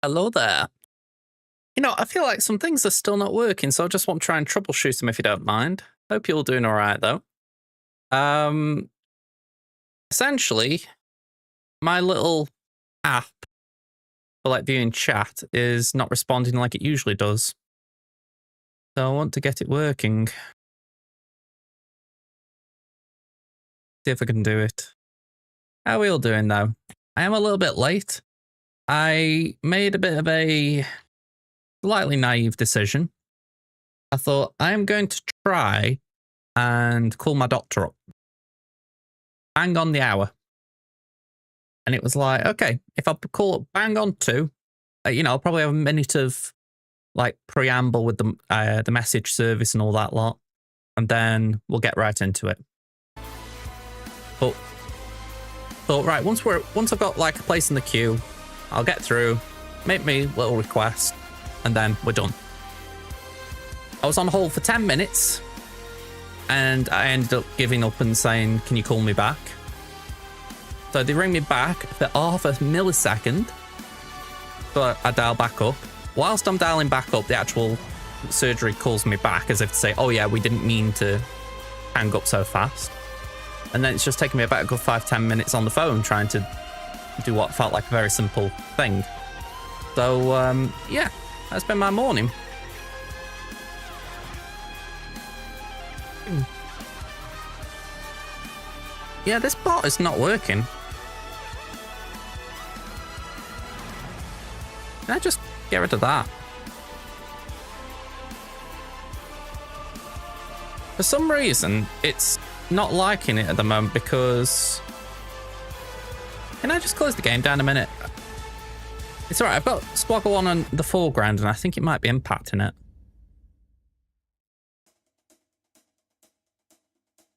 Hello there. I feel like some things are still not working, so I just want to try and troubleshoot them if you don't mind. Hope you're all doing all right, though. Um, Essentially, my little app for like viewing chat is not responding like it usually does. So I want to get it working. See if I can do it. How are we all doing, though? I am a little bit late. I made a bit of a slightly naive decision. I thought I'm going to try and call my doctor up. Bang on the hour. And it was like, okay, if I call up bang on 2, I'll probably have a minute of like preamble with the message service and all that lot. And then we'll get right into it. But thought, right, once I've got like a place in the queue, I'll get through, make me a little request, and then we're done. I was on hold for 10 minutes and I ended up giving up and saying, can you call me back? So they ring me back for half a millisecond. So I dial back up. Whilst I'm dialing back up, the actual surgery calls me back as if to say, oh yeah, we didn't mean to hang up so fast. And then it's just taken me about a good 5-10 minutes on the phone trying to do what felt like a very simple thing. So, yeah, that's been my morning. Yeah, this bot is not working. Can I just get rid of that? For some reason, it's not liking it at the moment because... Can I just close the game down a minute? It's alright, I've got SWGOH on the foreground and I think it might be impacting it.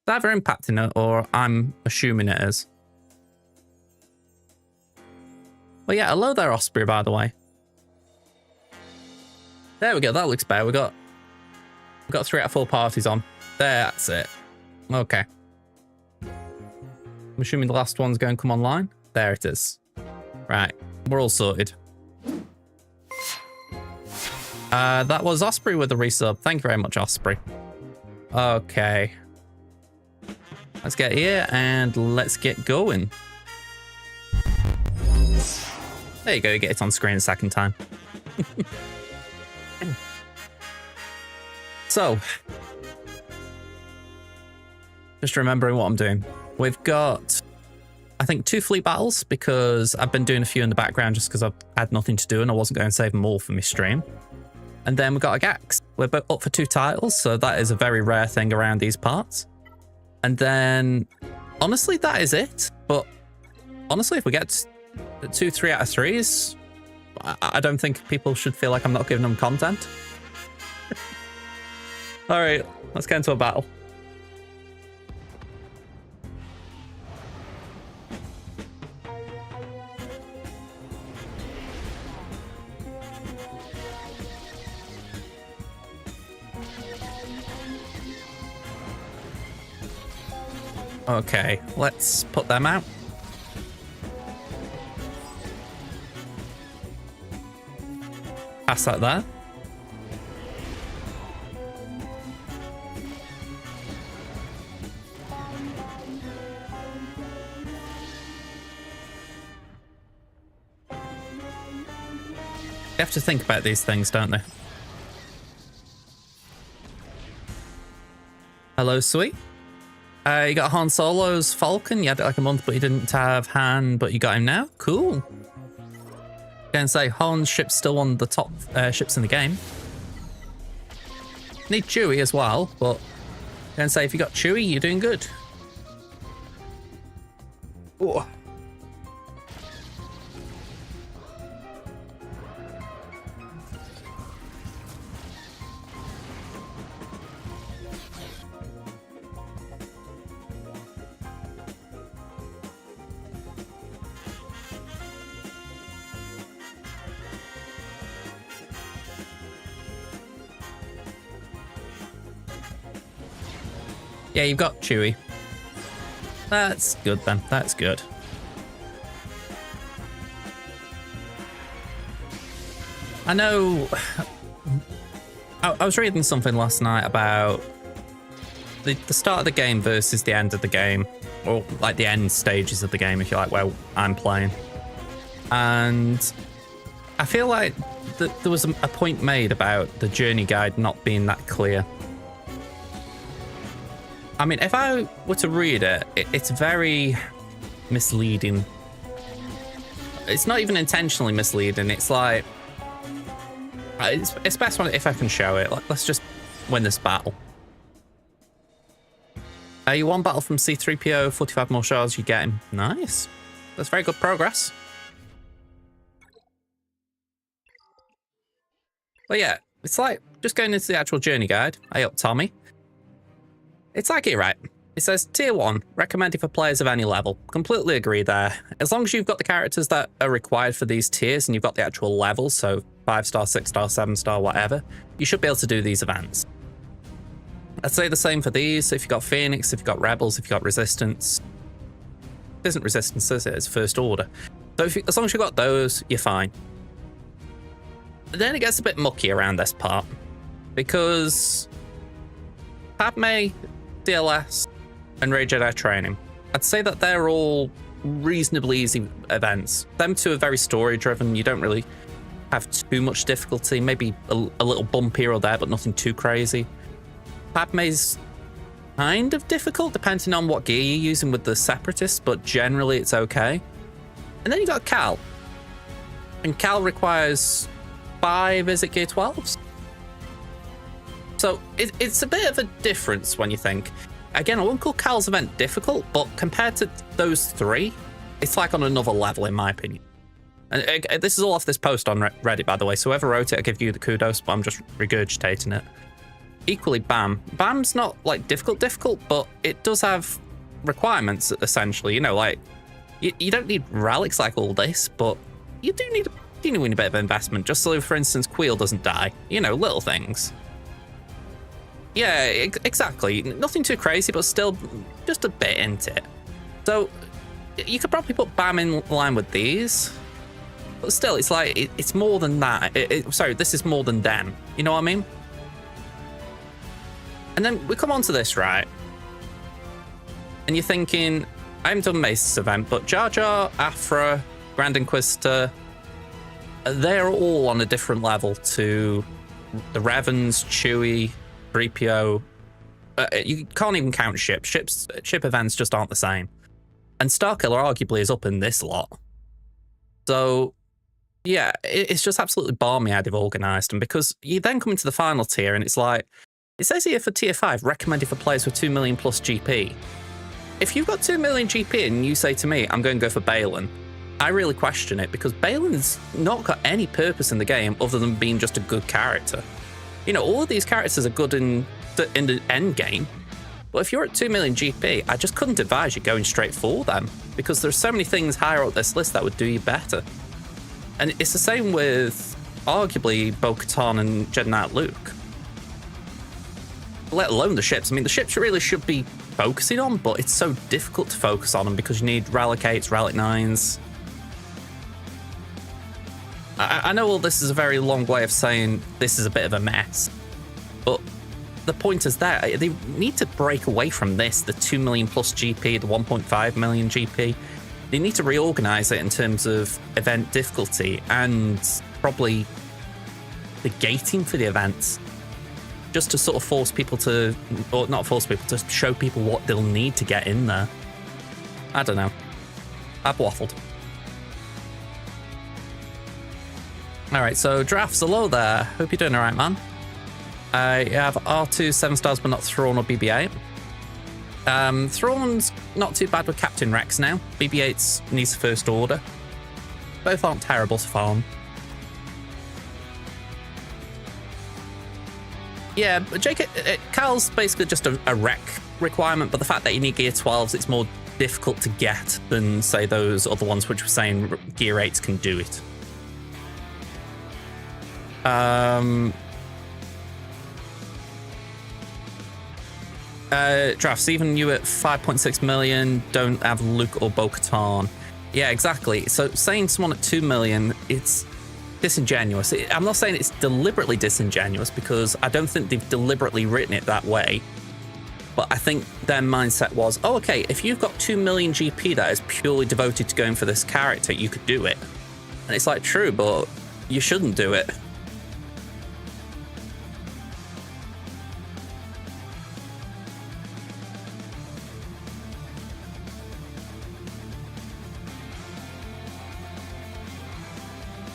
It's either impacting it or I'm assuming it is. Well, yeah, hello there, Osprey, by the way. There we go, that looks better. We've got 3 out of 4 parties on. There, that's it. Okay. I'm assuming the last one's going to come online. There it is. Right, we're all sorted. That was Osprey with the resub. Thank you very much, Osprey. Okay. Let's get here and let's get going. There you go, you get it on screen a second time. So, just remembering what I'm doing. We've got, I think, 2 fleet battles because I've been doing a few in the background just because I've had nothing to do and I wasn't going to save them all for my stream. And then we've got a GAX. We're both up for 2 titles, so that is a very rare thing around these parts. And then, honestly, that is it. But honestly, if we get 2 3 out of 3s, I don't think people should feel like I'm not giving them content. All right, let's get into a battle. Okay, let's put them out. Pass that there. You have to think about these things, don't they? Hello, sweet. You got Han Solo's Falcon. You had it like a month, but you didn't have Han, but you got him now. Cool. Gonna say Han's ship's still one of the top ships in the game. Need Chewie as well, but gonna say if you got Chewie, you're doing good. Oh. Yeah, you've got Chewie. That's good then. That's good. I know I was reading something last night about the start of the game versus the end of the game, or like the end stages of the game, if you like, where I'm playing. And I feel like there was a point made about the journey guide not being that clear. I mean, if I were to read it, it's very misleading. It's not even intentionally misleading. It's like, it's best if I can show it. Like, let's just win this battle. You won battle from C3PO, 45 more shards you get him. Nice. That's very good progress. But yeah, it's like just going into the actual journey guide. Hey up, Tommy. It's like it, right? It says tier 1, recommended for players of any level. Completely agree there. As long as you've got the characters that are required for these tiers and you've got the actual levels, so 5-star, 6-star, 7-star, whatever, you should be able to do these events. I'd say the same for these. If you've got Phoenix, if you've got Rebels, if you've got Resistance. It isn't Resistance, is it? It's First Order. So as long as you've got those, you're fine. But then it gets a bit mucky around this part, because Padme, DLS, and Rey Jedi Training, I'd say that they're all reasonably easy events. Them two are very story driven. You don't really have too much difficulty. Maybe a little bump here or there, but nothing too crazy. Padme's kind of difficult depending on what gear you're using with the Separatists, but generally it's okay. And then you got Cal. And Cal requires 5, is it gear 12s? So it's a bit of a difference when you think. Again, I won't call Cal's event difficult, but compared to those 3, it's like on another level in my opinion. And this is all off this post on Reddit, by the way, so whoever wrote it, I give you the kudos, but I'm just regurgitating it. Equally, BAM. BAM's not like difficult, but it does have requirements essentially. You know, like you don't need relics like all this, but you do need a bit of investment, just so, for instance, Queel doesn't die. You know, little things. Yeah, exactly. Nothing too crazy, but still just a bit into it. So you could probably put BAM in line with these, but still, it's like it's more than that. Sorry, this is more than them. You know what I mean? And then we come on to this, right? And you're thinking, I haven't done Mace's event, but Jar Jar, Afra, Grand Inquisitor, they're all on a different level to the Revens, Chewie, 3PO. You can't even count ships. Ship events just aren't the same. And Starkiller arguably is up in this lot. So, yeah, it's just absolutely balmy how they've organised them, because you then come into the final tier and it's like, it says here for tier 5, recommended for players with 2 million plus GP. If you've got 2 million GP and you say to me, I'm going to go for Baylan, I really question it, because Baylan's not got any purpose in the game other than being just a good character. You know, all of these characters are good in the end game, but if you're at 2 million GP, I just couldn't advise you going straight for them, because there's so many things higher up this list that would do you better. And it's the same with arguably Bo-Katan and Jedi Knight Luke. Let alone the ships. I mean, the ships really should be focusing on, but it's so difficult to focus on them because you need Relic 8s, Relic 9s. I know all this is a very long way of saying this is a bit of a mess, but the point is that they need to break away from this, the 2 million plus GP, the 1.5 million GP. They need to reorganize it in terms of event difficulty and probably the gating for the events, just to sort of force people to, or not force people, to show people what they'll need to get in there. I don't know. I've waffled. All right, so Drafts are low there. Hope you're doing all right, man. I have R2 7 stars, but not Thrawn or BB-8. Thrawn's not too bad with Captain Rex now. BB-8's needs First Order. Both aren't terrible to farm. Yeah, but Cal's basically just a rec requirement, but the fact that you need Gear 12s, it's more difficult to get than, say, those other ones which were saying Gear 8s can do it. Drafts, even you at 5.6 million don't have Luke or Bo-Katan. Yeah, exactly. So saying someone at 2 million, it's disingenuous. I'm not saying it's deliberately disingenuous because I don't think they've deliberately written it that way. But I think their mindset was, oh, okay, if you've got 2 million GP that is purely devoted to going for this character, you could do it. And it's like, true, but you shouldn't do it.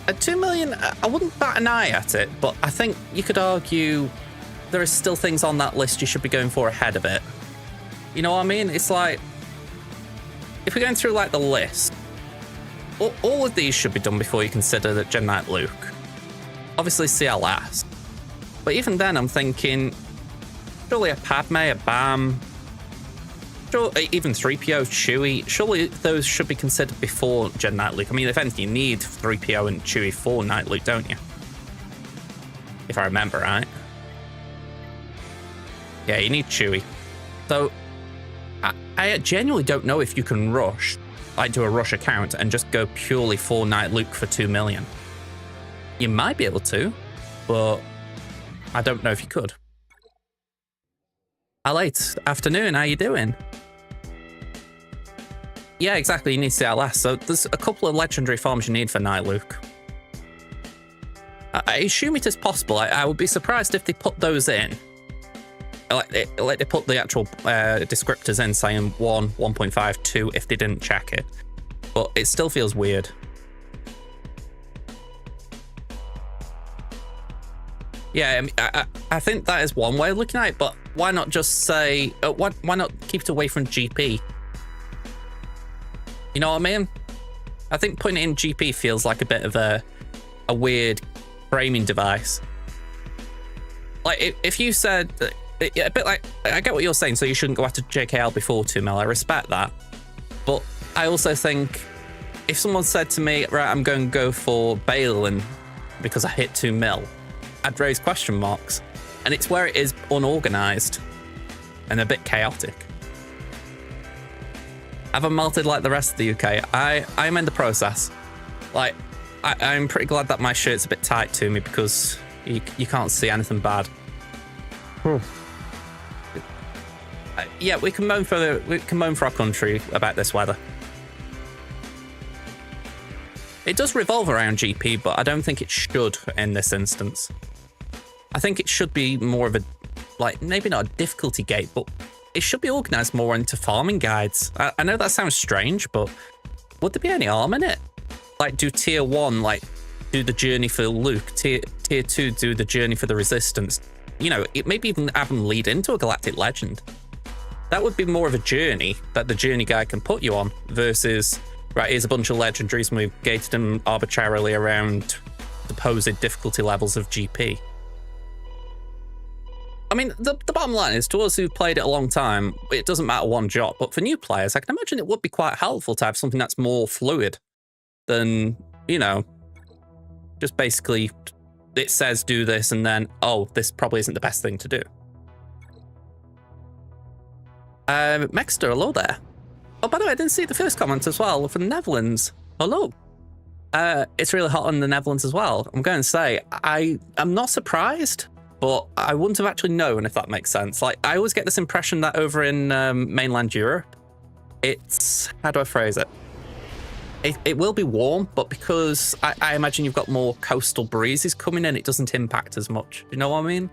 At 2 million, I wouldn't bat an eye at it, but I think you could argue there are still things on that list you should be going for ahead of it. You know what I mean? It's like, if we're going through like the list, all of these should be done before you consider that Jedi Knight Luke. Obviously CLS. But even then, I'm thinking, surely a Padme, a BAM, even 3PO, Chewie, surely those should be considered before Jedi Knight Luke. I mean, if anything, you need 3PO and Chewie for Knight Luke, don't you? If I remember right. Yeah, you need Chewie. So, I genuinely don't know if you can rush, like do a rush account and just go purely for Knight Luke for 2 million. You might be able to, but I don't know if you could. Late afternoon, how you doing? Yeah, exactly, you need CLS. So there's a couple of legendary forms you need for Knight Luke. I assume it is possible. I would be surprised if they put those in. Like they put the actual descriptors in saying 1, 1.5, 2 if they didn't check it. But it still feels weird. Yeah, I mean, I think that is one way of looking at it, but why not just say, why not keep it away from GP? You know what I mean? I think putting it in GP feels like a bit of a weird framing device. Like, if you said, a bit like, I get what you're saying, so you shouldn't go after JKL before 2 mil, I respect that. But I also think, if someone said to me, right, I'm going to go for Balin because I hit 2 mil, I'd raise question marks. And it's where it is unorganized and a bit chaotic. Have I melted like the rest of the UK? I'm in the process. Like, I'm pretty glad that my shirt's a bit tight to me because you can't see anything bad. Yeah, we can moan for our country about this weather. It does revolve around GP, but I don't think it should in this instance. I think it should be more of a, like, maybe not a difficulty gate, but it should be organised more into farming guides. I know that sounds strange, but would there be any harm in it? Like, do tier 1, like, do the journey for Luke, tier 2 do the journey for the Resistance. You know, it maybe even have them lead into a galactic legend. That would be more of a journey that the journey guide can put you on versus, right, here's a bunch of legendaries and we've gated them arbitrarily around supposed difficulty levels of GP. I mean, the bottom line is, to us who've played it a long time, it doesn't matter one jot, but for new players, I can imagine it would be quite helpful to have something that's more fluid than, you know, just basically it says do this and then, oh, this probably isn't the best thing to do. Mexter, hello there. Oh, by the way, I didn't see the first comment as well from the Netherlands. Hello. It's really hot in the Netherlands as well. I'm going to say, I'm not surprised, but I wouldn't have actually known, if that makes sense. Like, I always get this impression that over in mainland Europe, it's, how do I phrase it? It will be warm, but because I imagine you've got more coastal breezes coming in, it doesn't impact as much. You know what I mean?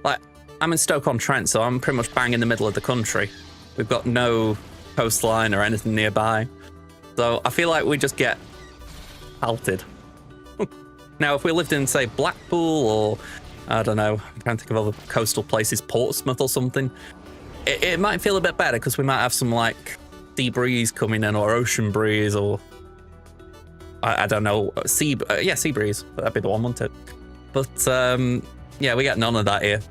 Like, I'm in Stoke-on-Trent, so I'm pretty much bang in the middle of the country. We've got no coastline or anything nearby. So I feel like we just get pelted. Now, if we lived in, say, Blackpool or, I don't know, I'm trying to think of other coastal places, Portsmouth or something, it might feel a bit better because we might have some, like, sea breeze coming in or ocean breeze or, I don't know, sea breeze. That'd be the one, wouldn't it? But, yeah, we get none of that here.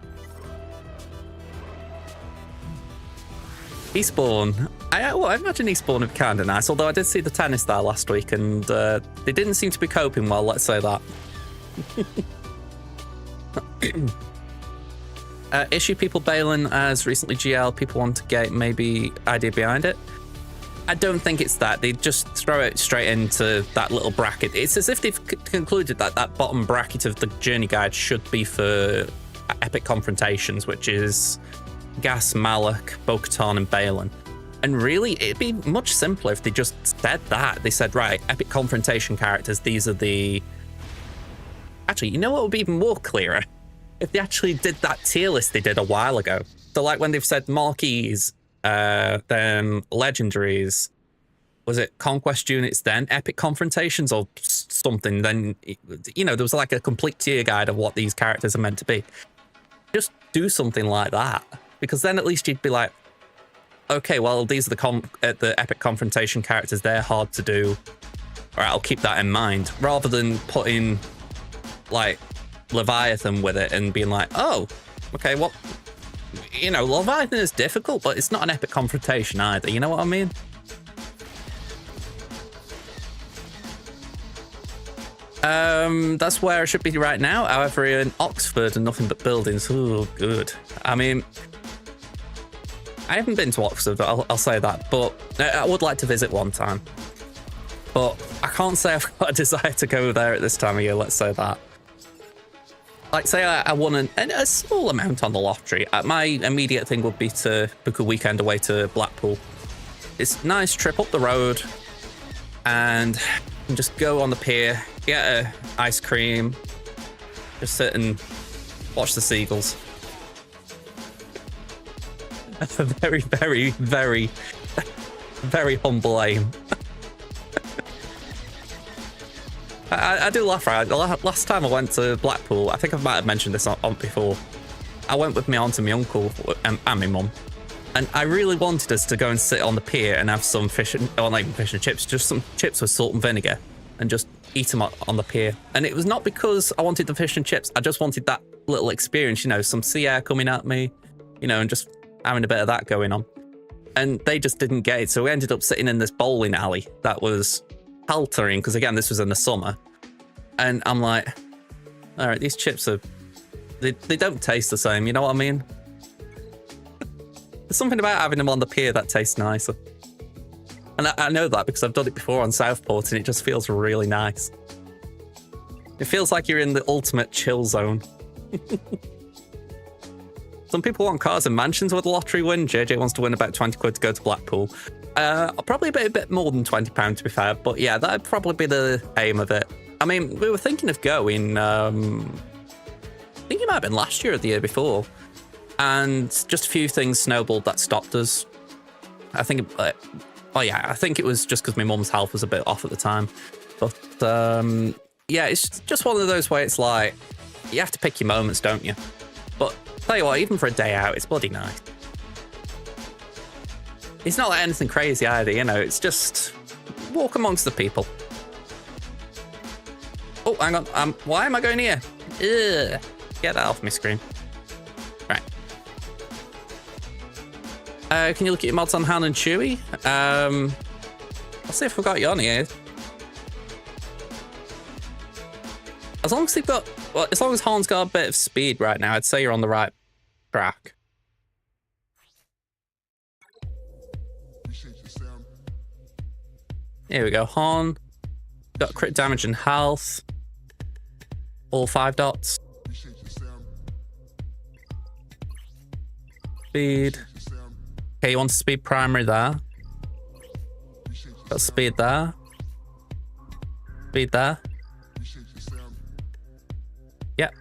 Eastbourne. I imagine Eastbourne would be kind of nice, although I did see the tennis there last week and they didn't seem to be coping well, let's say that. Issue people Balin as recently GL, people want to get maybe idea behind it. I don't think it's that. They just throw it straight into that little bracket. It's as if they've concluded that that bottom bracket of the journey guide should be for epic confrontations, which is Gas, Malak, Bo-Katan, and Balin. And really, it'd be much simpler if they just said that. They said, right, epic confrontation characters, these are the... Actually, you know what would be even more clearer? If they actually did that tier list they did a while ago. So like when they've said marquees, then legendaries, was it conquest units, then epic confrontations or something, then, you know, there was like a complete tier guide of what these characters are meant to be. Just do something like that, because then at least you'd be like, okay, well, these are the epic confrontation characters, they're hard to do. All right, I'll keep that in mind, rather than putting like Leviathan with it and being like, oh, okay, well, you know, Leviathan is difficult, but it's not an epic confrontation either. You know what I mean? That's where I should be right now. However, in Oxford and nothing but buildings. Oh, good. I mean, I haven't been to Oxford, I'll say that, but I would like to visit one time. But I can't say I've got a desire to go there at this time of year, let's say that. Like, say I won a small amount on the lottery. My immediate thing would be to book a weekend away to Blackpool. It's a nice trip up the road and just go on the pier, get a ice cream, just sit and watch the seagulls. That's a very, very, very, very humble aim. I do laugh, right? Last time I went to Blackpool, I think I might have mentioned this on before. I went with my aunt and my uncle and my mum, and I really wanted us to go and sit on the pier and have some fish and chips, just some chips with salt and vinegar, and just eat them on the pier. And it was not because I wanted the fish and chips. I just wanted that little experience, you know, some sea air coming at me, you know, and just having a bit of that going on. And they just didn't get it, so we ended up sitting in this bowling alley that was peltering, because again, this was in the summer. And I'm like, all right, these chips are, they don't taste the same, you know what I mean? There's something about having them on the pier that tastes nicer. And I know that because I've done it before on Southport, and it just feels really nice. It feels like you're in the ultimate chill zone. Some people want cars and mansions with the lottery win. JJ wants to win about 20 quid to go to Blackpool. Probably a bit more than £20 to be fair, but yeah, that'd probably be the aim of it. I mean, we were thinking of going, I think it might have been last year or the year before, and just a few things snowballed that stopped us. I think, I think it was just because my mum's health was a bit off at the time. But yeah, it's just one of those where it's like, you have to pick your moments, don't you? But tell you what, even for a day out, it's bloody nice. It's not like anything crazy either, you know, it's just walk amongst the people. Oh, hang on, why am I going here? Ugh. Get that off my screen. Right. Can you look at your mods on Han and Chewie? I'll see if I've got you on here. As long as they've got, well, as long as Han's got a bit of speed right now, I'd say you're on the right track. Here we go, Han. Got crit damage and health. All 5 dots. Speed. Okay, you want speed primary there. Got speed there. Speed there. Yep.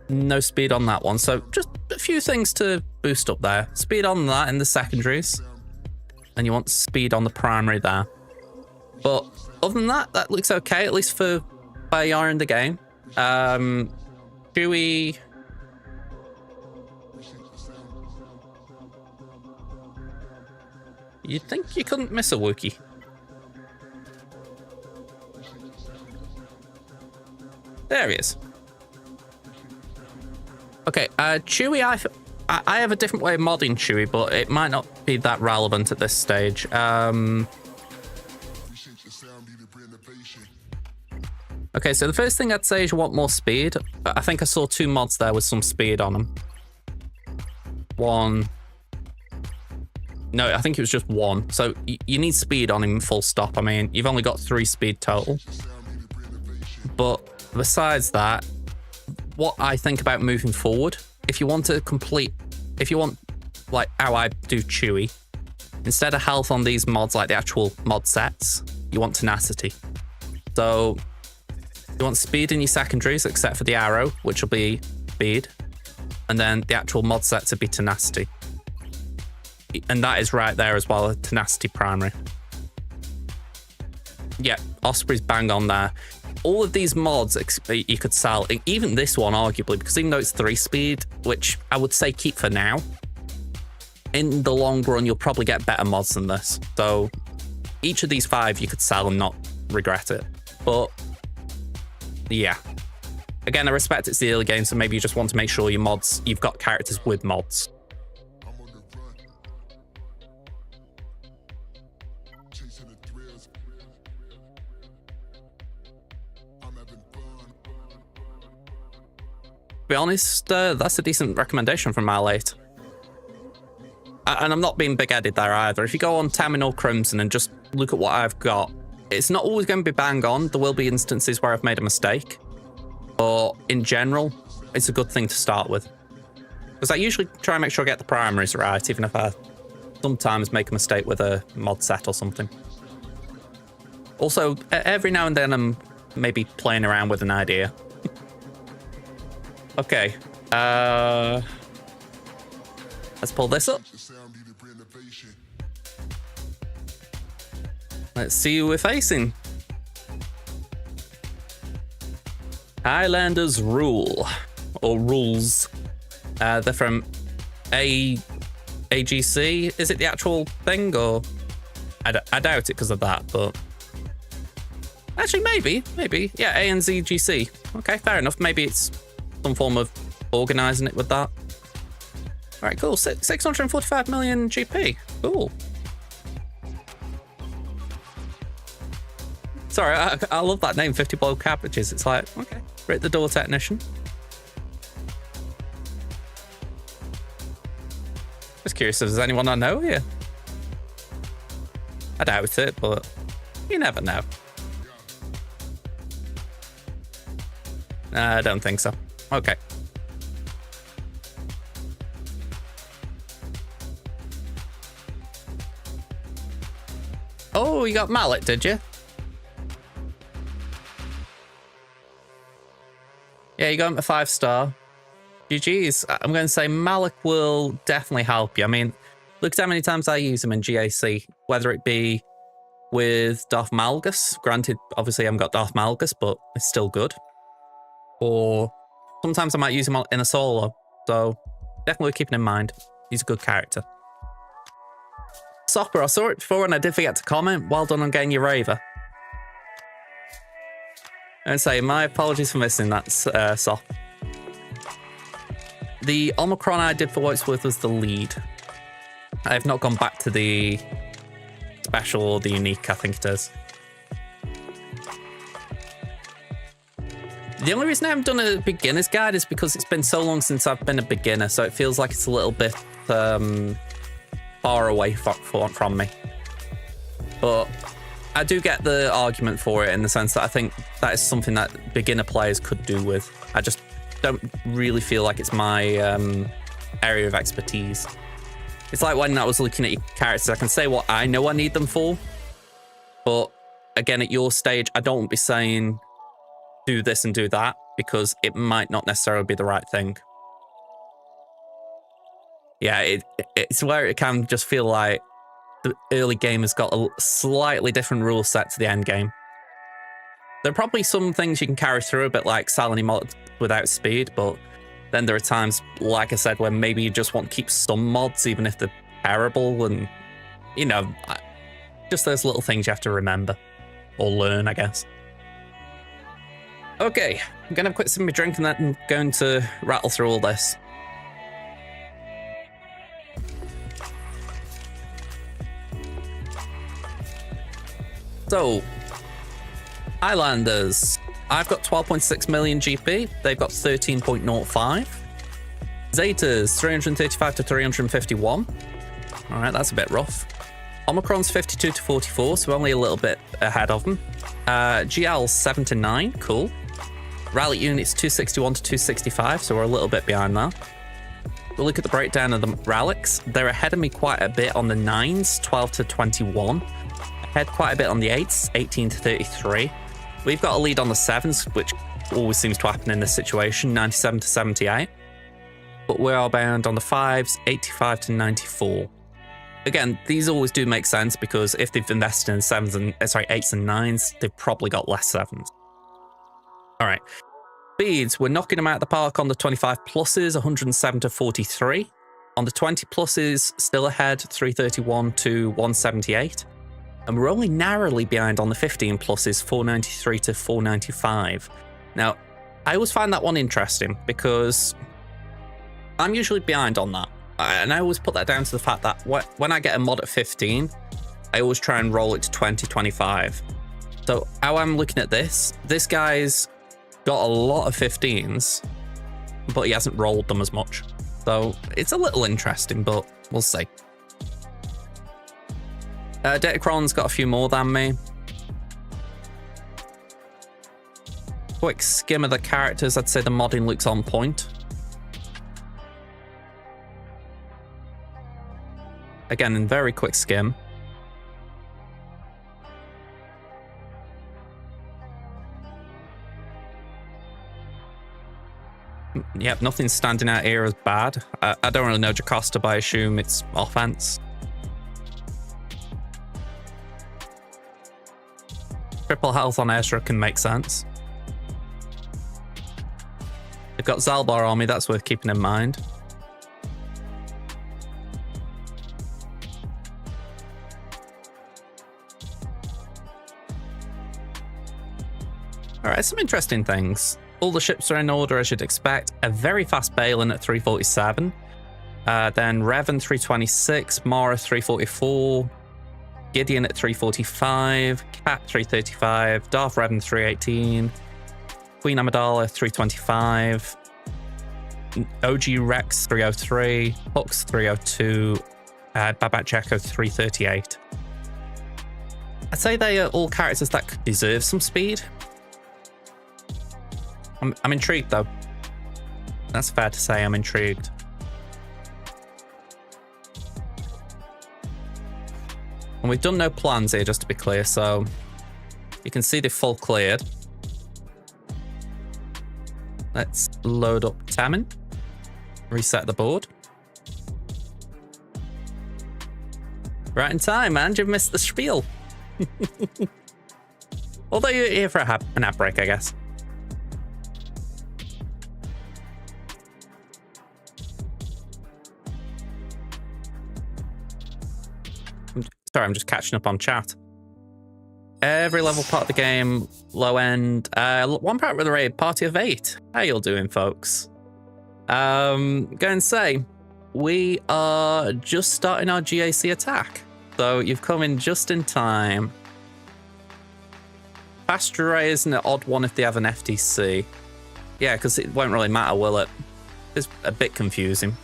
No speed on that one. So just a few things to boost up there. Speed on that in the secondaries. And you want speed on the primary there. But other than that, that looks okay, at least for where you are in the game. Chewie. You'd think you couldn't miss a Wookiee. There he is. Okay, Chewie, I have a different way of modding Chewie, but it might not be that relevant at this stage. Okay, so the first thing I'd say is you want more speed. I think I saw 2 mods there with some speed on them. One No, I think it was just 1. So you need speed on him full stop. I mean, you've only got 3 speed total. But besides that, what I think about moving forward, if you want like how I do Chewy, instead of health on these mods, like the actual mod sets, you want tenacity. So you want speed in your secondaries, except for the arrow, which will be speed. And then the actual mod set to be tenacity. And that is right there as well, a tenacity primary. Yeah, Osprey's bang on there. All of these mods you could sell, even this one arguably, because even though it's 3 speed, which I would say keep for now, in the long run, you'll probably get better mods than this. So each of these 5 you could sell and not regret it. But yeah. Again, I respect it's the early game, so maybe you just want to make sure you've got characters with mods. To be honest, that's a decent recommendation from Mile 8. And I'm not being big-headed there either. If you go on Terminal Crimson and just look at what I've got, it's not always going to be bang on. There will be instances where I've made a mistake. But in general, it's a good thing to start with. Because I usually try and make sure I get the primaries right, even if I sometimes make a mistake with a mod set or something. Also, every now and then I'm maybe playing around with an idea. Okay. Let's pull this up. Let's see who we're facing. Highlanders Rule, or Rules. They're from AGC. Is it the actual thing, or I doubt it because of that, but actually maybe. Yeah, ANZGC. Okay, fair enough. Maybe it's some form of organizing it with that. All right, cool. 645 million GP. Cool. Sorry, I love that name, 50 Blow Cabbages. It's like, okay, Rate the Door Technician. Just curious if there's anyone I know here. I doubt it, but you never know. I don't think so. Okay. Oh, you got Mallet, did you? Yeah, you got him to 5-star. GG's. I'm going to say Malik will definitely help you. I mean, look at how many times I use him in GAC, whether it be with Darth Malgus. Granted, obviously I haven't got Darth Malgus, but it's still good. Or sometimes I might use him in a solo. So definitely keeping in mind. He's a good character. Sopper, I saw it before and I did forget to comment. Well done on getting your Raver. And say, my apologies for missing that, Sop. The Omicron I did for what it's worth was the lead. I have not gone back to the special or the unique, I think it is. The only reason I haven't done a beginner's guide is because it's been so long since I've been a beginner, so it feels like it's a little bit far away from me. But I do get the argument for it in the sense that I think that is something that beginner players could do with. I just don't really feel like it's my area of expertise. It's like when I was looking at your characters, I can say what I know I need them for, but again, at your stage, I don't be saying do this and do that because it might not necessarily be the right thing. Yeah, it's where it can just feel like the early game has got a slightly different rule set to the end game. There are probably some things you can carry through a bit like Salony mod without speed, but then there are times, like I said, where maybe you just want to keep some mods even if they're terrible, and you know, just those little things you have to remember or learn, I guess. Okay, I'm gonna have a quick sip of my drink and then I'm going to rattle through all this. So, Highlanders. I've got 12.6 million GP. They've got 13.05. Zetas, 335 to 351. All right, that's a bit rough. Omicron's 52 to 44, so only a little bit ahead of them. GL's 7 to 9, cool. Rally units 261 to 265, so we're a little bit behind that. We'll look at the breakdown of the relics. They're ahead of me quite a bit on the 9s, 12 to 21. Ahead quite a bit on the 8s, 18 to 33. We've got a lead on the 7s, which always seems to happen in this situation, 97 to 78. But we are bound on the 5s, 85 to 94. Again, these always do make sense because if they've invested in 8s and 9s, they've probably got less 7s. All right. Speeds, we're knocking them out of the park on the 25 pluses, 107 to 43. On the 20 pluses, still ahead, 331 to 178. And we're only narrowly behind on the 15 pluses, 493 to 495. Now, I always find that one interesting because I'm usually behind on that. And I always put that down to the fact that when I get a mod at 15, I always try and roll it to 20, 25. So how I'm looking at this guy's got a lot of 15s, but he hasn't rolled them as much. So it's a little interesting, but we'll see. Datacron's got a few more than me. Quick skim of the characters, I'd say the modding looks on point. Again, in very quick skim. Yep, nothing's standing out here as bad. I don't really know Jocasta, but I assume it's offense. Triple health on Ezra can make sense. They've got Zalbar on me, that's worth keeping in mind. Alright, some interesting things. All the ships are in order as you'd expect. A very fast Balin at 347. Then Revan 326, Mara 344, Gideon at 345, Cap 335, Darth Revan 318, Queen Amidala 325, OG Rex 303, Hux 302, Babak Jekko 338. I'd say they are all characters that could deserve some speed. I'm intrigued though. That's fair to say, I'm intrigued. And we've done no plans here, just to be clear, so you can see they're full cleared. Let's load up Tamin. Reset the board. Right in time, man. You've missed the spiel. Although you're here for an ad break, I guess. Sorry, I'm just catching up on chat. Every level part of the game, low end. One part with the raid, party of 8. How y'all doing, folks? Go and say, we are just starting our GAC attack. So you've come in just in time. Fast array isn't an odd one if they have an FTC. Yeah, because it won't really matter, will it? It's a bit confusing.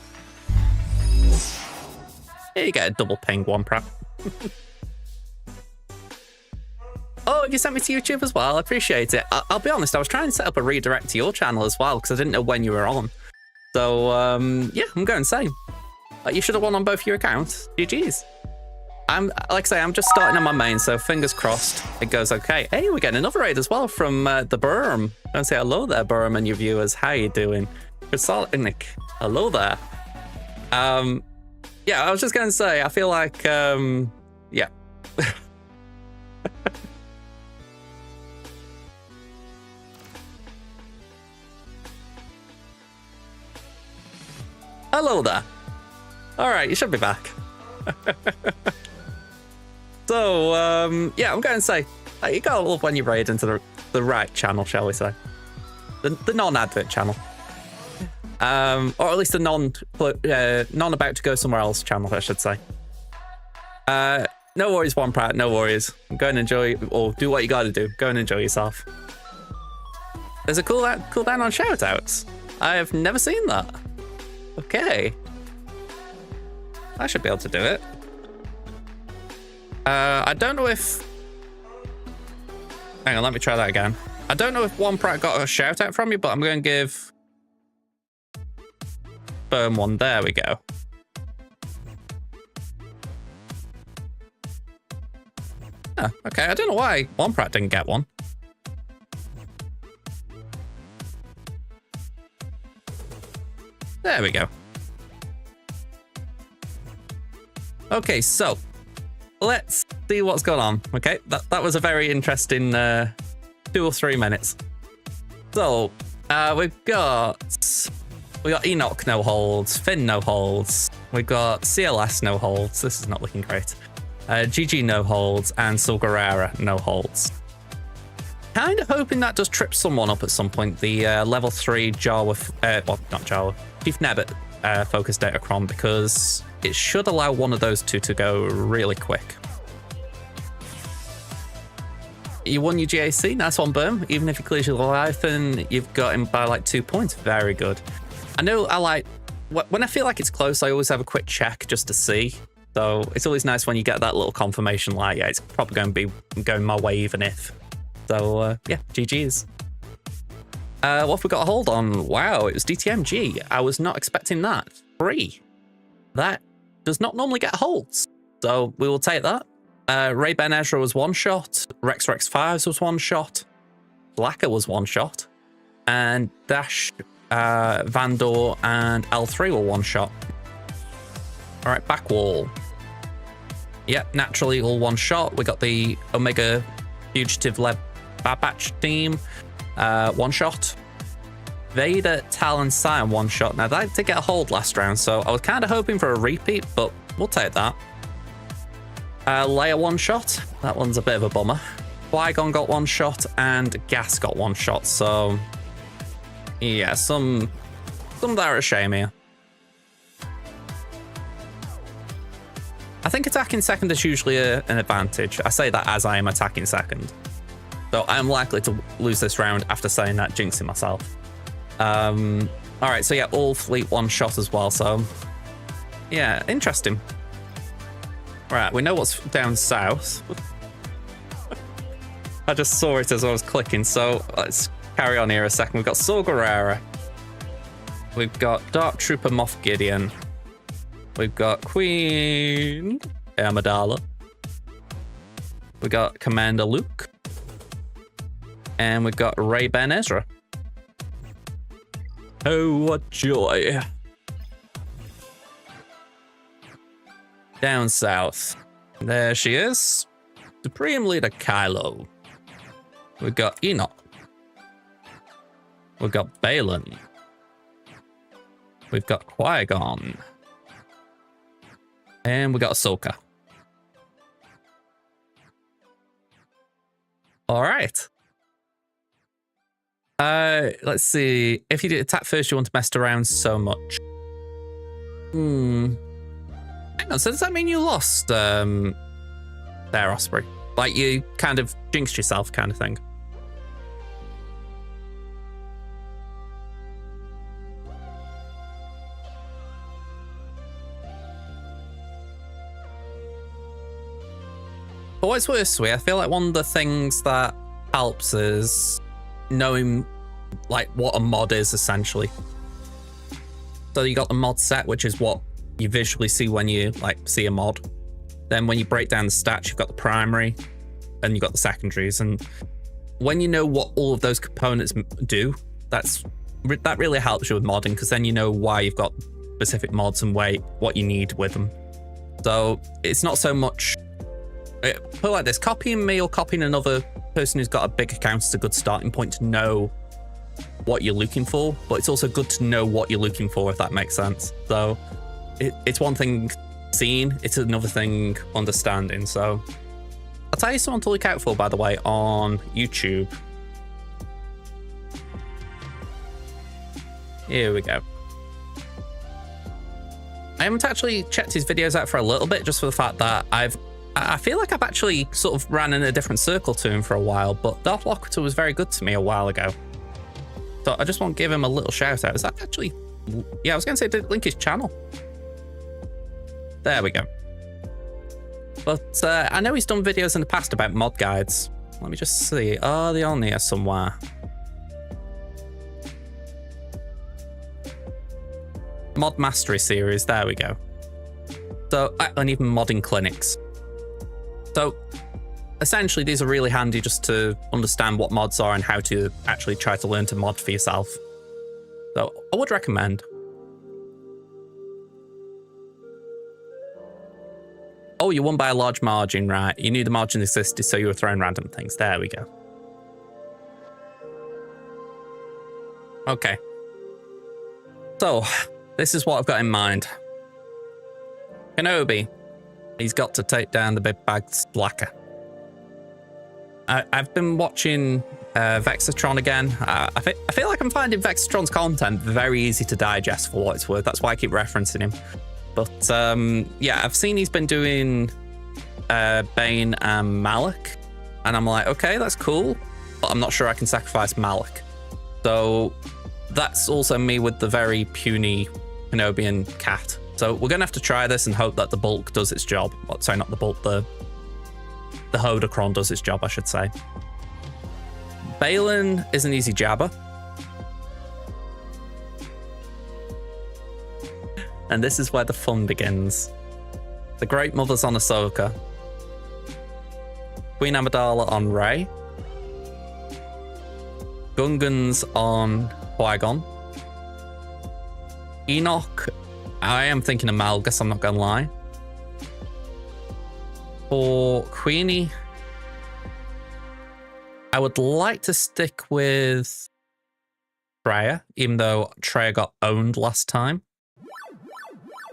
Here you get a double ping, one prep. Oh, have you sent me to YouTube as well? I appreciate it. I'll be honest, I was trying to set up a redirect to your channel as well because I didn't know when you were on. So, yeah, I'm going same. You should have won on both your accounts. GG's. Like I say, I'm just starting on my main, so fingers crossed it goes okay. Hey, we're getting another raid as well from the Burm. Don't say hello there, Burm, and your viewers. How you doing? Nick, hello there. Yeah, I was just going to say, I feel like, yeah. Hello there. All right, you should be back. So, yeah, I'm going to say, you got to love when you raid into the right channel, shall we say. The non-advert channel. Or at least the non about to go somewhere else channel, I should say. No worries, One Pratt, no worries. Go and enjoy, or do what you gotta do. Go and enjoy yourself. There's a cooldown on shoutouts. I have never seen that. Okay. I should be able to do it. I don't know if... Hang on, let me try that again. I don't know if one prat got a shout out from you, but I'm going to give Burn one. There we go. Oh, okay, I don't know why one prat didn't get one. There we go. Okay, so let's see what's going on. Okay, that was a very interesting 2 or 3 minutes. So we've got Enoch no holds, Finn no holds, we've got CLS no holds. This is not looking great. GG no holds, and Sulgarera no holds. Kind of hoping that does trip someone up at some point. The level 3 Jawa, well, not Jawa, Chief Nebbit focus Datacron, because it should allow one of those two to go really quick. You won your GAC, nice one, Boom. Even if he clears your Leviathan, you've got him by like 2 points. Very good. I know I like, when I feel like it's close, I always have a quick check just to see. So it's always nice when you get that little confirmation like, yeah, it's probably going to be going my way even if. So yeah, GG's. What have we got a hold on? Wow, it was DTMG. I was not expecting that. 3. That does not normally get holds. So we will take that. Ray Ben Ezra was 1 shot. Rex 5s was 1 shot. Blacker was 1 shot. And Dash, Vandor, and L3 were 1 shot. All right, back wall. Yep, naturally all 1 shot. We got the Omega Fugitive Led Bad Batch team, 1 shot. Vader, Talon, Sion, 1 shot. Now that did get a hold last round, so I was kind of hoping for a repeat, but we'll take that. Leia 1 shot. That one's a bit of a bummer. Qui-Gon got 1 shot, and Gas got 1 shot. So yeah, some that are a shame here. I think attacking second is usually an advantage. I say that as I am attacking second. So I'm likely to lose this round after saying that, jinxing myself. All right, so yeah, all fleet 1 shot as well. So yeah, interesting. Right, we know what's down south. I just saw it as I was clicking, so let's carry on here a second. We've got Saw Gerrera. We've got Dark Trooper Moff Gideon. We've got Queen Amidala. We got Commander Luke. And we've got Ray Ben Ezra. Oh, what joy. Down south. There she is. Supreme Leader Kylo. We've got Enoch. We've got Balin. We've got Qui-Gon. And we got Ahsoka. All right. Let's see. If you did attack first, you want to mess around so much. Hang on, so does that mean you lost there, Osprey? Like you kind of jinxed yourself kind of thing? For what it's worth, I feel like one of the things that helps is knowing like what a mod is essentially. So you got the mod set, which is what you visually see when you like see a mod. Then when you break down the stats, you've got the primary and you've got the secondaries. And when you know what all of those components do, that really helps you with modding, because then you know why you've got specific mods and what you need with them. So it's not so much, put it like this, copying me or copying another person who's got a big account is a good starting point to know what you're looking for, but it's also good to know what you're looking for, if that makes sense. So it's one thing seeing, it's another thing understanding. So I'll tell you someone to look out for, by the way, on YouTube. Here we go. I haven't actually checked his videos out for a little bit, just for the fact that I feel like I've actually sort of ran in a different circle to him for a while, but Darth Lockwater was very good to me a while ago. So I just want to give him a little shout out. Is that actually, yeah, I was going to say, did link his channel. There we go. But I know he's done videos in the past about mod guides. Let me just see. Are they on here somewhere? Mod Mastery series. There we go. So, and even modding clinics. So, essentially, these are really handy just to understand what mods are and how to actually try to learn to mod for yourself. So, I would recommend. Oh, you won by a large margin, right? You knew the margin existed, so you were throwing random things. There we go. Okay. So, this is what I've got in mind. Kenobi. He's got to take down the big bag slacker. I've been watching Vexatron again. I feel like I'm finding Vexatron's content very easy to digest for what it's worth. That's why I keep referencing him. But yeah, I've seen he's been doing Bane and Malik. And I'm like, okay, that's cool. But I'm not sure I can sacrifice Malik. So that's also me with the very puny Kenobian cat. So we're going to have to try this and hope that the bulk does its job. Well, sorry, not the bulk, the Hodocron does its job, I should say. Balin is an easy jabber. And this is where the fun begins. The Great Mother's on Ahsoka. Queen Amidala on Rey. Gungan's on Qui-Gon. Enoch, I am thinking of Malgus, I'm not gonna lie. For Queenie, I would like to stick with Traya, even though Traya got owned last time.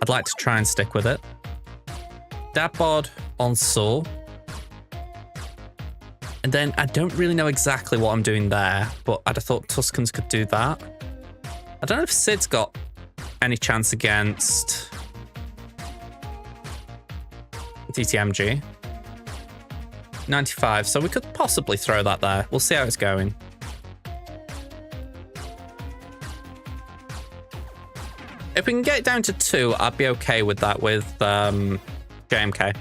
I'd like to try and stick with it. Dabbod on Saw. And then I don't really know exactly what I'm doing there, but I'd have thought Tuskens could do that. I don't know if Sid's got any chance against TTMG. 95, so we could possibly throw that there. We'll see how it's going. If we can get it down to 2, I'd be okay with that with JMK.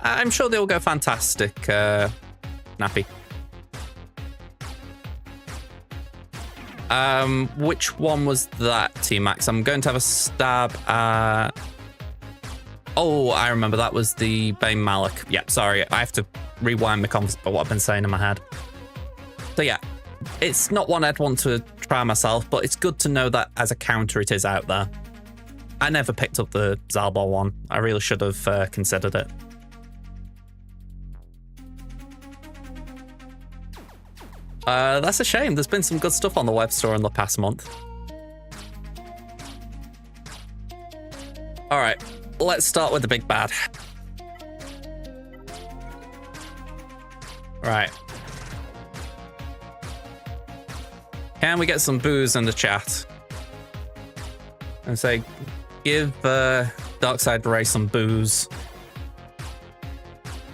I'm sure they'll go fantastic, Nappy. Which one was that, T-Max? I'm going to have a stab at... Oh, I remember. That was the Bane Malik. Yep, sorry. I have to rewind what I've been saying in my head. So yeah, it's not one I'd want to try myself, but it's good to know that as a counter it is out there. I never picked up the Zalbar one. I really should have considered it. That's a shame. There's been some good stuff on the web store in the past month. All right, let's start with the big bad. Right. Can we get some booze in the chat? And say, give Darkside Ray some booze.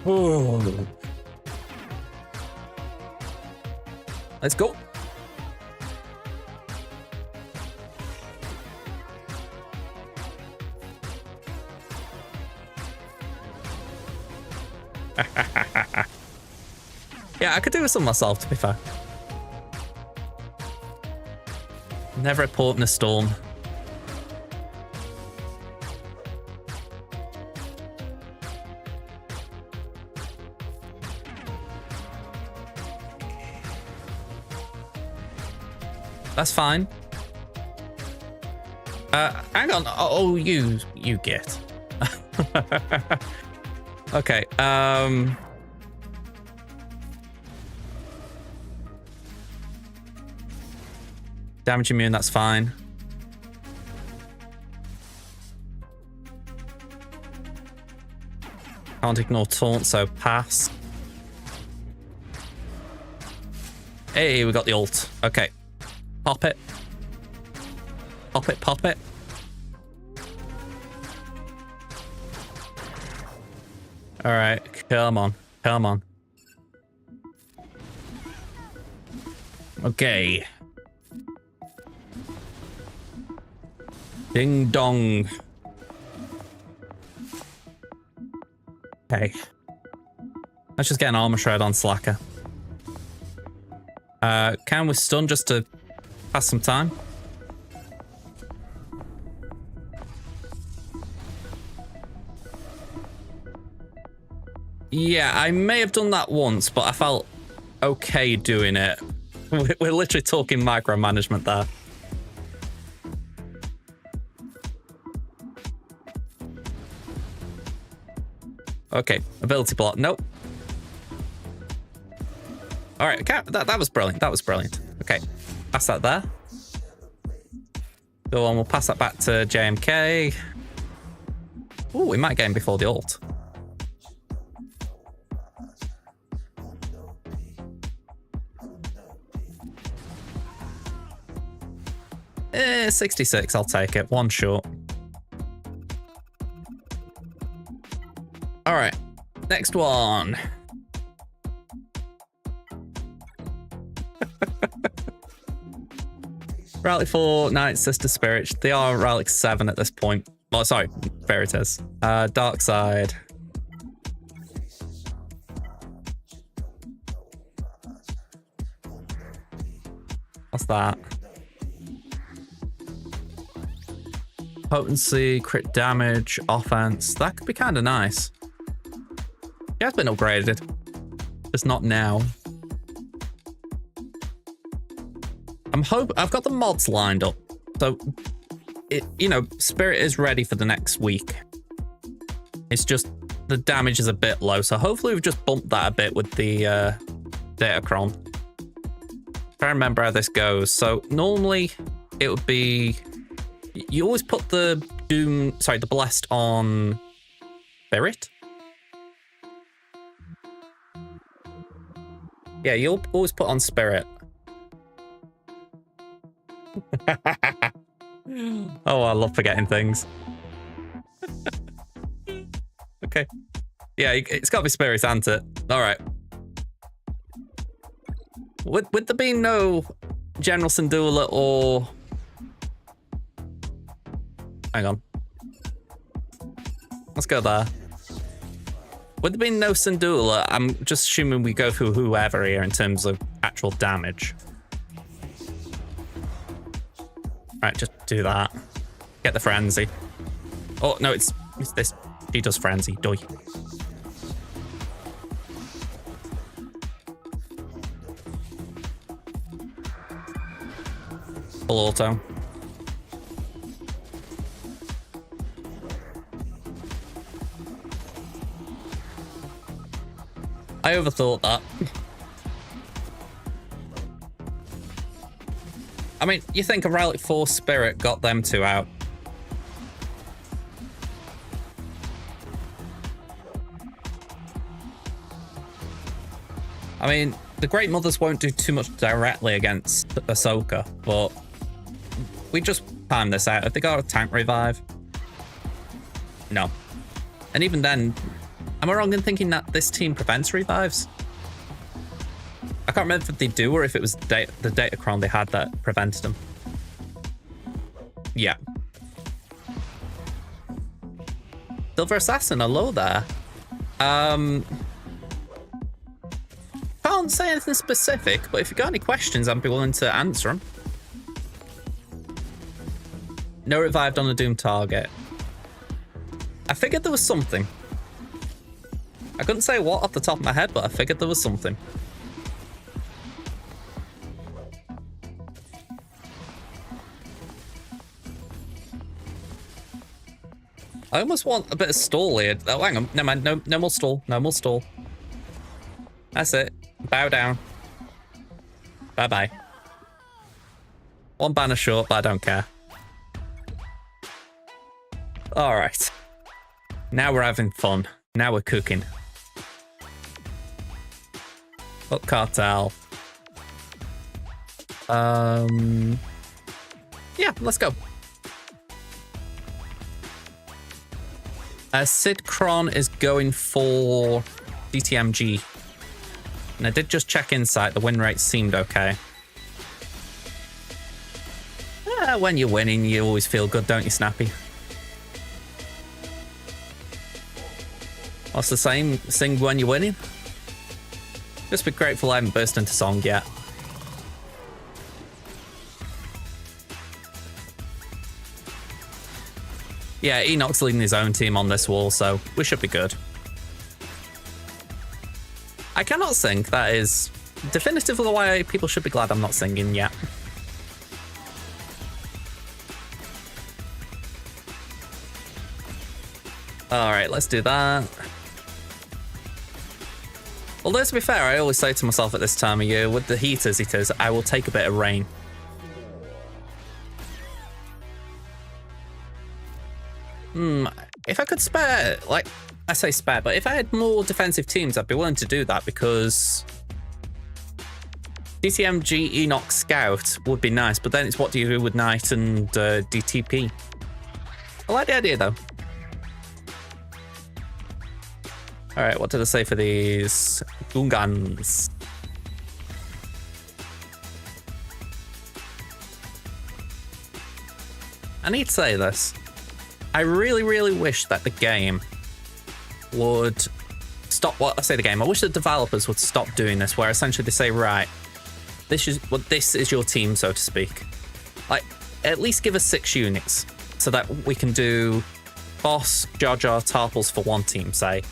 Ooh. Let's go. Yeah, I could do with some myself, to be fair. Never a port in a storm. That's fine. Hang on. Oh, you get. Okay. Damage immune, that's fine. Can't ignore taunt, so pass. Hey, we got the ult. Okay. Pop it. Pop it, pop it. All right, come on, come on. Okay. Ding dong. Okay. Let's just get an armor shred on Slacker. Can we stun just to pass some time? Yeah, I may have done that once, but I felt okay doing it. We're literally talking micromanagement there. Okay, ability block. Nope. All right, okay, that was brilliant. That was brilliant. Okay, pass that there. Go on, we'll pass that back to JMK. Oh, we might get him before the ult. 66, I'll take it. One short. All right, next one. Rally 4, Knight, Sister Spirit. They are Relic 7 at this point. Oh, sorry, Veritas. Dark Side. What's that? Potency, crit damage, offense. That could be kind of nice. It has been upgraded. Just not now. I've got the mods lined up. So, Spirit is ready for the next week. It's just the damage is a bit low. So hopefully we've just bumped that a bit with the Datacron. Try to remember how this goes. So normally it would be... You always put the the Blessed on Spirit. Yeah, you'll always put on Spirit. Oh, I love forgetting things. Okay. Yeah, it's got to be Spirit, hasn't it? All right. With there being no General Syndulla or... Hang on. Let's go there. With there being no Syndulla, I'm just assuming we go through whoever here in terms of actual damage. Right, just do that. Get the frenzy. Oh, no, it's this. He does frenzy. Doi. Full auto. I overthought that. I mean, you think a Relic 4 Spirit got them two out. I mean, the Great Mothers won't do too much directly against Ahsoka, but we just time this out. Have they got a tank revive? No. And even then, am I wrong in thinking that this team prevents revives? I can't remember if they do or if it was the Datacron they had that prevented them. Yeah. Silver Assassin, hello there. Can't say anything specific, but if you've got any questions, I'd be willing to answer them. No revived on a Doom target. I figured there was something. I couldn't say what off the top of my head, but I figured there was something. I almost want a bit of stall here. Oh, hang on. Never mind. No more stall. No more stall. That's it. Bow down. Bye-bye. One banner short, but I don't care. All right. Now we're having fun. Now we're cooking. Up cartel. Yeah, let's go. Sid Kron is going for DTMG. And I did just check Insight. The win rate seemed okay. When you're winning, you always feel good, don't you, Snappy? What's the same? Sing when you're winning. Just be grateful I haven't burst into song yet. Yeah, Enoch's leading his own team on this wall, so we should be good. I cannot sing. That is definitively why people should be glad I'm not singing yet. All right, let's do that. Although, to be fair, I always say to myself at this time of year, with the heat as it is, I will take a bit of rain. If I could spare, like, I say spare, but if I had more defensive teams, I'd be willing to do that because DTMG Enoch Scout would be nice, but then it's what do you do with Knight and DTP? I like the idea, though. All right, what did I say for these Gungans? I need to say this. I really, really wish that the game would stop. Well, I say the game. I wish the developers would stop doing this, where essentially they say, right, this is your team, so to speak. Like, at least give us 6 units so that we can do Boss, Jar Jar, Tarples for one team, say.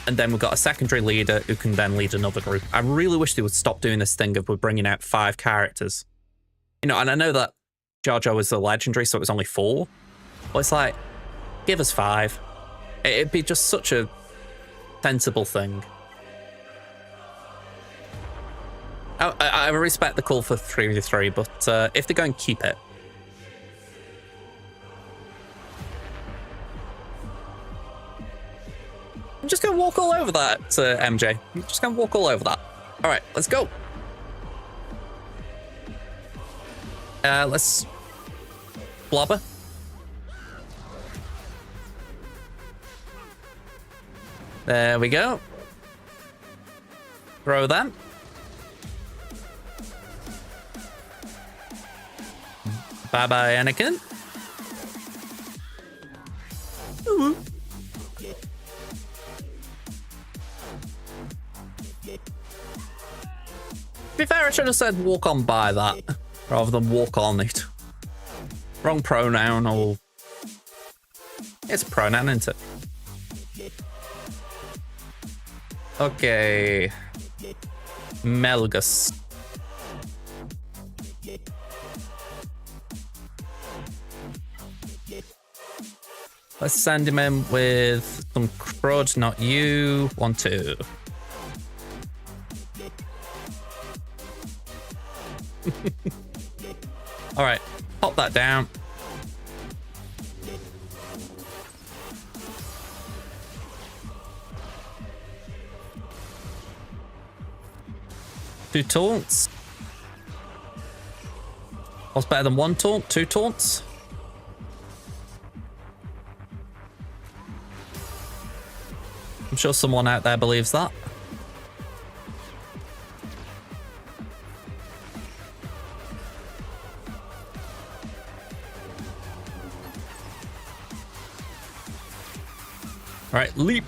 And then we've got a secondary leader who can then lead another group. I really wish they would stop doing this thing of we're bringing out 5 characters. You know, and I know that Jar Jar was a legendary, so it was only 4. But it's like, give us 5. It'd be just such a sensible thing. I respect the call for 3v3, but if they're going to keep it. I'm just going to walk all over that, MJ. I'm just going to walk all over that. All right, let's go. Let's blobber. There we go. Throw them. Bye-bye, Anakin. Ooh. To be fair, I should have said walk on by that rather than walk on it. Wrong pronoun, or it's a pronoun, isn't it? Okay. Melgus. Let's send him in with some crud, not you. 1, 2. All right, pop that down. Two taunts. What's better than 1 taunt? 2 taunts? I'm sure someone out there believes that. All right, leap.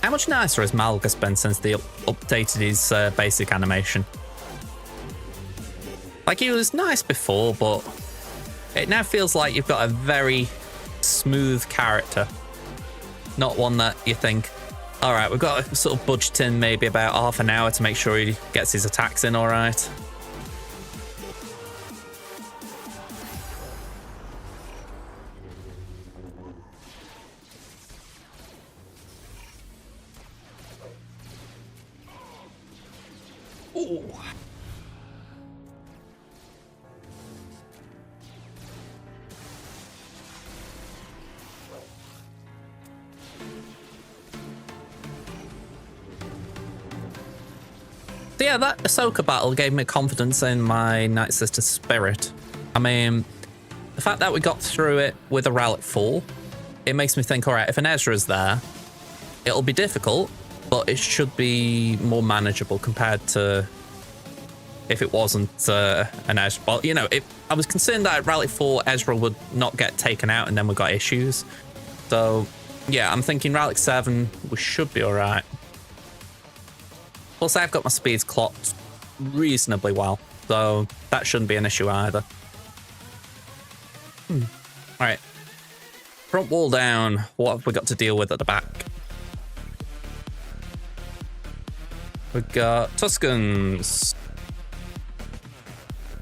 How much nicer has Malgus been since they updated his basic animation? Like, he was nice before, but it now feels like you've got a very smooth character. Not one that you think, all right, we've got to sort of budget in maybe about half an hour to make sure he gets his attacks in all right. Ooh. So yeah, that Ahsoka battle gave me confidence in my Night Sister spirit. I mean, the fact that we got through it with a Relic Fall, it makes me think, all right, if an Ezra's there, it'll be difficult, but it should be more manageable compared to if it wasn't an Ezra. Well, you know, I was concerned that Rally 4 Ezra would not get taken out and then we got issues. So, yeah, I'm thinking Rally 7, we should be all right. Plus, I've got my speeds clocked reasonably well, so that shouldn't be an issue either. All right. Front wall down. What have we got to deal with at the back? We've got Tuscans.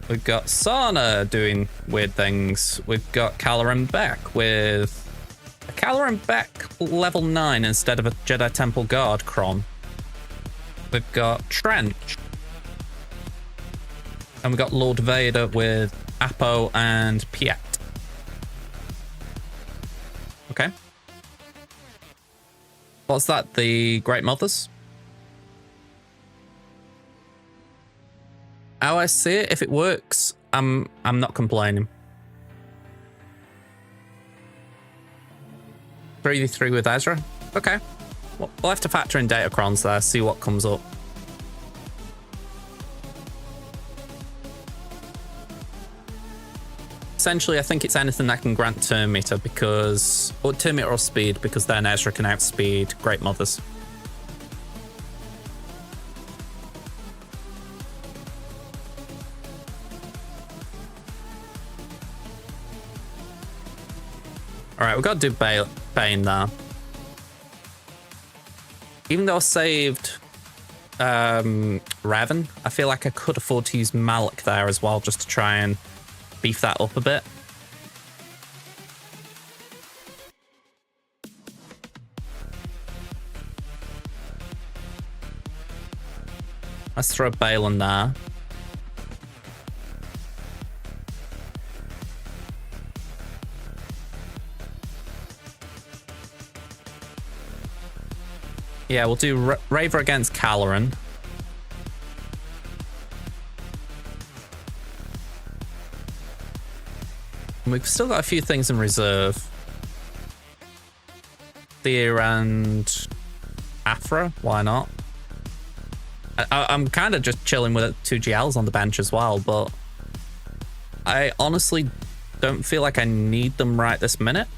We've got Sana doing weird things. We've got Caloran Beck with a Caloran Beck level 9 instead of a Jedi Temple Guard Cron. We've got Trench. And we've got Lord Vader with Apo and Piet. Okay. What's that? The Great Mothers? How I see it, if it works, I'm not complaining. 3v3 with Ezra? Okay. Well, we'll have to factor in Datacrons there, see what comes up. Essentially, I think it's anything that can grant turn meter because... or turn meter or speed, because then Ezra can outspeed Great Mothers. Alright, we've got to do Bane now. Even though I saved Revan, I feel like I could afford to use Malak there as well, just to try and beef that up a bit. Let's throw Balin there. Yeah, we'll do Raver against Caloran. And we've still got a few things in reserve. Thea and Afra, why not? I'm kind of just chilling with 2 GLs on the bench as well, but I honestly don't feel like I need them right this minute.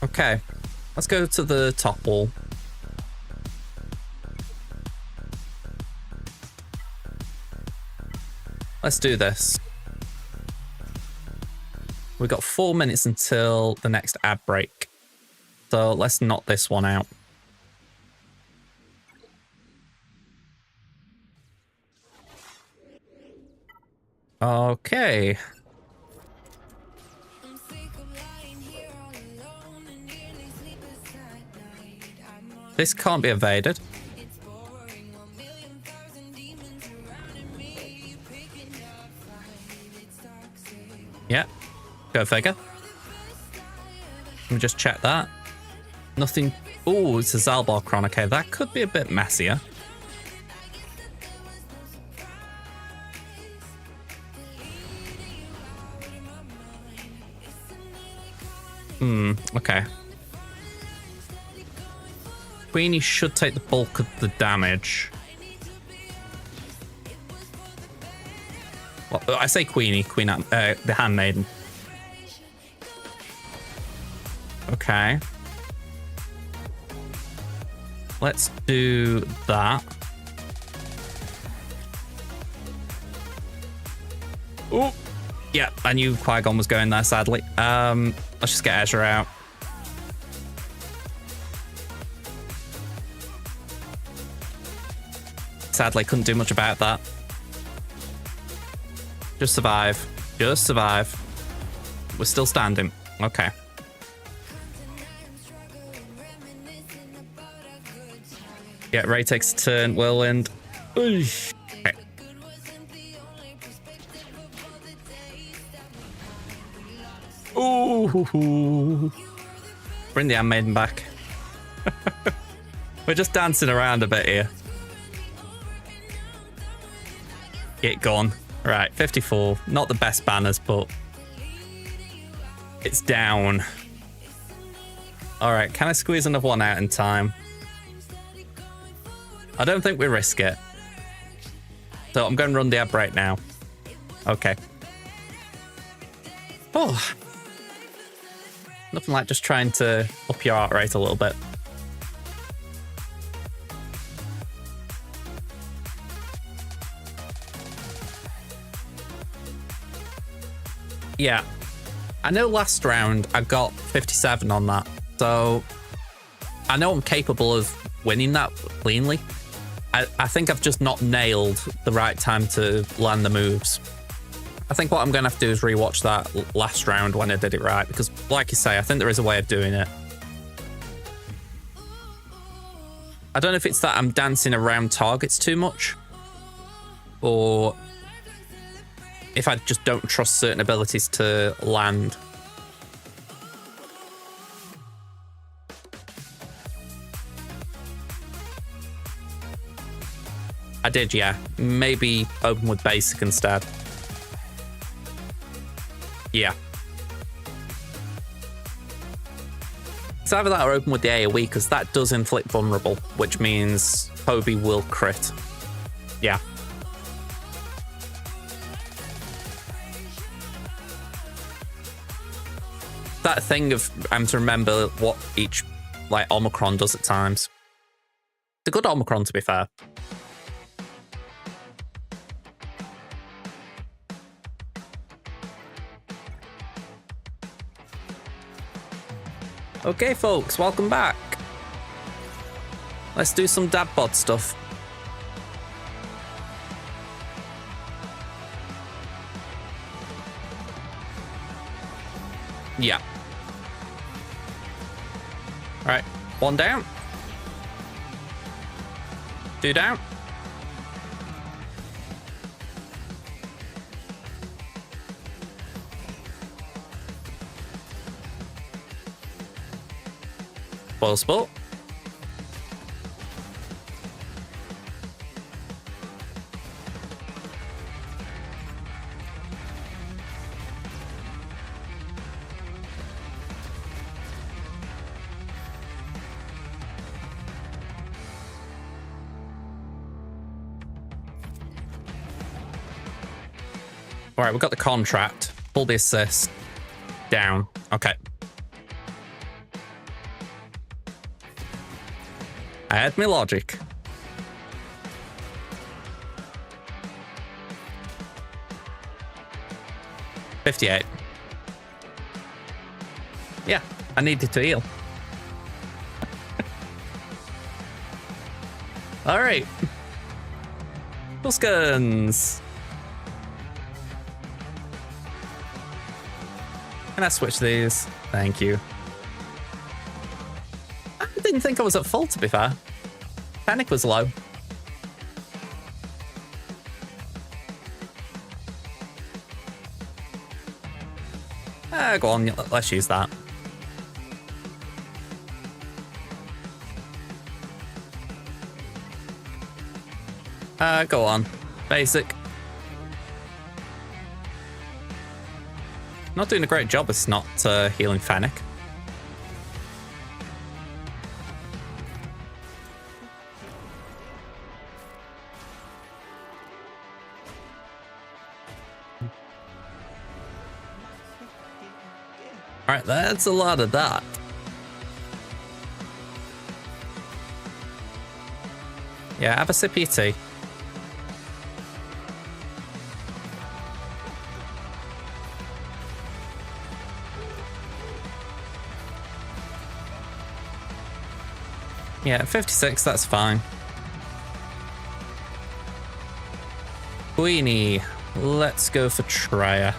Okay. Let's go to the top wall. Let's do this. We've got 4 minutes until the next ad break. So let's knock this one out. Okay. This can't be evaded. Yeah, go figure. Let me just check that. Nothing. Oh, it's a Zalbar Chron. Okay, that could be a bit messier. Okay. Queenie should take the bulk of the damage. Well, I say Queenie, the Handmaiden. Okay. Let's do that. Oh, yeah, I knew Qui-Gon was going there, sadly. Let's just get Ezra out. Sadly, couldn't do much about that. Just survive. Just survive. We're still standing. Okay. Yeah, Ray takes a turn. Whirlwind. Okay. Ooh. Bring the Handmaiden back. We're just dancing around a bit here. Get gone. Right, 54. Not the best banners, but it's down. All right, can I squeeze another one out in time? I don't think we risk it. So I'm going to run the ad break now. Okay. Oh. Nothing like just trying to up your heart rate a little bit. Yeah. I know last round I got 57 on that. So I know I'm capable of winning that cleanly. I think I've just not nailed the right time to land the moves. I think what I'm going to have to do is rewatch that last round when I did it right, because like you say, I think there is a way of doing it. I don't know if it's that I'm dancing around targets too much, or if I just don't trust certain abilities to land. I did, yeah. Maybe open with basic instead. Yeah. It's either that or open with the AoE, because that does inflict vulnerable, which means Hobie will crit. Yeah. That thing of having to remember what each like Omicron does at times. It's a good Omicron, to be fair. Okay, folks, welcome back. Let's do some dad bod stuff. Yeah. All right, 1 down. 2 down. Spoil sport. All right, we've got the contract. Pull the assist. Down. Okay. I had my logic. $58. Yeah, I needed to heal. All right. Plus guns. Can I switch these? Thank you. I didn't think I was at full, to be fair. Panic was low. Go on, let's use that. Go on. Basic. Not doing a great job of not healing Fennec. Alright, that's a lot of that. Yeah, have a sip of your tea. Yeah, 56, that's fine. Queenie, let's go for Trier.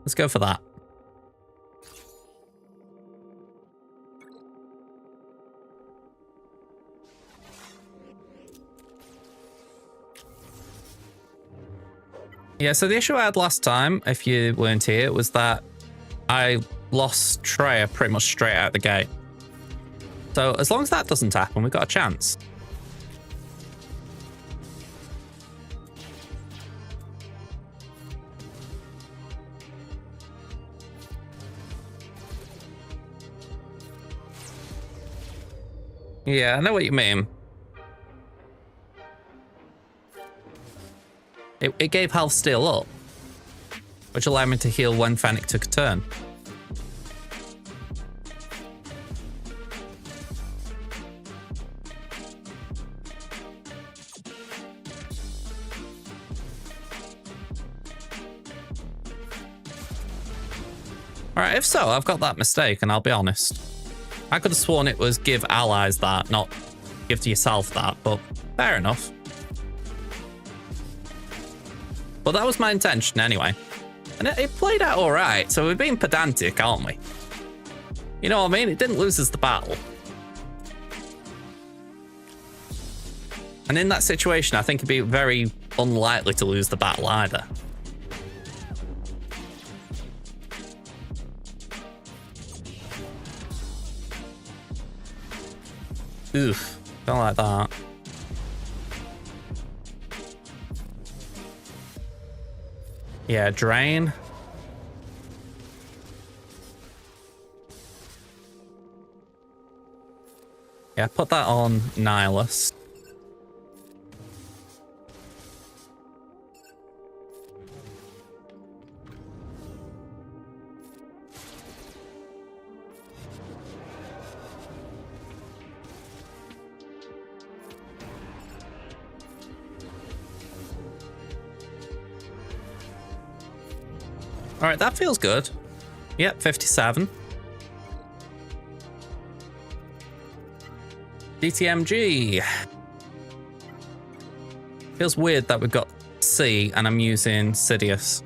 Let's go for that. Yeah, so the issue I had last time, if you weren't here, was that I lost Treya pretty much straight out the gate. So as long as that doesn't happen, we've got a chance. Yeah, I know what you mean. It gave health steal up, which allowed me to heal when Fennec took a turn. Alright, if so, I've got that mistake, and I'll be honest. I could have sworn it was give allies that, not give to yourself that, but fair enough. But that was my intention anyway. And it played out alright, so we're being pedantic, aren't we? You know what I mean? It didn't lose us the battle. And in that situation, I think it'd be very unlikely to lose the battle either. Oof, don't like that. Yeah, drain. Yeah, put that on Nihilus. All right, that feels good. Yep, 57. DTMG. Feels weird that we've got C and I'm using Sidious.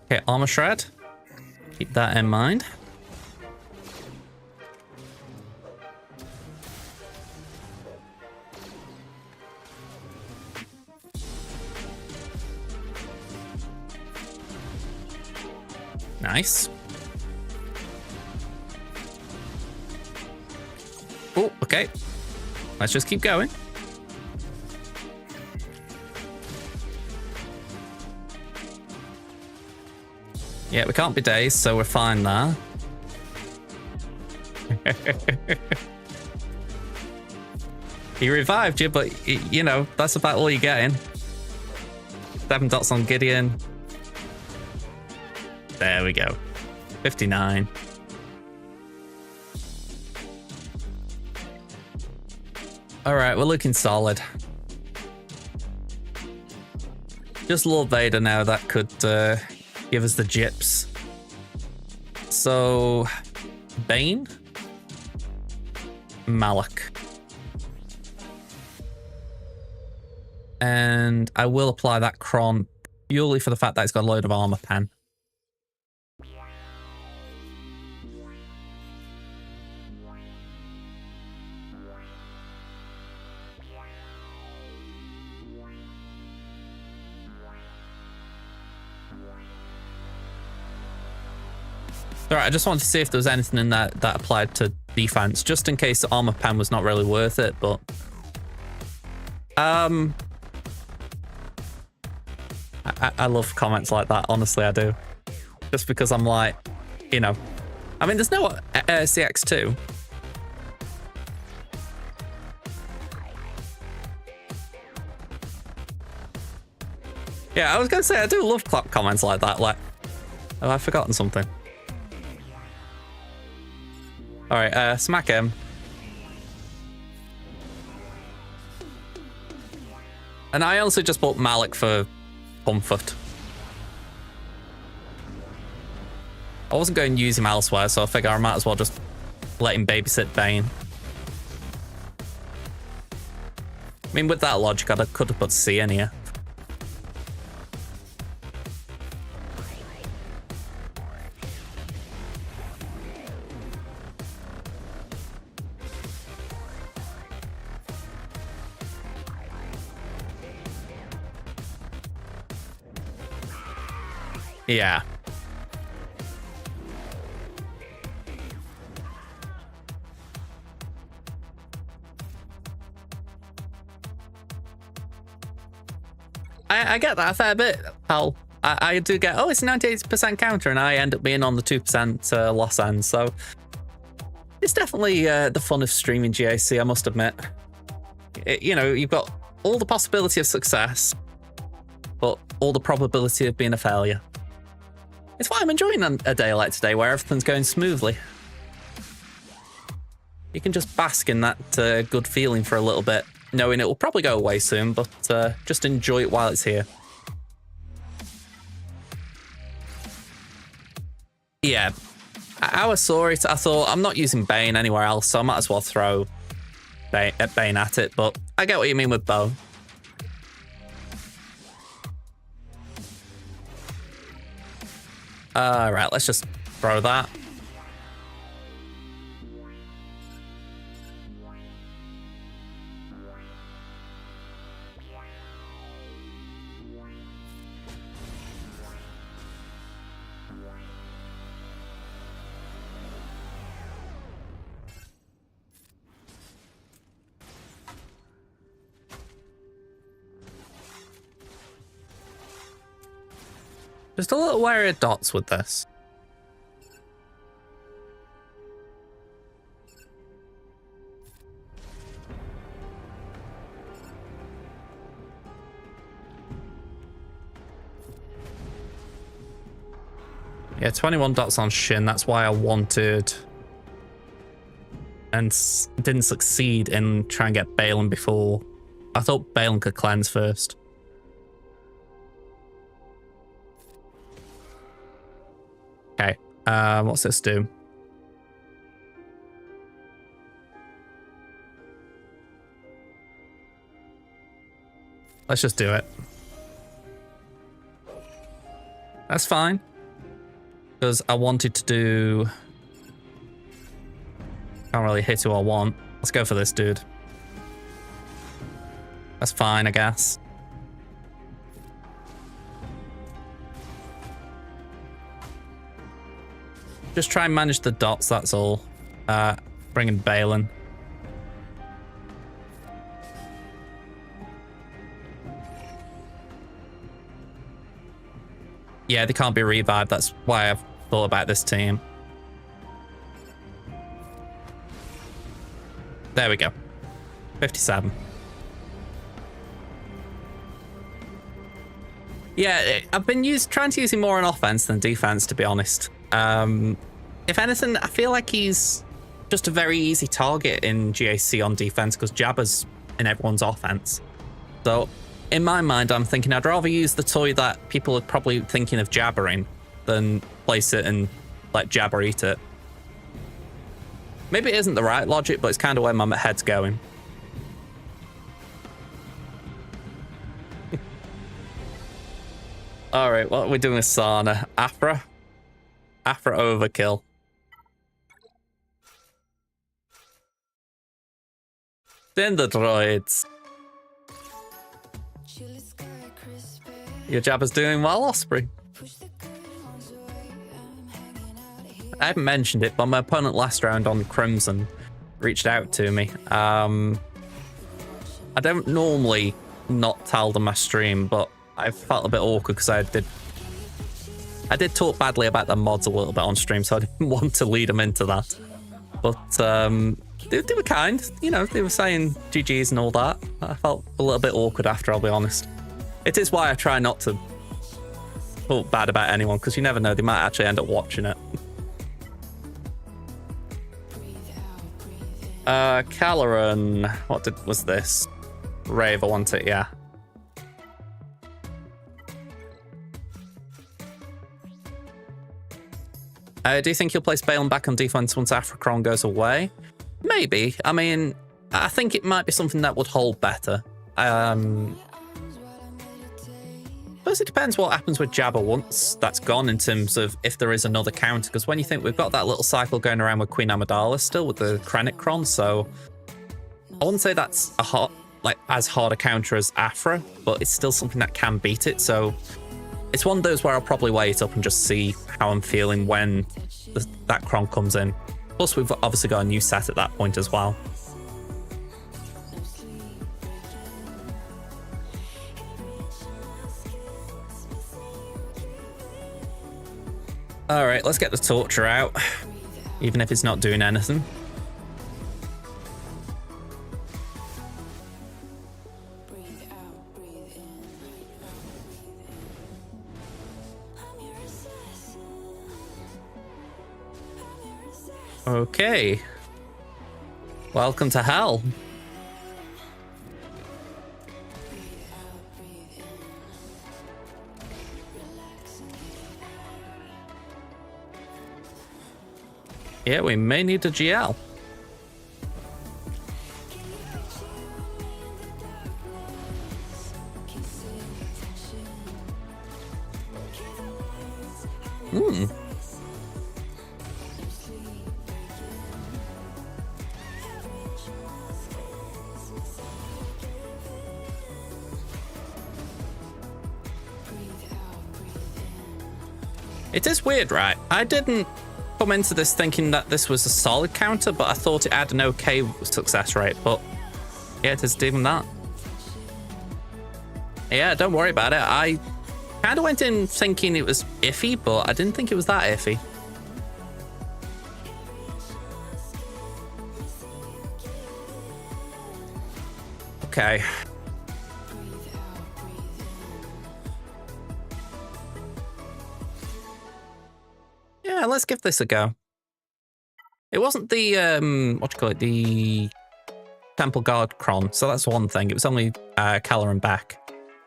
Okay, Armor Shred. Keep that in mind. Nice. Oh, okay. Let's just keep going. Yeah, we can't be dazed, so we're fine there. He revived you, but, you know, that's about all you're getting. 7 dots on Gideon. There we go. 59. All right, we're looking solid. Just Lord Vader now that could give us the gyps. So, Bane, Malak. And I will apply that Kron purely for the fact that it's got a load of armor pen. All right, I just wanted to see if there was anything in that that applied to defense, just in case the armor pen was not really worth it, but I love comments like that, honestly, I do. Just because I'm like, you know, I mean, there's no CX2. Yeah, I was going to say, I do love comments like that, like, have I forgotten something? All right, smack him. And I also just bought Malak for comfort. I wasn't going to use him elsewhere, so I figure I might as well just let him babysit Bane. I mean, with that logic, I could have put C in here. Yeah. I get that a fair bit, pal. I do get, oh, it's 98% counter, and I end up being on the 2% loss end. So it's definitely the fun of streaming GAC, I must admit. You know, you've got all the possibility of success, but all the probability of being a failure. It's why I'm enjoying a day like today, where everything's going smoothly. You can just bask in that good feeling for a little bit, knowing it will probably go away soon, but just enjoy it while it's here. Yeah, I saw it. I thought, I'm not using Bane anywhere else, so I might as well throw Bane at it, but I get what you mean with bow. Right, let's just throw that. Just a little wary of dots with this. Yeah, 21 dots on Shin. That's why I wanted and didn't succeed in trying to get Balin before. I thought Balin could cleanse first. Okay, what's this do? Let's just do it. That's fine. Because I wanted to do... Can't really hit who I want. Let's go for this dude. That's fine, I guess. Just try and manage the dots, that's all. Bring in Balin. Yeah, they can't be revived. That's why I've thought about this team. There we go. 57. Yeah, I've been trying to use him more on offense than defense, to be honest. If anything, I feel like he's just a very easy target in GAC on defense because Jabba's in everyone's offense. So in my mind, I'm thinking I'd rather use the toy that people are probably thinking of jabbering than place it and let Jabber eat it. Maybe it isn't the right logic, but it's kind of where my head's going. All right, what are we doing with Sana? Afra? Afra overkill. Then the droids. Your Jabba's doing well, Osprey. I haven't mentioned it, but my opponent last round on Crimson reached out to me. I don't normally not tell them my stream, but I felt a bit awkward because I did talk badly about the mods a little bit on stream, so I didn't want to lead them into that. But they were kind, you know, they were saying GGs and all that. I felt a little bit awkward after, I'll be honest. It is why I try not to talk bad about anyone, because you never know, they might actually end up watching it. Caloran, was this? Rave, I want it, yeah. Do you think you'll place Balin back on defense once Afrocron goes away? Maybe. I mean, I think it might be something that would hold better. Suppose it depends what happens with Jabba once that's gone in terms of if there is another counter. Because when you think we've got that little cycle going around with Queen Amidala still with the Krennicron, so I wouldn't say that's as hard a counter as Afra, but it's still something that can beat it. So it's one of those where I'll probably weigh it up and just see how I'm feeling when that Kron comes in. Plus, we've obviously got a new set at that point as well. All right, let's get the torture out, even if it's not doing anything. Okay. Welcome to hell. Yeah, we may need a GL. It is weird, right? I didn't come into this thinking that this was a solid counter, but I thought it had an okay success rate. But yeah, it is even that. Yeah, don't worry about it. I kind of went in thinking it was iffy, but I didn't think it was that iffy. Okay. Yeah, let's give this a go. It wasn't the, what do you call it, the Temple Guard Cron, so that's one thing. It was only Keller and back.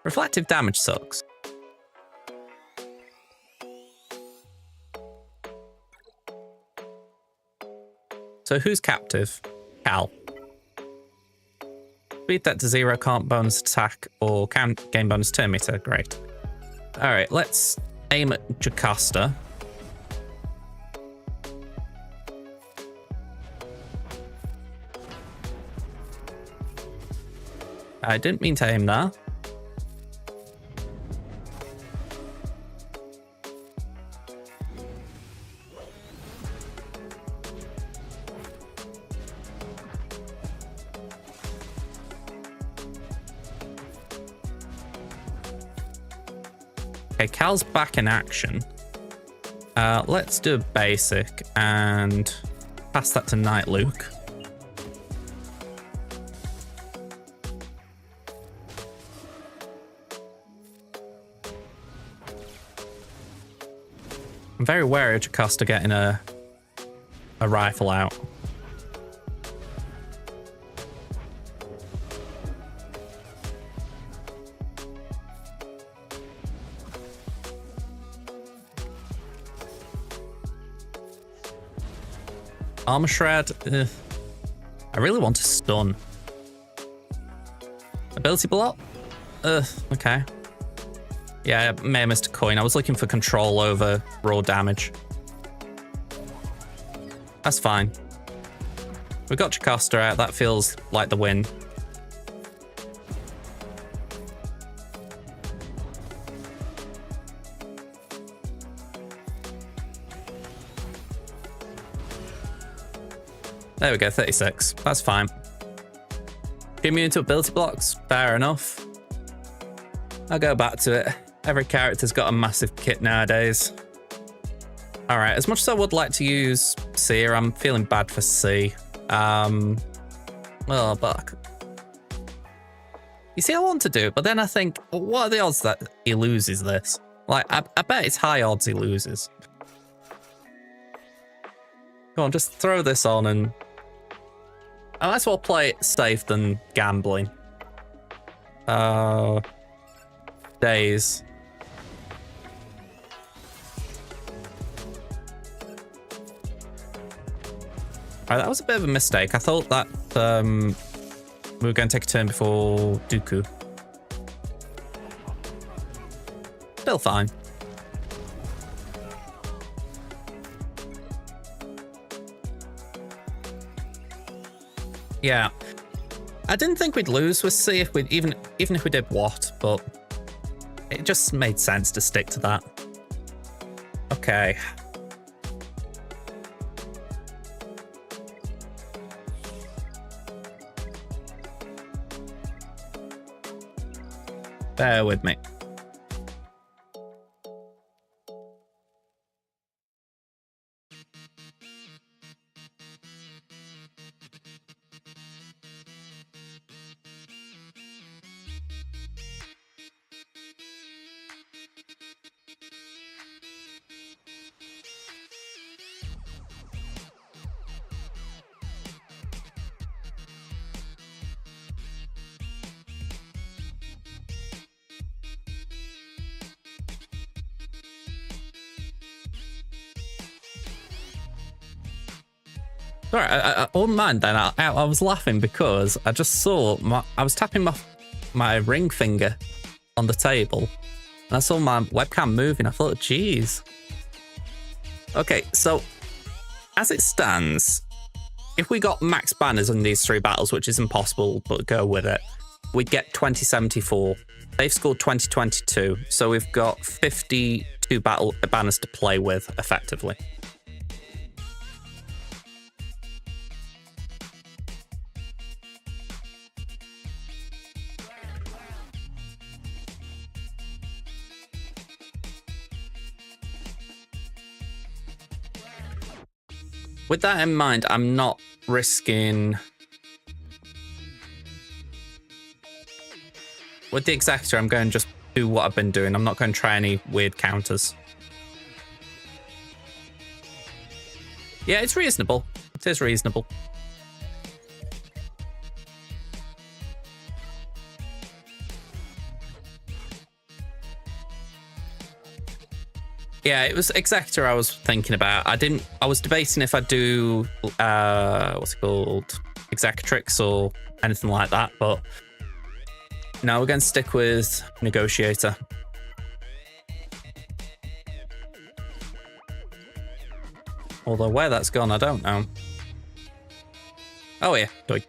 Reflective damage sucks. So who's captive? Cal. Speed that to 0, can't bonus attack, or can gain bonus turn meter. Great. All right, let's aim at Jocasta. I didn't mean to aim there. Okay, Cal's back in action. Let's do a basic and pass that to Knight Luke. I'm very wary of Jocasta getting a rifle out. Armor Shred. I really want to stun. Ability block? Okay. Yeah, I may have missed a coin. I was looking for control over raw damage. That's fine. We got Jocasta out. That feels like the win. There we go, 36. That's fine. Immune to ability blocks, fair enough. I'll go back to it. Every character's got a massive kit nowadays. All right, as much as I would like to use Seer, I'm feeling bad for C. Well, but you see, I want to do it, but then I think, well, what are the odds that he loses this? Like, I bet it's high odds he loses. Come on, just throw this on and I might as well play it safe than gambling. Days. Alright, that was a bit of a mistake. I thought that we were going to take a turn before Dooku. Still fine. Yeah. I didn't think we'd lose with C if we even if we did what, but it just made sense to stick to that. Okay. Bear with me. Sorry, I wouldn't mind then. I was laughing because I just saw I was tapping my ring finger on the table and I saw my webcam moving. I thought, geez. Okay, so as it stands, if we got max banners in these 3 battles, which is impossible, but go with it, we'd get 2074. They've scored 2022, so we've got 52 banners to play with effectively. With that in mind, I'm not risking... With the Executor, I'm going to just do what I've been doing. I'm not going to try any weird counters. Yeah, it's reasonable. It is reasonable. Yeah, it was Executor I was thinking about. I was debating if I'd do, what's it called? Executrix or anything like that, but no, we're going to stick with Negotiator. Although where that's gone, I don't know. Oh yeah, doy.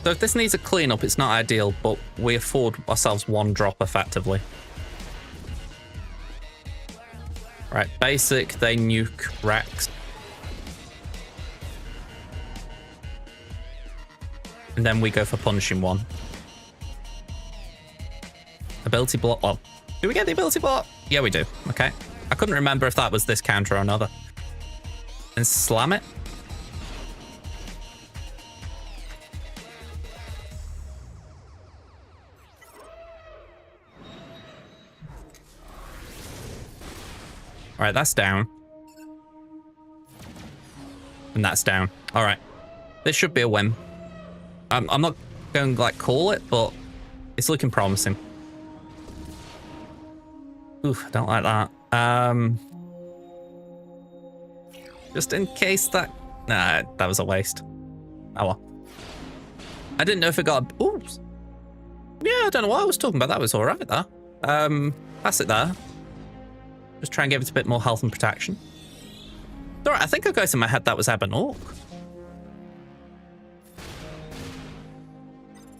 So if this needs a cleanup, it's not ideal, but we afford ourselves 1 drop effectively. Right, basic, they nuke Rex. And then we go for punishing 1. Ability block. Oh, do we get the ability block? Yeah, we do. Okay. I couldn't remember if that was this counter or another. And slam it. All right, that's down. And that's down. All right. This should be a win. I'm not going to like call it, but it's looking promising. Oof, I don't like that. Just in case that... Nah, that was a waste. Oh well. I didn't know if it got... Oops. Yeah, I don't know what I was talking about. That was all right there. Pass it there. Just try and give it a bit more health and protection. All right, I think I got in my head that was Ebon Orc.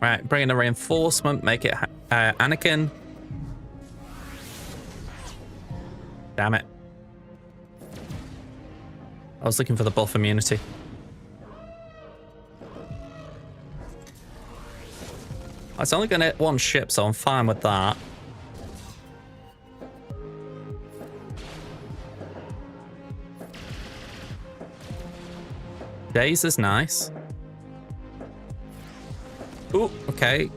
Right, bring in a reinforcement, make it Anakin. Damn it. I was looking for the buff immunity. It's only going to hit 1 ship, so I'm fine with that. Daze is nice. Ooh, okay.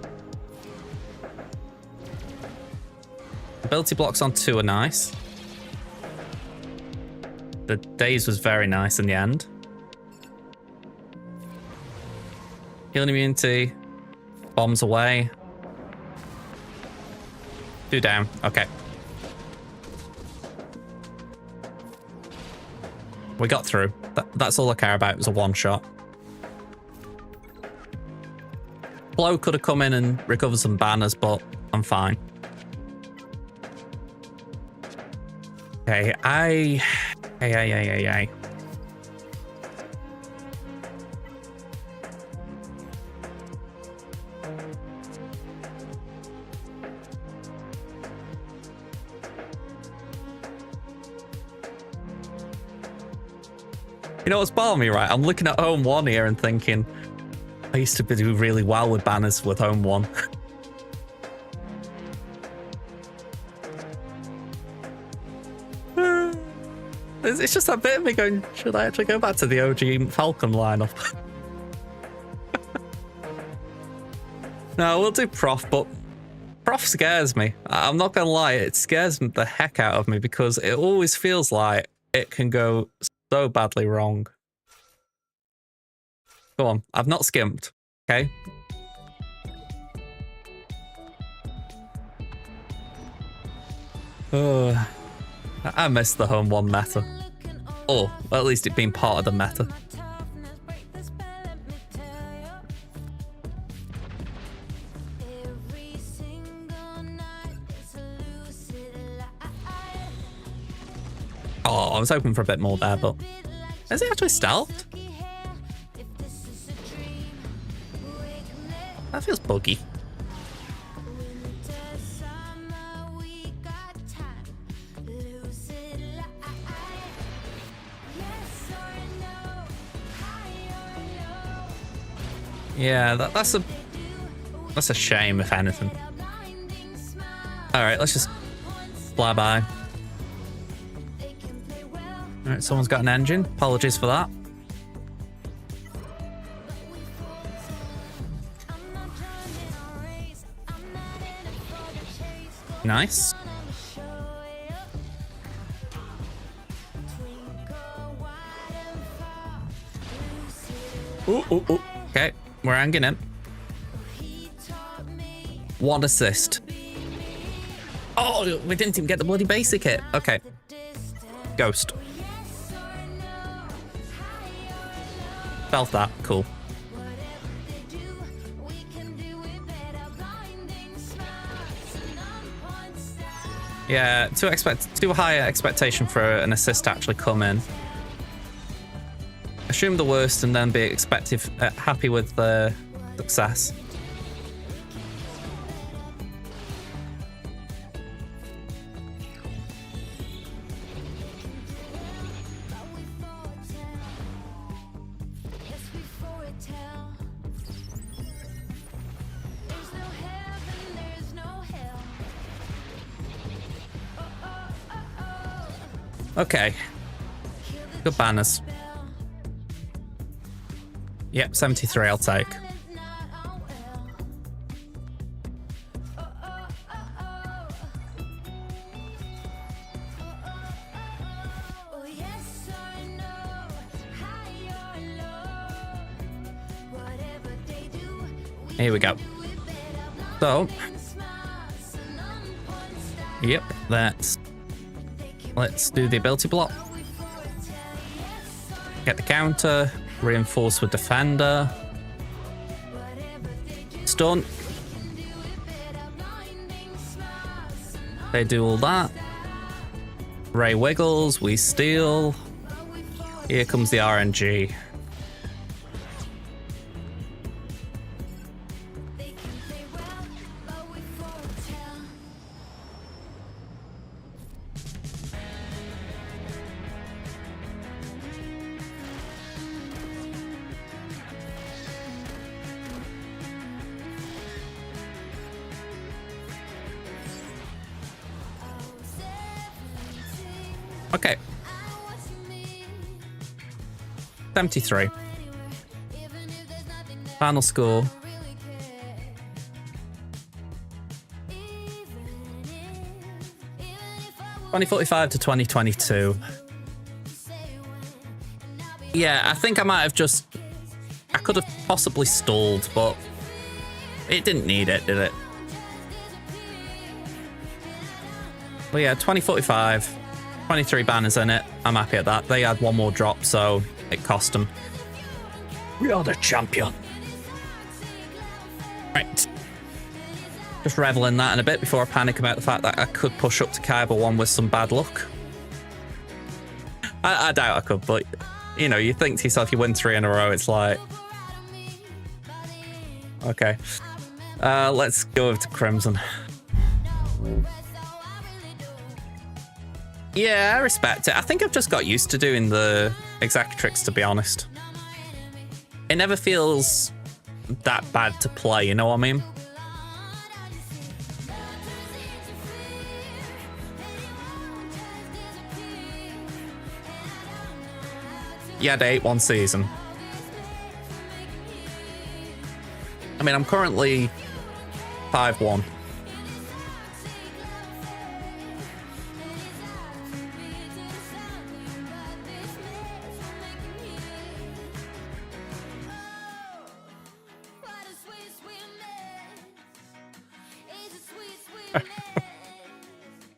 Ability blocks on 2 are nice. The Daze was very nice in the end. Healing immunity. Bombs away. 2 down. Okay. We got through. That's all I care about. It was a 1-shot. Blow could have come in and recovered some banners, but I'm fine. Okay, Hey. You know what's bothering me, right? I'm looking at Home 1 here and thinking, I used to do really well with banners with Home 1. It's just that bit of me going, should I actually go back to the OG Falcon lineup? No, we'll do Prof, but Prof scares me. I'm not going to lie, it scares the heck out of me because it always feels like it can go so badly wrong. Go on, I've not skimped, okay? Oh, I miss the home one meta. Or at least it being part of the meta. Oh, I was hoping for a bit more there, but is it actually stealthed? That feels buggy. Yeah, that's a shame, if anything. All right, let's just fly by. All right, someone's got an engine. Apologies for that. Nice. Ooh, ooh, ooh. Okay, we're hanging in. One assist. Oh, we didn't even get the bloody basic hit. Okay. Ghost. Felt that. Cool. Yeah, too high expectation for an assist to actually come in. Assume the worst and then be happy with the success. Okay. Good banners. Yep, 73 I'll take. Here we go. So, yep, let's do the ability block. Get the counter, reinforce with defender. Stun. They do all that. Ray wiggles, we steal. Here comes the RNG. Okay. 73. Final score. $2045 to 2022. Yeah, I think I might have I could have possibly stalled, but it didn't need it, did it? Well, yeah, 2045. 23 banners in it. I'm happy at that. They had one more drop, so it cost them. We are the champion. Right. Just revel in that in a bit before I panic about the fact that I could push up to Kyber 1 with some bad luck. I doubt I could, but you know, you think to yourself, you win 3 in a row, it's like... Okay. Let's go over to Crimson. Yeah, I respect it. I think I've just got used to doing the Executrix, to be honest. It never feels that bad to play, you know what I mean? Yeah, they ate one season. I mean, I'm currently 5-1.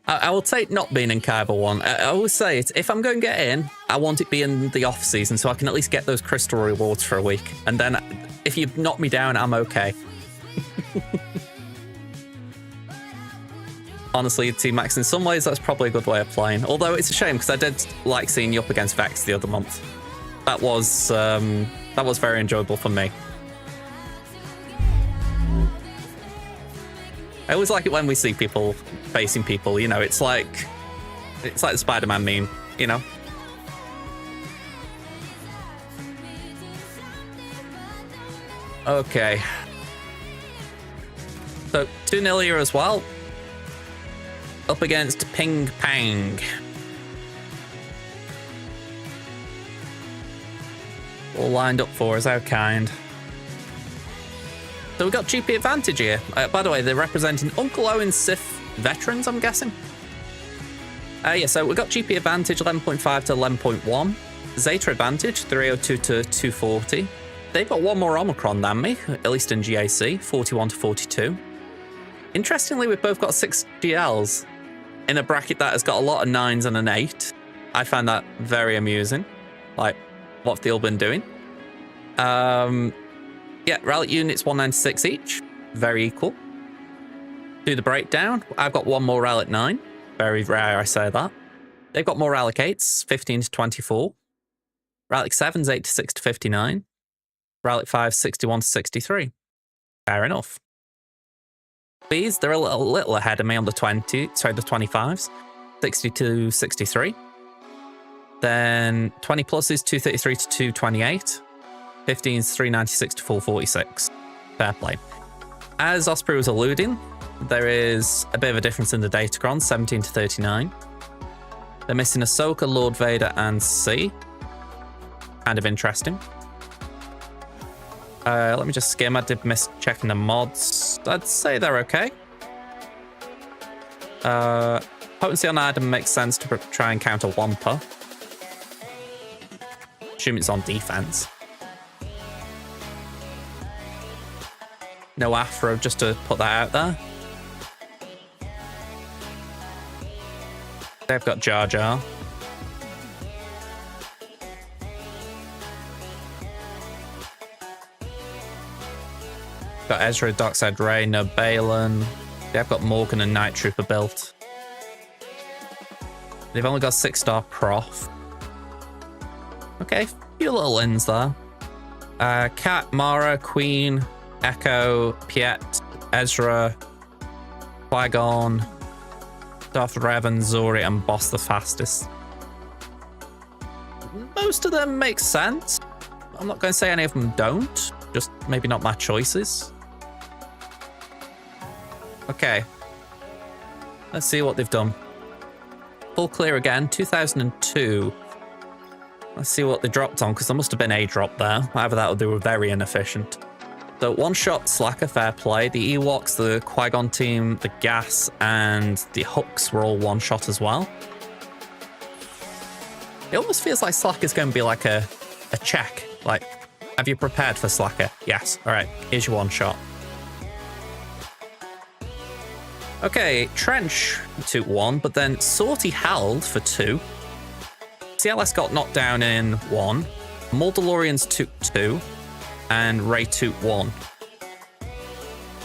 I will take not being in Kaiba 1. I always say it, if I'm going to get in, I want it be in the off season so I can at least get those crystal rewards for a week. And then if you knock me down, I'm okay. Honestly, Team Max, in some ways, that's probably a good way of playing. Although it's a shame because I did like seeing you up against Vex the other month. That was very enjoyable for me. I always like it when we see people facing people, you know, it's like the Spider-Man meme, you know? Okay. So 2-0 here as well. Up against Ping Pang. All lined up for us, how kind. So we've got GP advantage here. By the way, they're representing Uncle Owen's Sith veterans, I'm guessing. Yeah, so we've got GP advantage 11.5 to 11.1. Zeta advantage 302 to 240. They've got one more Omicron than me, at least in GAC, 41 to 42. Interestingly, we've both got 6 GLs in a bracket that has got a lot of 9s and an 8. I find that very amusing. Like, what have they all been doing? Yeah, relic units 196 each. Very equal. Do the breakdown. I've got one more relic 9. Very rare I say that. They've got more relic 8s, 15 to 24. Relic 7s, 86 to 59. Relic 5, 61 to 63. Fair enough. Bs, they're a little ahead of me on the 25s. 60 to 63. Then 20 pluses, 233 to 228. 15s, 396 to 446. Fair play. As Osprey was alluding, there is a bit of a difference in the Datacron, 17 to 39. They're missing Ahsoka, Lord Vader, and C. Kind of interesting. Let me just skim. I did miss checking the mods. I'd say they're okay. Potency on Adam makes sense to try and counter Wampa. Assume it's on defense. No Afro, just to put that out there. They've got Jar Jar. Got Ezra, Darkseid Rey, no Balin. They've got Morgan and Night Trooper built. They've only got 6-star Prof. Okay, few little ins there. Kat, Mara, Queen, Echo, Piet, Ezra, Qui-Gon, Darth Revan, Zori, and Boss the Fastest. Most of them make sense. I'm not going to say any of them don't. Just maybe not my choices. Okay. Let's see what they've done. Full clear again, 2002. Let's see what they dropped on, because there must have been a drop there. Either that or they were very inefficient. So one-shot Slacker, fair play. The Ewoks, the Qui-Gon team, the Gas, and the Hooks were all one-shot as well. It almost feels like Slacker's going to be like a check. Like, have you prepared for Slacker? Yes. All right, here's your one-shot. Okay, Trench took 1, but then Sortie held for 2. CLS got knocked down in 1. Mandalorians took 2. And Ray took 1.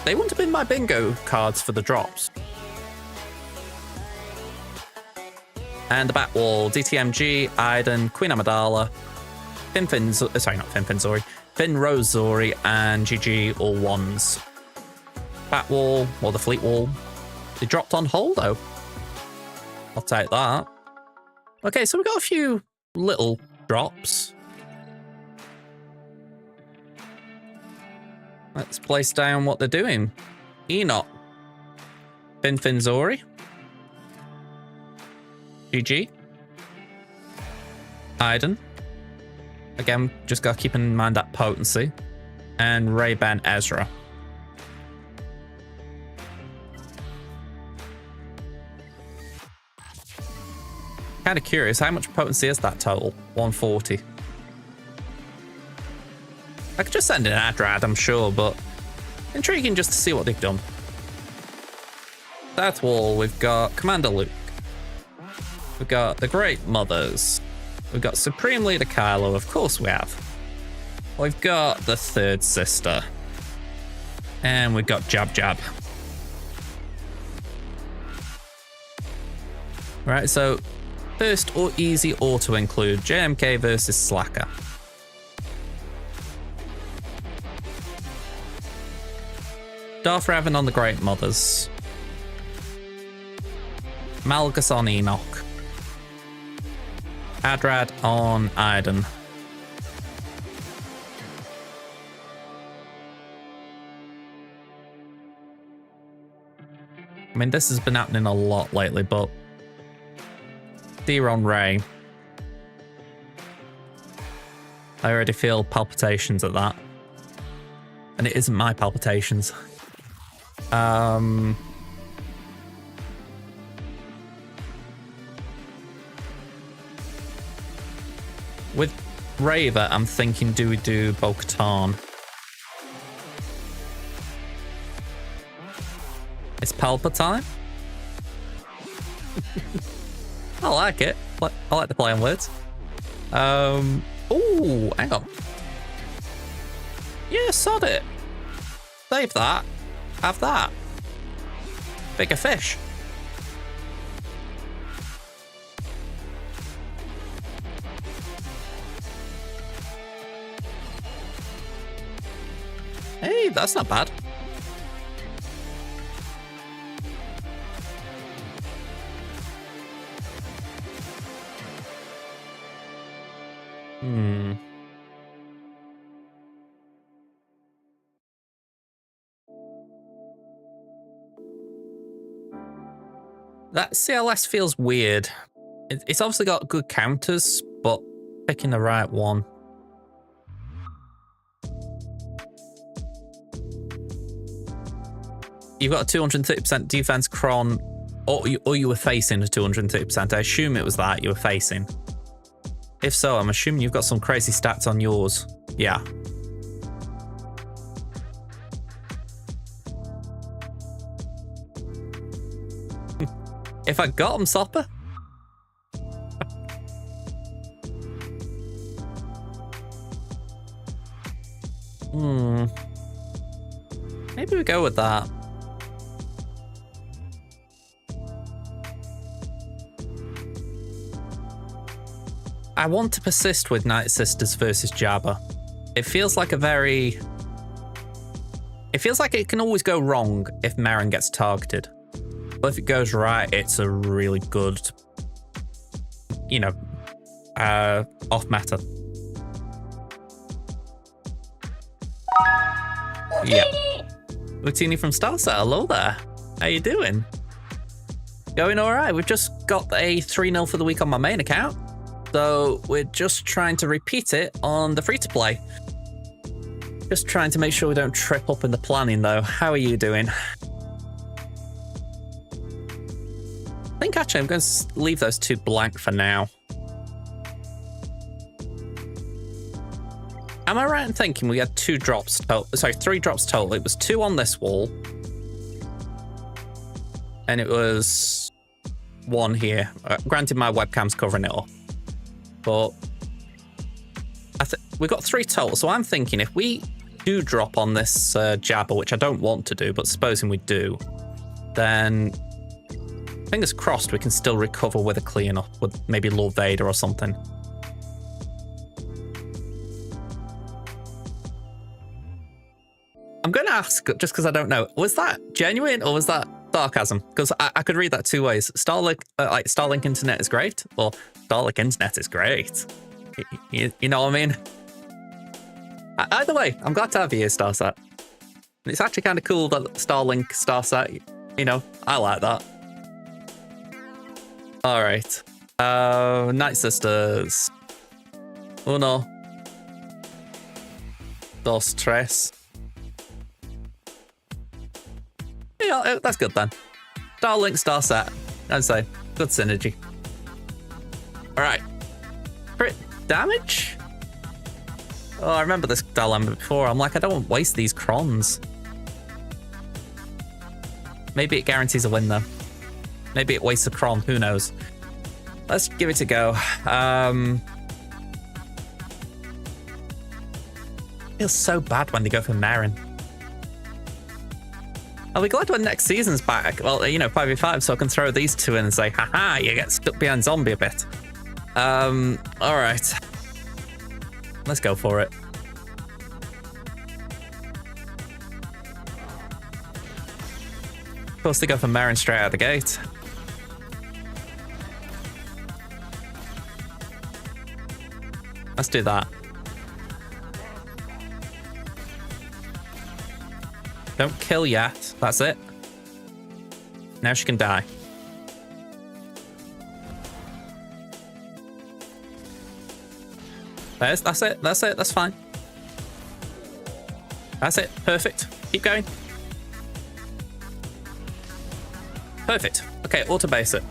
They wouldn't have been my bingo cards for the drops. And the back wall, DTMG, Iden, Queen Amidala, Finn Rose Zori, and GG all 1s. Back wall, or the fleet wall, they dropped on Holdo. I'll take that. Okay, so we got a few little drops. Let's place down what they're doing. Enoch. Finn Zori. GG. Iden. Again, just gotta keep in mind that potency. And Ray-Ban Ezra. Kind of curious, how much potency is that total? 140. I could just send in an Adrad, I'm sure, but intriguing just to see what they've done. South Wall, we've got Commander Luke. We've got the Great Mothers. We've got Supreme Leader Kylo, of course we have. We've got the Third Sister. And we've got Jab Jab. Right, so first or easy auto include JMK versus Slacker. Darth Revan on the Great Mothers. Malgus on Enoch. Adrad on Iden. I mean, this has been happening a lot lately, but Deer on Rey. I already feel palpitations at that. And it isn't my palpitations. With Raver, I'm thinking, do we do Bo-Katan? It's Palpatine? I like it. I like the play on words. Ooh, hang on. Yeah, sod it. Save that. Have that. Bigger fish. Hey, that's not bad. That CLS feels weird. It's obviously got good counters, but picking the right one. You've got a 230% defense Kron, or you were facing a 230%. I assume it was that you were facing. If so, I'm assuming you've got some crazy stats on yours. Yeah. If I got him, Sopper. Maybe we go with that. I want to persist with Night Sisters versus Jabba. It feels like a very... It feels like it can always go wrong if Merrin gets targeted. But if it goes right, it's a really good, you know, off meta. Yeah. Utini from Starset, hello there. How you doing? Going all right. We've just got a 3-0 for the week on my main account. So we're just trying to repeat it on the free-to-play. Just trying to make sure we don't trip up in the planning, though. How are you doing? I think actually I'm going to leave those two blank for now. Am I right in thinking we had 2 drops total? Sorry, 3 drops total. It was 2 on this wall. And it was 1 here. Granted, my webcam's covering it up. But we got 3 total. So I'm thinking if we do drop on this Jabba, which I don't want to do, but supposing we do, then fingers crossed we can still recover with a clean up with maybe Lord Vader or something. I'm going to ask, just because I don't know, was that genuine or was that sarcasm? Because I could read that 2 ways. Starlink internet is great, or Starlink internet is great. You know what I mean? Either way, I'm glad to have you here, Starsat. It's actually kind of cool that Starlink, Starsat, you know, I like that. All right. Night Sisters. Uno. Dos, tres. Yeah, that's good then. Starlink, Starset. I'd say good synergy. All right. Crit damage? Oh, I remember this dilemma before. I'm like, I don't want to waste these crons. Maybe it guarantees a win, though. Maybe it wastes a cron. Who knows? Let's give it a go. Feels so bad when they go for Marin. I'll be glad when next season's back. Well, you know, 5v5, so I can throw these two in and say, haha, you get stuck behind zombie a bit. All right. Let's go for it. Of course, they go for Marin straight out of the gate. Let's do that. Don't kill yet. That's it. Now she can die. That's it. That's it. That's fine. That's it. Perfect. Keep going. Perfect. Okay, auto base it.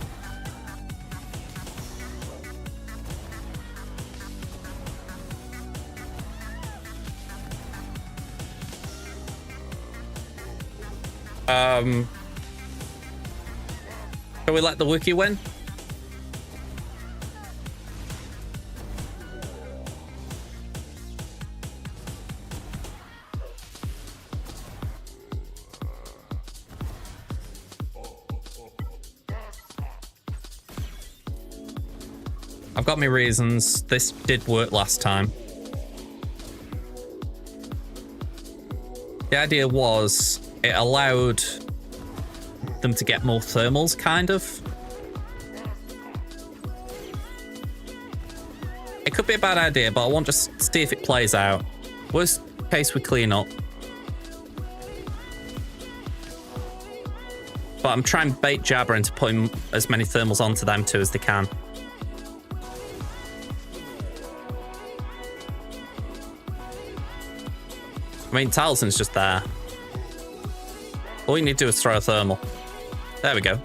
Can we let the Wookiee win? I've got my reasons. This did work last time. The idea was it allowed them to get more thermals, kind of. It could be a bad idea, but I want to just see if it plays out. Worst case, we clean up. But I'm trying to bait Jabba into putting as many thermals onto them too as they can. I mean, Talzin's just there. All you need to do is throw a thermal. There we go.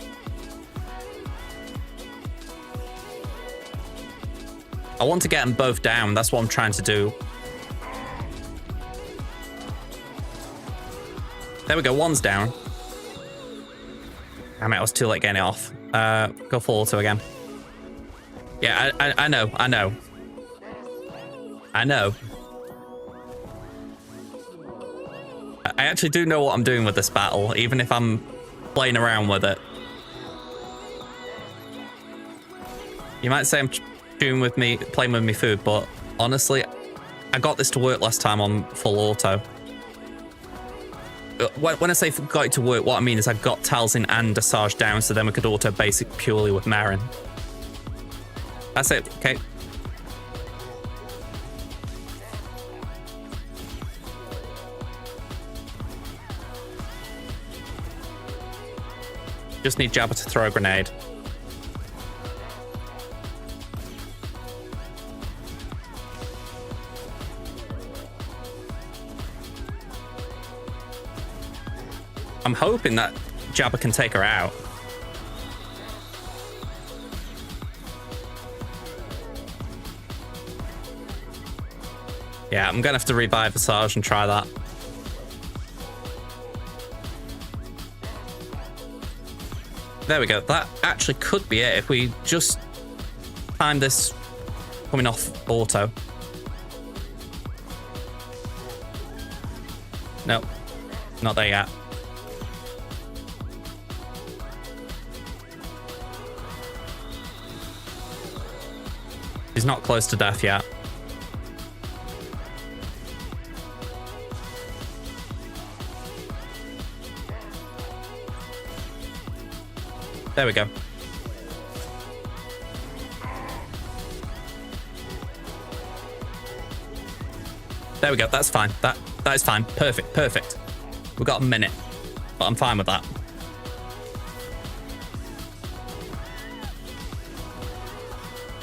I want to get them both down. That's what I'm trying to do. There we go. One's down. Damn it, I was too late getting it off. Go full auto again. Yeah, I know. I know. I know. I actually do know what I'm doing with this battle, even if I'm playing around with it. You might say I'm playing with me food, but honestly, I got this to work last time on full auto. When I say got it to work, what I mean is I got Talzin and Asajj down, so then we could auto basic purely with Marin. That's it. Okay. Just need Jabba to throw a grenade. I'm hoping that Jabba can take her out. Yeah, I'm gonna have to revive Asajj and try that. There we go. That actually could be it if we just time this coming off auto. Nope, not there yet. He's not close to death yet. There we go. There we go. That's fine. That is fine. Perfect. Perfect. We've got a minute, but I'm fine with that.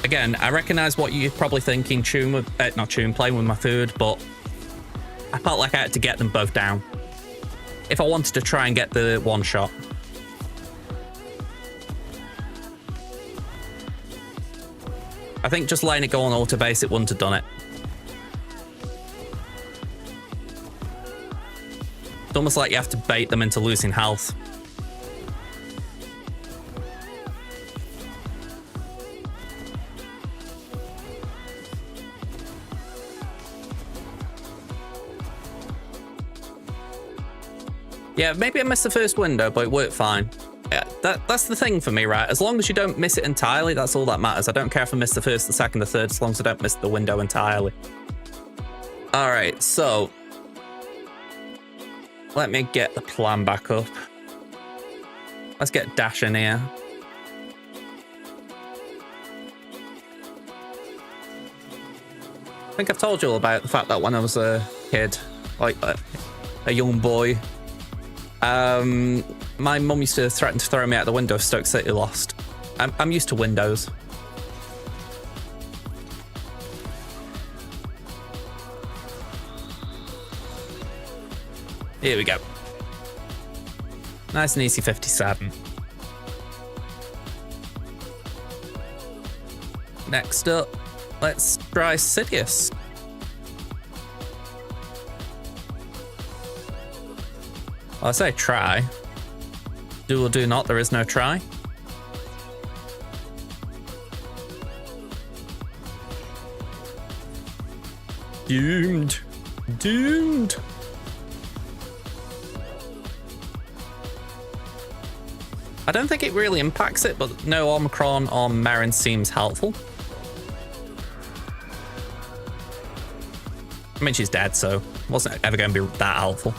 Again, I recognize what you're probably thinking, playing with my food, but I felt like I had to get them both down if I wanted to try and get the one shot. I think just letting it go on auto base, it wouldn't have done it. It's almost like you have to bait them into losing health. Yeah, maybe I missed the first window, but it worked fine. Yeah, that's the thing for me, right? As long as you don't miss it entirely, that's all that matters. I don't care if I miss the first, the second, the third, as long as I don't miss the window entirely. All right, so let me get the plan back up. Let's get Dash in here. I think I've told you all about the fact that when I was a kid, like a young boy, my mum used to threaten to throw me out the window if Stoke City lost. I'm used to windows. Here we go. Nice and easy 57. Next up, let's try Sidious. Well, I say try. Do or do not, there is no try. Doomed. Doomed. I don't think it really impacts it, but no Omicron on Merrin seems helpful. I mean, she's dead, so wasn't ever going to be that helpful.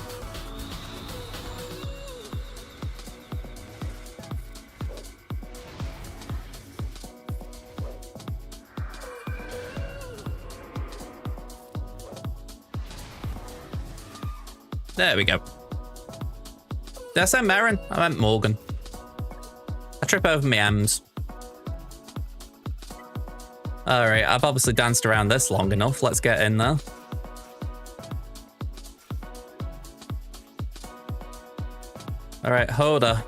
There we go. Did I say Merrin? I meant Morgan. I trip over my M's. All right, I've obviously danced around this long enough. Let's get in there. All right, Hoda.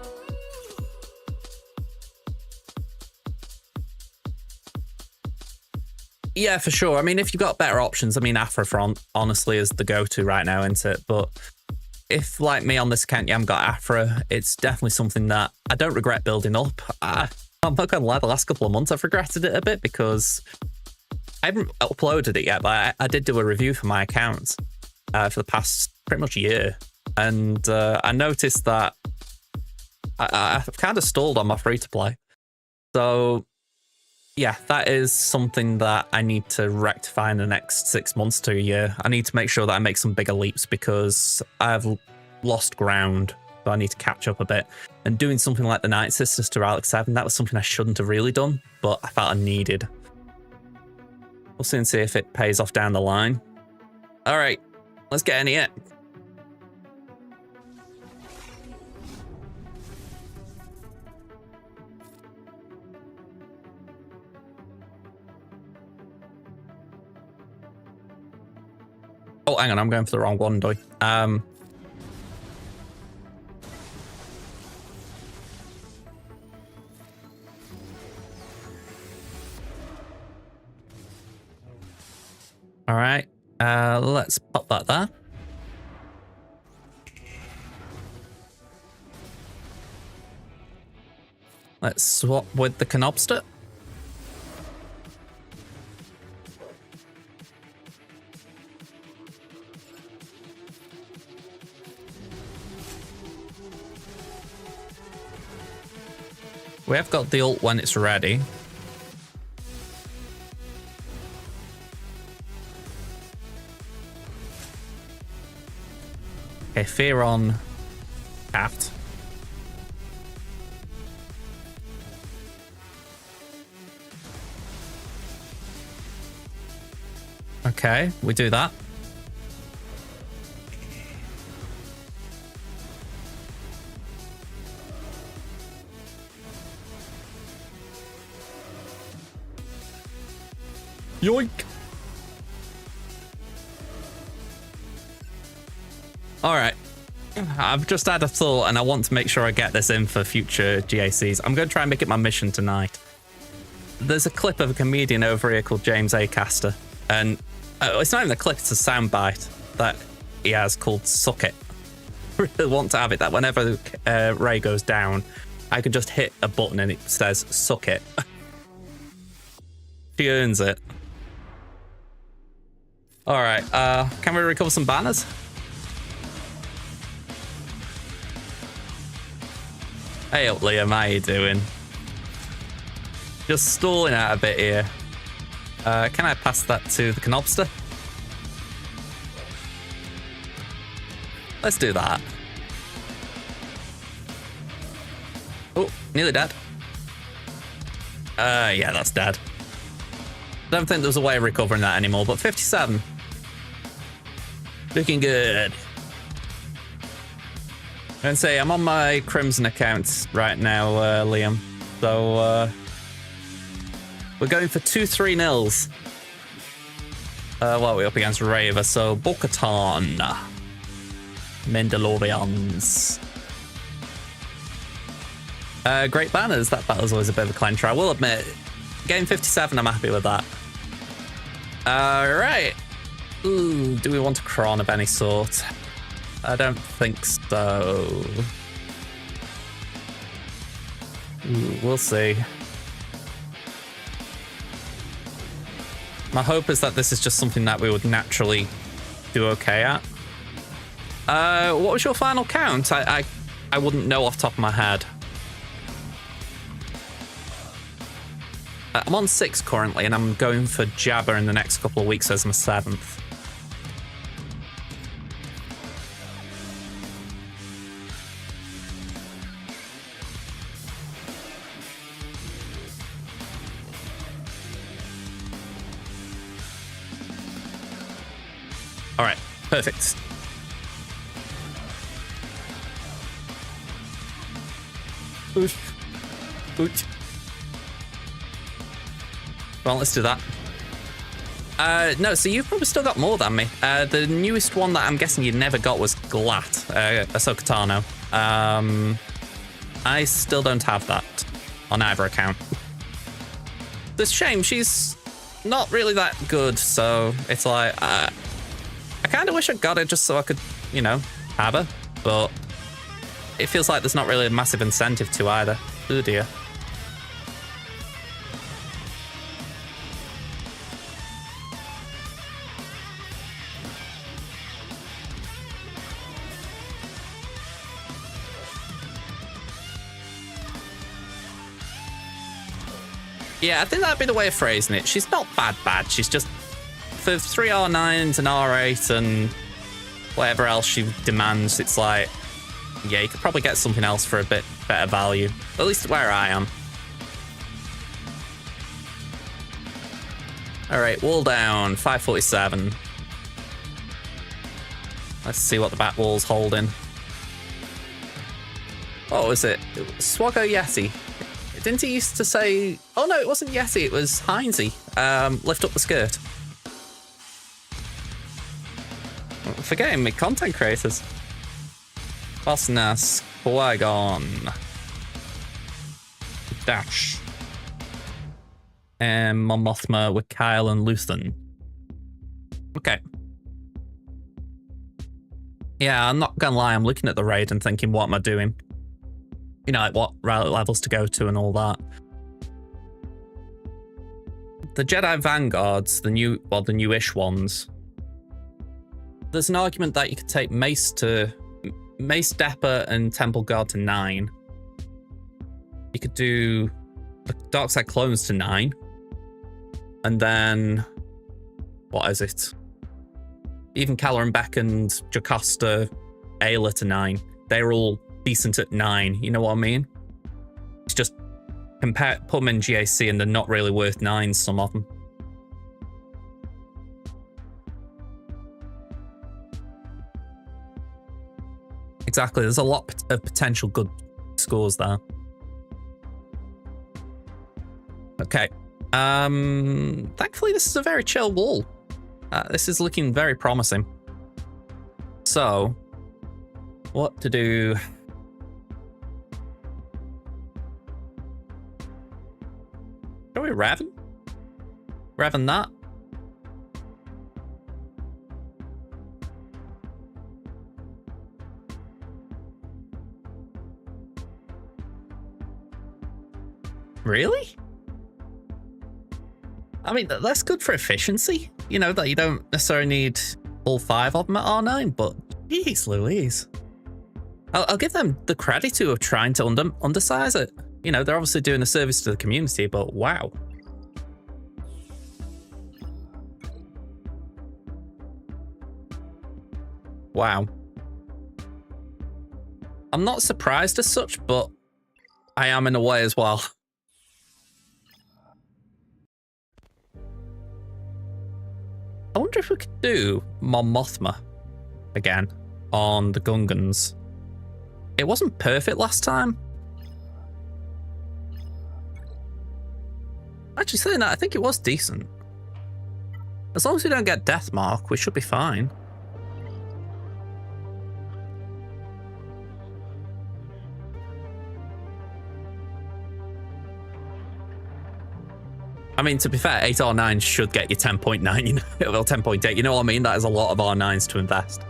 Yeah, for sure. I mean, if you've got better options, I mean, Afra Front honestly is the go-to right now, isn't it? But if, like me on this account, you haven't got Afra, it's definitely something that I don't regret building up. I'm not going to lie, the last couple of months I've regretted it a bit because I haven't uploaded it yet, but I did do a review for my account for the past pretty much year. And I noticed that I've kind of stalled on my free-to-play. So yeah, that is something that I need to rectify in the next 6 months to a year. I need to make sure that I make some bigger leaps because I've lost ground. So I need to catch up a bit. And doing something like the Night Sisters to Alex 7, that was something I shouldn't have really done, but I felt I needed. We'll soon see if it pays off down the line. All right, let's get in here. Oh, hang on, I'm going for the wrong one, doy. All right, let's pop that there. Let's swap with the Canobster. We have got the ult when it's ready. Okay, fear on capped. Okay, we do that. Yoink! Alright. I've just had a thought and I want to make sure I get this in for future GACs. I'm going to try and make it my mission tonight. There's a clip of a comedian over here called James Acaster. And it's not even a clip, it's a soundbite that he has called Suck It. I really want to have it that whenever Ray goes down, I can just hit a button and it says Suck It. She earns it. All right, can we recover some banners? Hey up, Liam, how you doing? Just stalling out a bit here. Can I pass that to the Canobster? Let's do that. Oh, nearly dead. Yeah, that's dead. Don't think there's a way of recovering that anymore, but 57. Looking good. And say I'm on my Crimson account right now, Liam. So we're going for 2-3-0s. What are we up against? Raver, so Bo-Katan. Mandalorians. Great banners. That battle's always a bit of a clincher. I will admit, game 57, I'm happy with that. Right. Ooh, do we want a cron of any sort? I don't think so. Ooh, we'll see. My hope is that this is just something that we would naturally do okay at. What was your final count? I wouldn't know off the top of my head. I'm on 6 currently, and I'm going for Jabba in the next couple of weeks as my 7th. All right, perfect. Oof. Ooch. Well, let's do that. No, so you've probably still got more than me. The newest one that I'm guessing you never got was Glat, Ahsoka Tano. I still don't have that on either account. It's a shame, she's not really that good, so it's like, I kind of wish I got it just so I could, you know, have her, but it feels like there's not really a massive incentive to either. Oh dear. Yeah, I think that'd be the way of phrasing it. She's not bad. She's just, for 3 R9s and R8 and whatever else she demands, it's like, yeah, you could probably get something else for a bit better value. At least where I am. All right, wall down, 547. Let's see what the back wall's holding. What was it? SWGOH Yeti. Didn't he used to say... Oh, no, it wasn't Yeti. It was Heinzie. Lift up the skirt. Forgetting me content creators. Bossnas. Qui-Gon. Dash. And Mon Mothma with Kyle and Luthen. Okay. Yeah, I'm not gonna lie. I'm looking at the raid and thinking, what am I doing? You know, like what levels to go to and all that. The Jedi Vanguards, the newish ones. There's an argument that you could take Mace Depper and Temple Guard to 9. You could do the Darkside Clones to 9. And then, what is it? Even Caloran Beck and Jocasta Ayla to 9. They're all decent at 9, you know what I mean? It's just put them in GAC and they're not really worth 9s, some of them. Exactly, there's a lot of potential good scores there. Okay, thankfully this is a very chill wall. This is looking very promising. So, what to do? Shall we Raven? Raven that? Really? I mean, that's good for efficiency. You know, that you don't necessarily need all 5 of them at R9, but jeez Louise. I'll give them the credit to of trying to undersize it. You know, they're obviously doing a service to the community, but wow. Wow. I'm not surprised as such, but I am in a way as well. I wonder if we could do Mon Mothma again on the Gungans. It wasn't perfect last time. Actually, saying that, I think it was decent. As long as we don't get Death Mark, we should be fine. I mean, to be fair, 8 R9 should get you 10.9, you know, well, 10.8. You know what I mean? That is a lot of R9s to invest.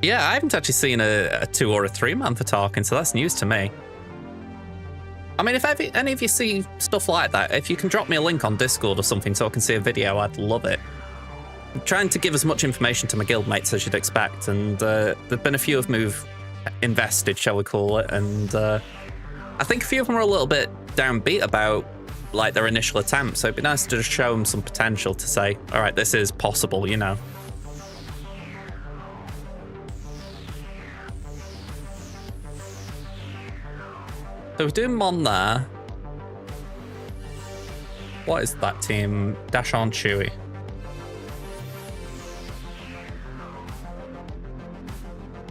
Yeah, I haven't actually seen a 2 or a 3 man for Tarkin, so that's news to me. I mean, if any of you see stuff like that, if you can drop me a link on Discord or something so I can see a video, I'd love it. I'm trying to give as much information to my guildmates as you'd expect, and there've been a few of them who've invested, shall we call it, and I think a few of them are a little bit downbeat about like their initial attempt, so it'd be nice to just show them some potential to say, all right, this is possible, you know. So we're doing Mon there. What is that team? Dash on Chewie.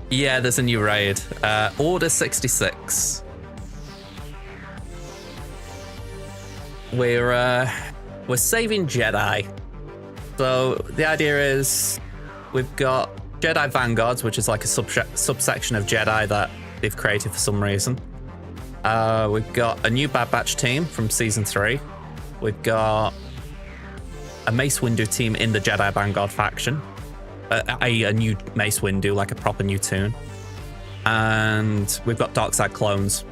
Yeah, there's a new raid. Order 66. We're saving Jedi. So the idea is we've got Jedi Vanguards, which is like a subsection of Jedi that they've created for some reason. We've got a new Bad Batch team from season 3. We've got a Mace Windu team in the Jedi Vanguard faction. A new Mace Windu, like a proper new tune. And we've got Darkside clones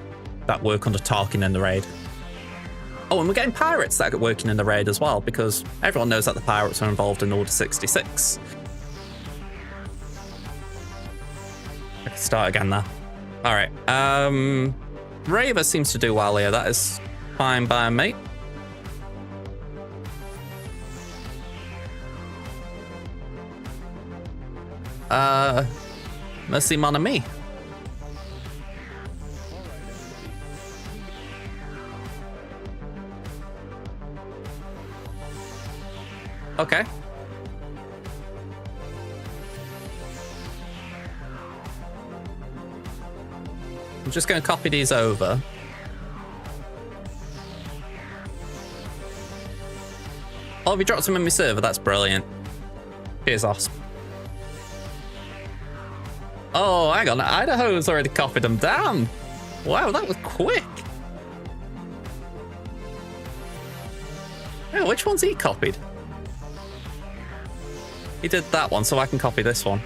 that work under Tarkin in the raid. Oh, and we're getting pirates that are working in the raid as well, because everyone knows that the pirates are involved in Order 66. I can start again there. All right. Raver seems to do well here. That is fine by me. Merci mon ami. Okay. I'm just going to copy these over. Oh, have you dropped them in my server? That's brilliant. Cheers, Osp. Oh, hang on. Idaho's already copied them. Damn. Wow, that was quick. Yeah, which one's he copied? He did that one, so I can copy this one.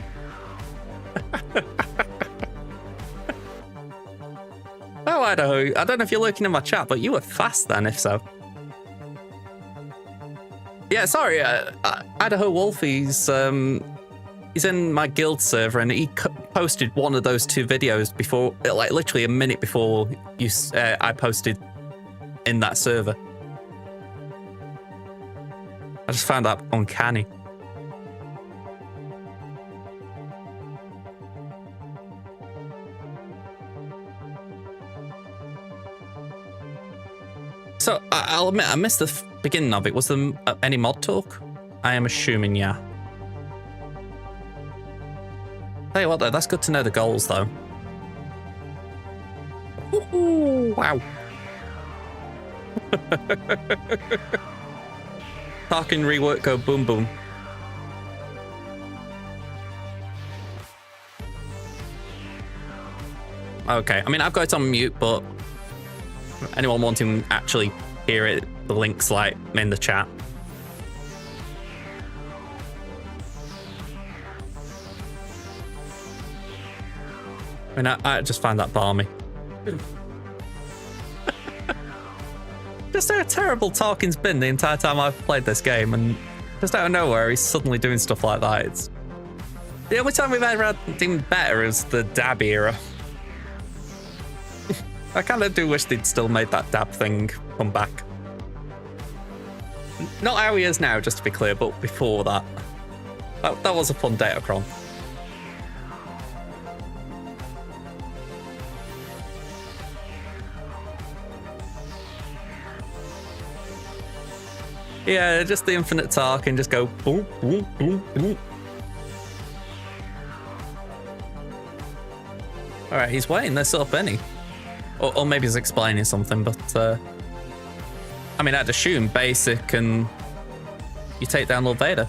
Oh, Idaho, I don't know if you're lurking in my chat, but you were fast then, if so. Yeah, sorry, Idaho Wolf, he's in my guild server, and he posted one of those 2 videos before, like literally a minute before I posted in that server. I just found that uncanny. So, I'll admit, I missed the beginning of it. Was there any mod talk? I am assuming, yeah. Tell you what, though, that's good to know the goals, though. Ooh, wow. Tarkin rework, go boom boom. Okay, I mean, I've got it on mute, but anyone wanting to actually hear it, the link's like in the chat. I mean, I just find that balmy. Just how terrible Tarkin's been the entire time I've played this game, and just out of nowhere, he's suddenly doing stuff like that. It's The only time we've ever had anything better is the dab era. I kind of do wish they'd still made that dab thing come back. Not how he is now, just to be clear, but before that. That was a fun Datacron. Yeah, just the infinite talk and just go boom, boom, boom, boom. All right, he's weighing this up, isn't he? Or maybe he's explaining something, but I mean, I'd assume basic and you take down Lord Vader.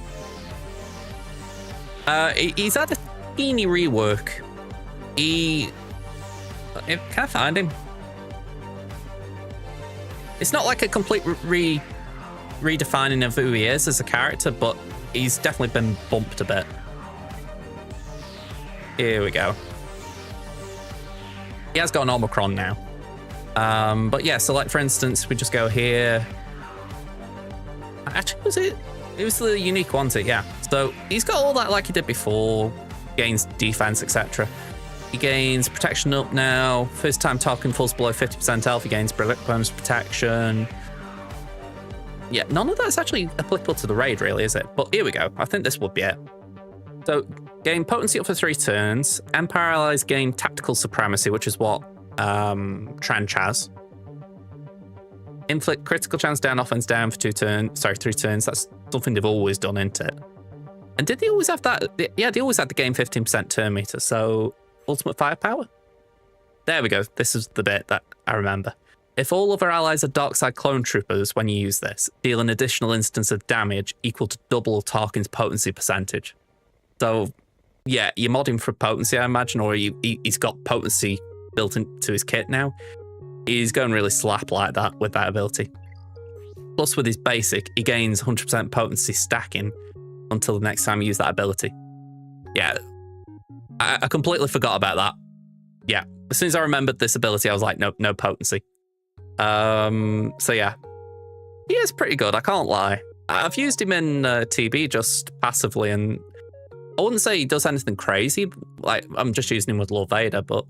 He's had a teeny rework. Can I find him? It's not like a complete redefining of who he is as a character, but he's definitely been bumped a bit. Here we go. He has got an Omicron now. But yeah, so like for instance, we just go here. Actually, was it? It was the unique one, yeah. So he's got all that like he did before, gains defense, etc. He gains protection up now. First time talking falls below 50% health, he gains bonus protection. Yeah, none of that's actually applicable to the raid, really, is it? But here we go. I think this would be it. So, gain potency up for 3 turns. Empire allies gain tactical supremacy, which is what Trench has. Inflict critical chance down, offense down for 3 turns. That's something they've always done, isn't it? And did they always have that? Yeah, they always had the gain 15% turn meter. So, ultimate firepower? There we go. This is the bit that I remember. If all of our allies are Darkside clone troopers when you use this, deal an additional instance of damage equal to double Tarkin's potency percentage. So, yeah, you mod him for potency, I imagine, or he's got potency built into his kit now. He's going really slap like that with that ability. Plus, with his basic, he gains 100% potency stacking until the next time you use that ability. Yeah, I completely forgot about that. Yeah, as soon as I remembered this ability, I was like, no potency. So yeah, he is pretty good, I can't lie. I've used him in TB just passively, and I wouldn't say he does anything crazy. Like, I'm just using him with Lord Vader, but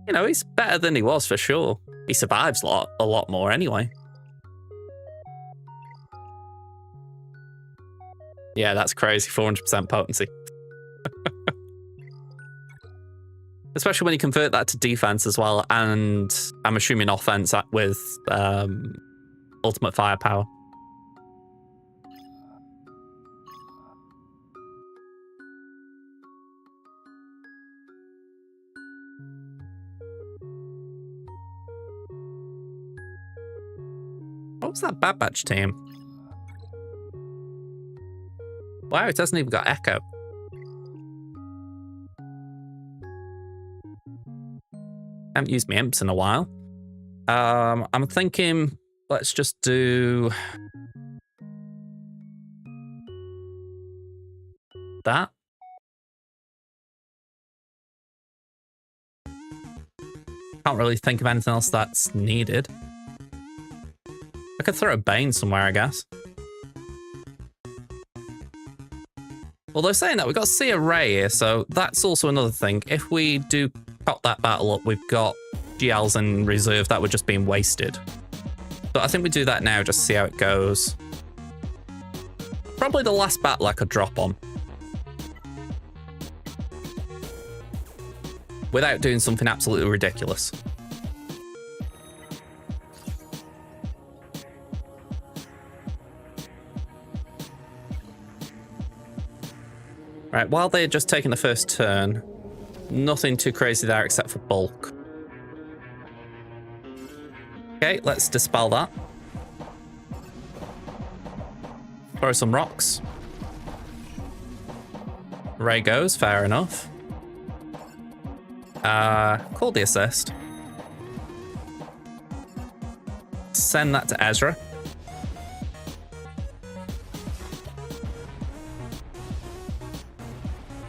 you know, he's better than he was for sure. He survives a lot more anyway. Yeah, that's crazy, 400% potency. Especially when you convert that to defense as well, and I'm assuming offense with ultimate firepower. What was that Bad Batch team? Wow, it hasn't even got Echo. I haven't used my imps in a while. I'm thinking, let's just do that. Can't really think of anything else that's needed. I could throw a Bane somewhere, I guess. Although saying that, we've got to see a Ray here, so that's also another thing. If we do cut that battle up, we've got GLs in reserve that were just being wasted. But I think we do that now, just to see how it goes. Probably the last battle I could drop on. Without doing something absolutely ridiculous. Right, while they're just taking the first turn, nothing too crazy there except for bulk. Okay, let's dispel that. Throw some rocks. Ray goes, fair enough. Call the assist. Send that to Ezra.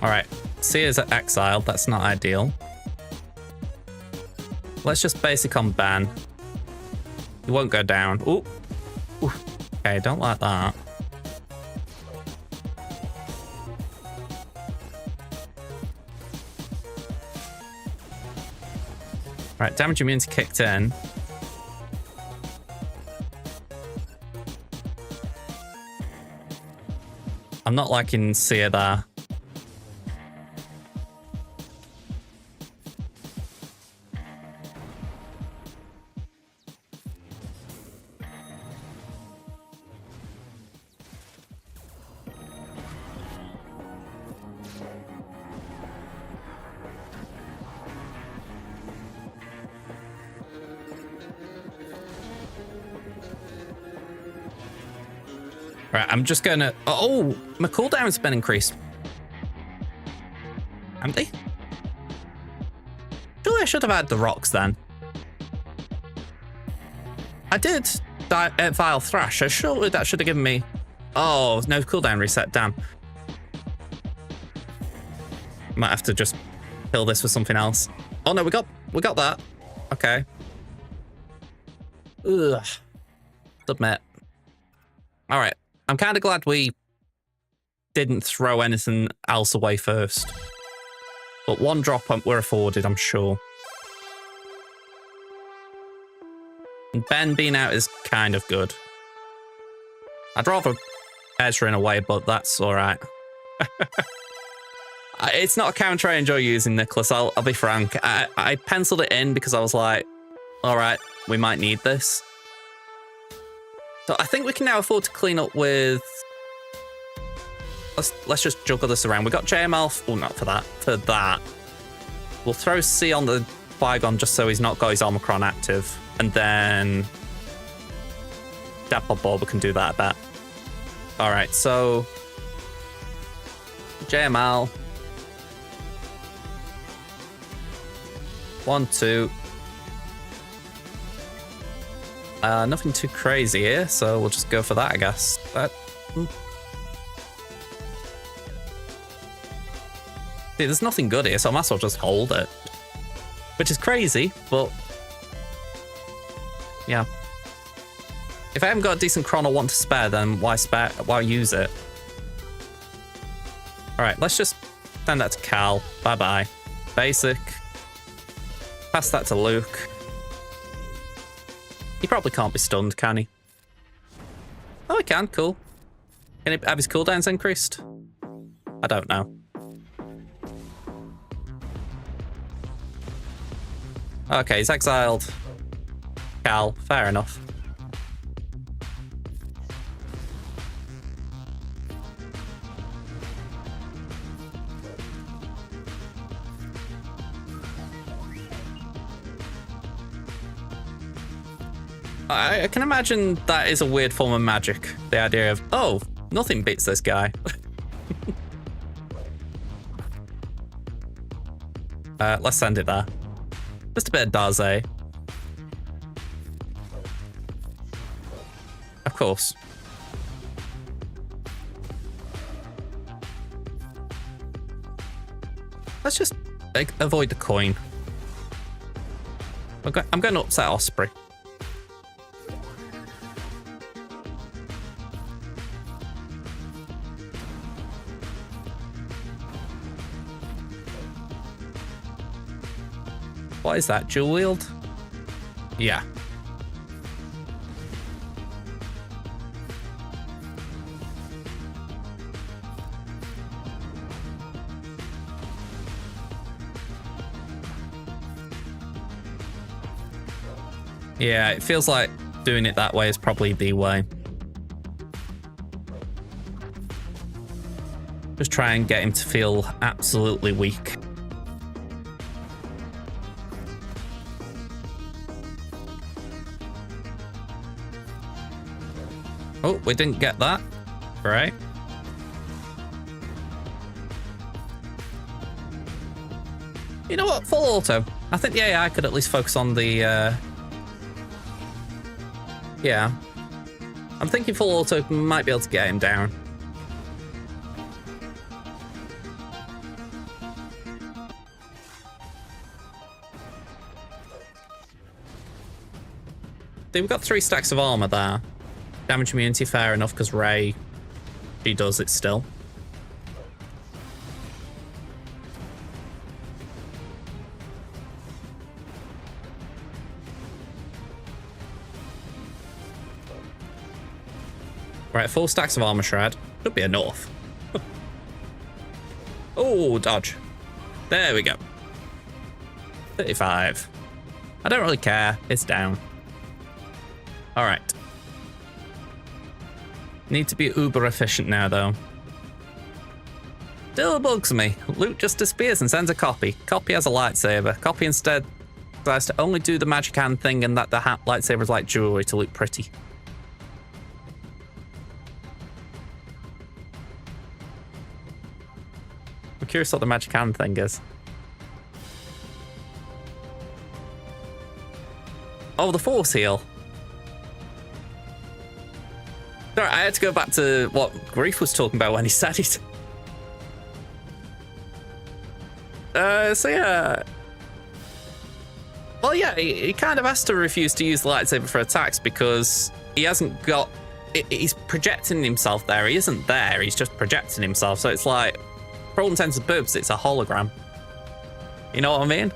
Alright, Seer's exiled, that's not ideal. Let's just basic on ban. He won't go down. Ooh. Ooh. Okay, don't like that. Right, damage immunity kicked in. I'm not liking Seer there. Right, I'm just gonna... Oh, my cooldown's been increased. Haven't they? Surely I should have had the rocks then. I did Vile Thrash. Surely that should have given me... Oh, no cooldown reset, damn. Might have to just kill this with something else. Oh no, we got that. Okay. Ugh. Submit. All right. I'm kind of glad we didn't throw anything else away first. But one drop we're afforded, I'm sure. And Ben being out is kind of good. I'd rather Ezra in a way, but that's all right. It's not a character I enjoy using, Nicholas. I'll be frank. I penciled it in because I was like, all right, we might need this. So I think we can now afford to clean up with... Let's just juggle this around. We got JML... Oh, not for that. For that. We'll throw C on the Qui-Gon just so he's not got his Omicron active. And then... Dapod Bob, we can do that a bit. Alright, so... JML. 1, 2... nothing too crazy here, so we'll just go for that, I guess. See, there's nothing good here, so I might as well just hold it. Which is crazy, but... Yeah. If I haven't got a decent chrono want to spare, then why use it? Alright, let's just send that to Cal. Bye-bye. Basic. Pass that to Luke. He probably can't be stunned, can he? Oh, he can. Cool. Can he have his cooldowns increased? I don't know. Okay, he's exiled. Cal, fair enough. I can imagine that is a weird form of magic. The idea of, oh, nothing beats this guy. Let's send it there. Just a bit of Daze. Of course. Let's just avoid the coin. I'm going to upset Osprey. What is that? Dual wield? Yeah. Yeah, it feels like doing it that way is probably the way. Just try and get him to feel absolutely weak. Oh, we didn't get that. Right. You know what? Full auto. I think the AI could at least focus on the... Yeah. I'm thinking full auto might be able to get him down. We've got 3 stacks of armor there. Damage immunity, fair enough, because Rey, she does it still. Right, 4 stacks of armor shred. Should be enough. Oh, dodge. There we go. 35. I don't really care. It's down. All right. Need to be uber efficient now, though. Still bugs me. Luke just disappears and sends a copy. Copy has a lightsaber. Copy instead tries to only do the magic hand thing and that the lightsaber is like jewelry to look pretty. I'm curious what the magic hand thing is. Oh, the force heal. Sorry, I had to go back to what Grief was talking about when he said it. So yeah. Well, yeah, he kind of has to refuse to use the lightsaber for attacks because he hasn't got... He's projecting himself there. He isn't there. He's just projecting himself. So it's like, for all intents and purposes, it's a hologram. You know what I mean?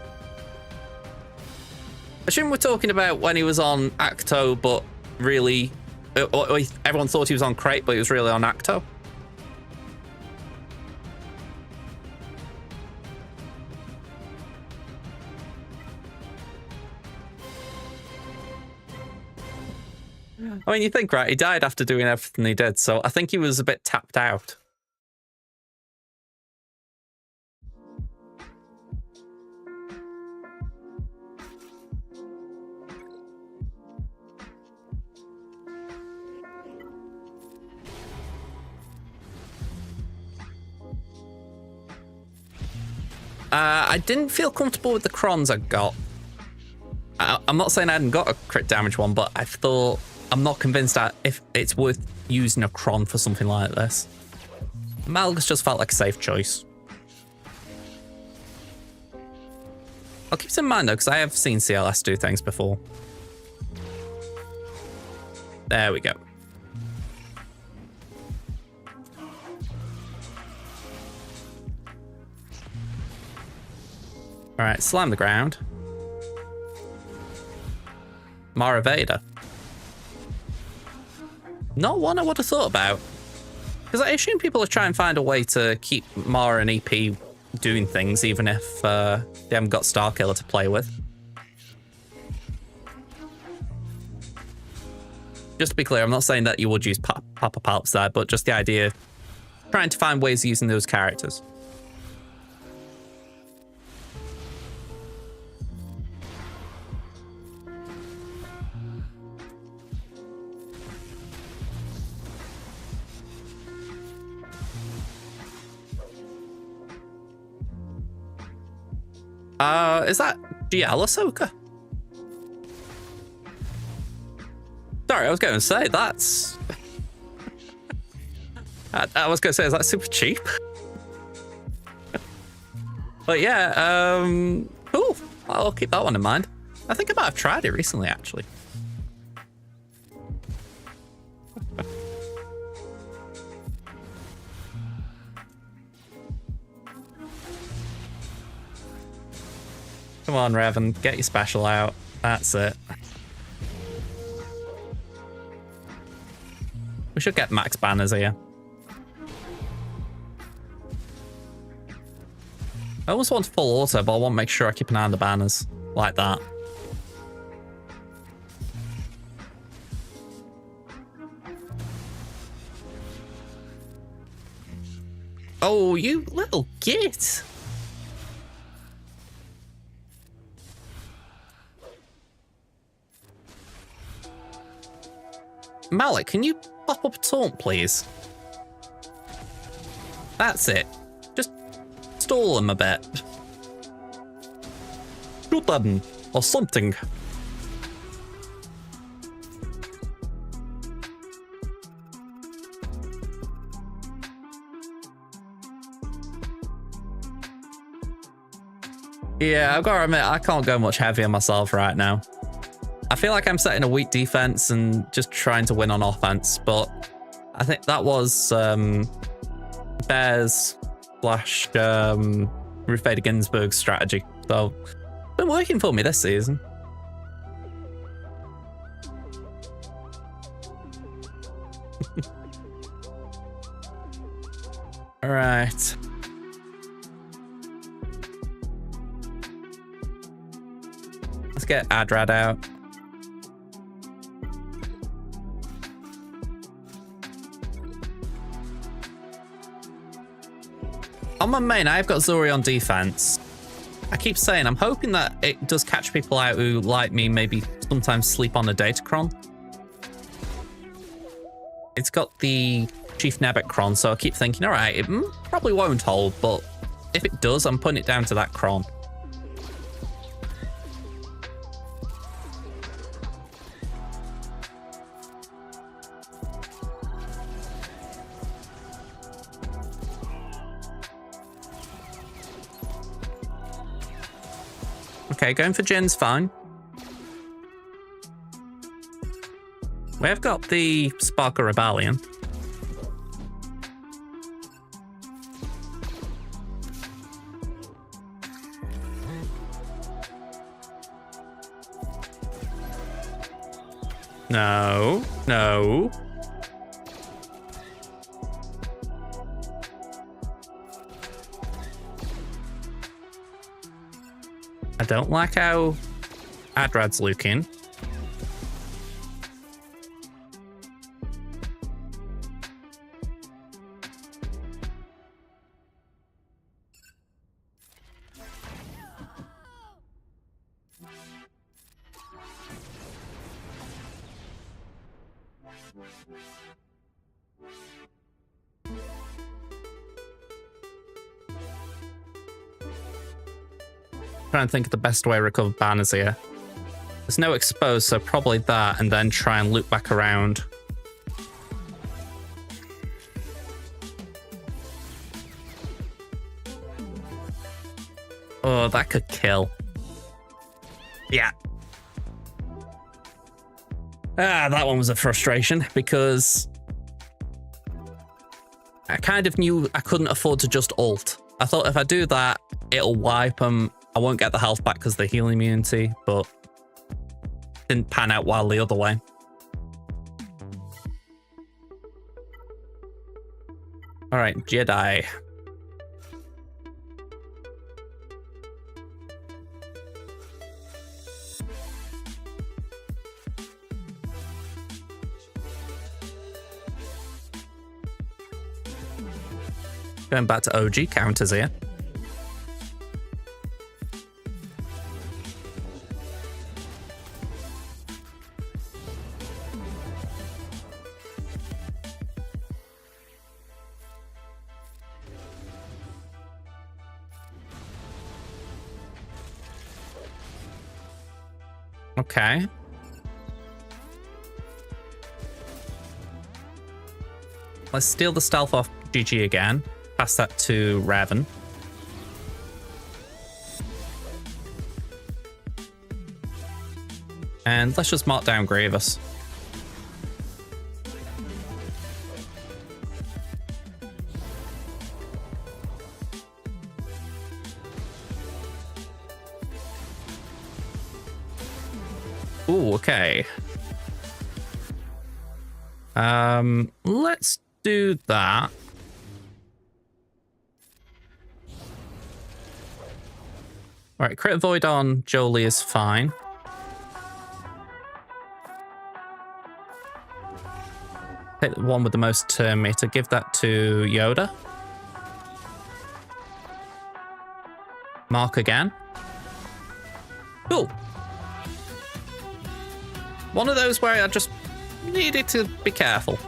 I assume we're talking about when he was on Acto, but really... everyone thought he was on Crate, but he was really on Acto. I mean, you think, right, he died after doing everything he did, so I think he was a bit tapped out. I didn't feel comfortable with the crons I got. I'm not saying I hadn't got a crit damage one, but I thought... I'm not convinced that if it's worth using a cron for something like this. Malgus just felt like a safe choice. I'll keep this in mind though, because I have seen CLS do things before. There we go. Alright, slam the ground. Mara Vader. Not one I would have thought about. Because I assume people are trying to find a way to keep Mara and EP doing things, even if they haven't got Starkiller to play with. Just to be clear, I'm not saying that you would use Papa Palps there, but just the idea of trying to find ways of using those characters. Is that GL Ahsoka? Sorry, I was going to say, that's... I was going to say, is that super cheap? But yeah, cool. I'll keep that one in mind. I think I might have tried it recently, actually. Come on, Revan, get your special out. That's it. We should get max banners here. I almost want full auto, but I want to make sure I keep an eye on the banners. Like that. Oh, you little git! Malik, can you pop up a taunt, please? That's it. Just stall him a bit. Shoot them, or something. Yeah, I've got to admit, I can't go much heavier myself right now. I feel like I'm setting a weak defense and just trying to win on offense, but I think that was Bears / Ruth Bader Ginsburg's strategy. So it's been working for me this season. All right. Let's get Adrad out. On my main, I've got Zori on defense. I keep saying I'm hoping that it does catch people out who, like me, maybe sometimes sleep on a Datacron. It's got the Chief Nebet-Cron, so I keep thinking, all right, it probably won't hold, but if it does, I'm putting it down to that Cron. Okay, going for Jin's fine. We have got the Spark of Rebellion. No, no. I don't like how Adrad's looking. Trying to think of the best way to recover banners here. There's no exposed, so probably that, and then try and loop back around. Oh, that could kill. Yeah. That one was a frustration because I kind of knew I couldn't afford to just ult. I thought if I do that, it'll wipe them. I won't get the health back because of the heal immunity, but didn't pan out well the other way. All right, Jedi. Going back to OG counters here. Okay. Let's steal the stealth off GG again. Pass that to Raven. And let's just mark down Grievous. Ooh, okay. Let's do that. All right, crit void on Jolie is fine. Take the one with the most turn meter, give that to Yoda. Mark again. Cool. One of those where I just needed to be careful.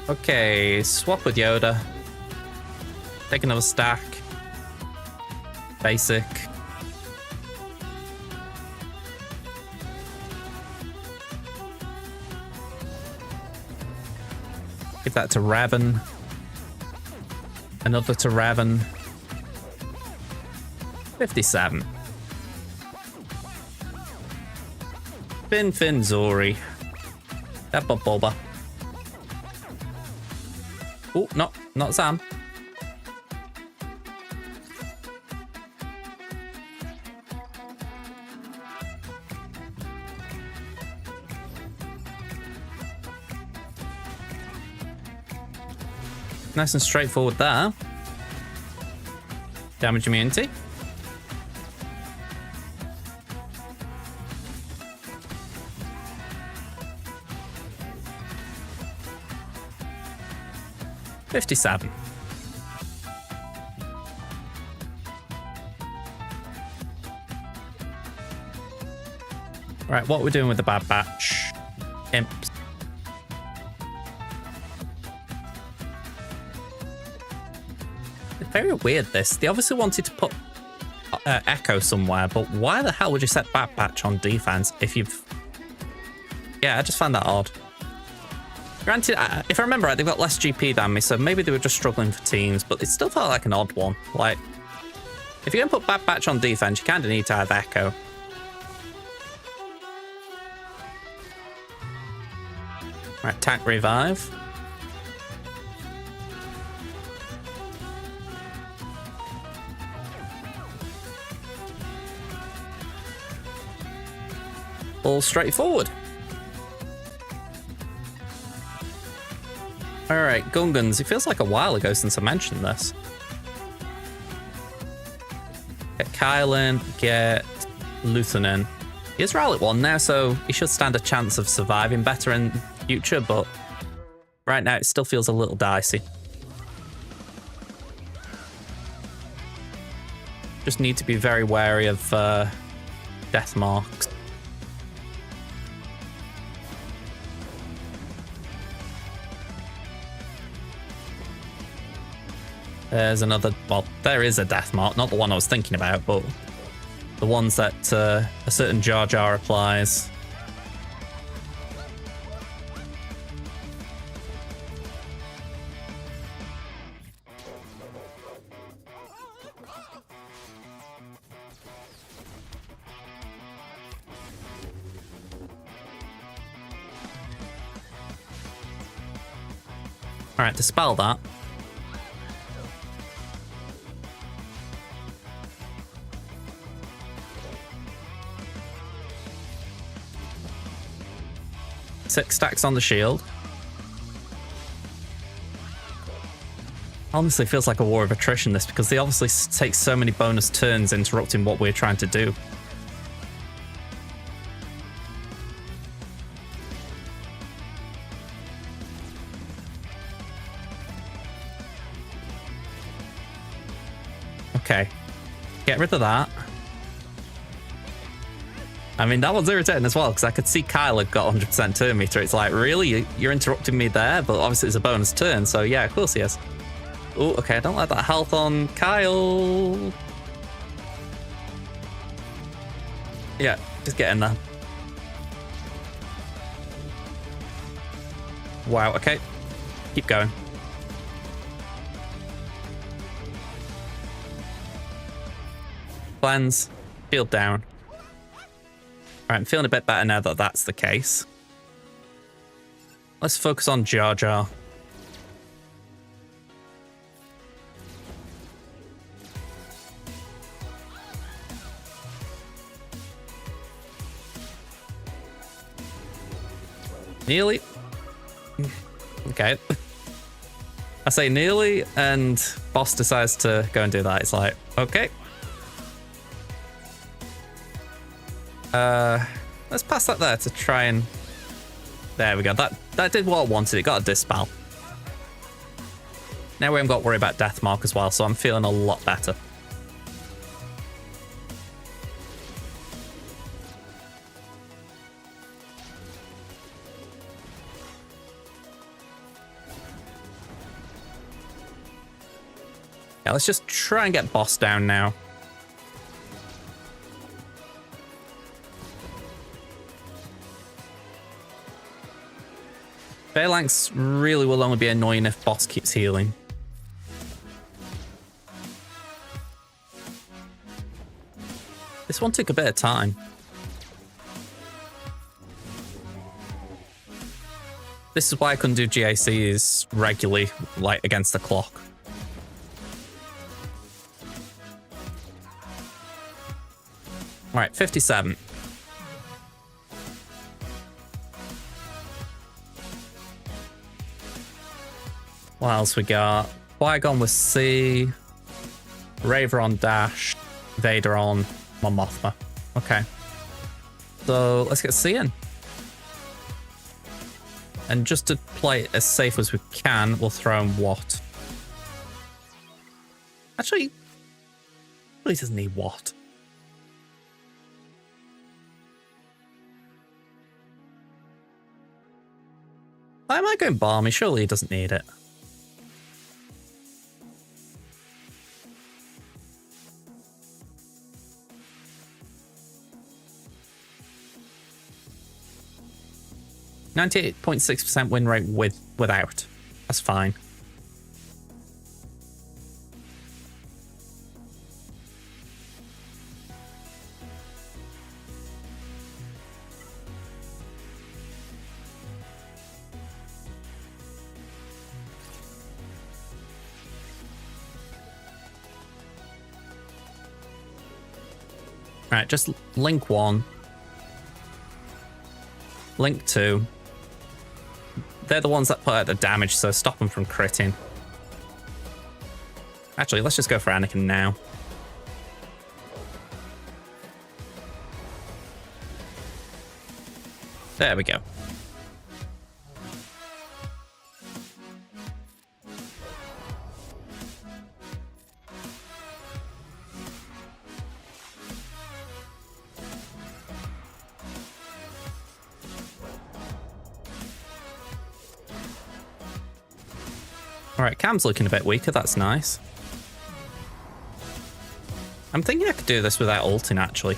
Okay, swap with Yoda. Take another stack. Basic. Give that to Raven. Another to Raven. 57. Fin Zori. That Bulba. Oh, no, not Sam. Nice and straightforward there. Damage immunity. $57. Right, what we're doing with the Bad Batch imps. It's very weird, this. They obviously wanted to put Echo somewhere, but why the hell would you set Bad Batch on defense if you've... Yeah, I just find that odd. Granted, if I remember right, they've got less GP than me, so maybe they were just struggling for teams, but it still felt like an odd one. Like, if you're going to put Bad Batch on defense, you kind of need to have Echo. Right, attack revive. All straightforward. Alright, Gungans. It feels like a while ago since I mentioned this. Get Kylan, get Lutheran. He is Rowlet 1 now, so he should stand a chance of surviving better in future, but right now it still feels a little dicey. Just need to be very wary of death marks. There's another, well, there is a death mark, not the one I was thinking about, but the ones that a certain Jar Jar applies. All right, dispel that. Six stacks on the shield. Honestly, feels like a war of attrition, this, because they obviously take so many bonus turns interrupting what we're trying to do. Okay, get rid of that. I mean, that was irritating as well, because I could see Kyle had got 100% turn meter. It's like, really? You're interrupting me there? But obviously it's a bonus turn, so yeah, of course he is. Oh, okay, I don't like that health on Kyle. Yeah, just get in there. Wow, okay. Keep going. Cleanse. Shield down. Alright, I'm feeling a bit better now that that's the case. Let's focus on Jar Jar. Nearly. Okay. I say nearly, and boss decides to go and do that. It's like, okay. Let's pass that there to try and... There we go. That did what I wanted. It got a dispel. Now we haven't got to worry about death mark as well, so I'm feeling a lot better. Yeah, let's just try and get boss down now. Phalanx really will only be annoying if boss keeps healing. This one took a bit of time. This is why I couldn't do GACs regularly, like against the clock. All right, 57. What else we got? Qui-Gon with C. Raver on Dash. Vader on Mon Mothma. Okay. So let's get C in. And just to play it as safe as we can, we'll throw in what? Actually, really doesn't need what. Why am I going balmy? Surely he doesn't need it. %98.6% win rate without. That's fine. All right, just link 1. Link 2. They're the ones that put out the damage, so stop them from critting. Actually, let's just go for Anakin now. There we go. All right, Cam's looking a bit weaker. That's nice. I'm thinking I could do this without ulting, actually.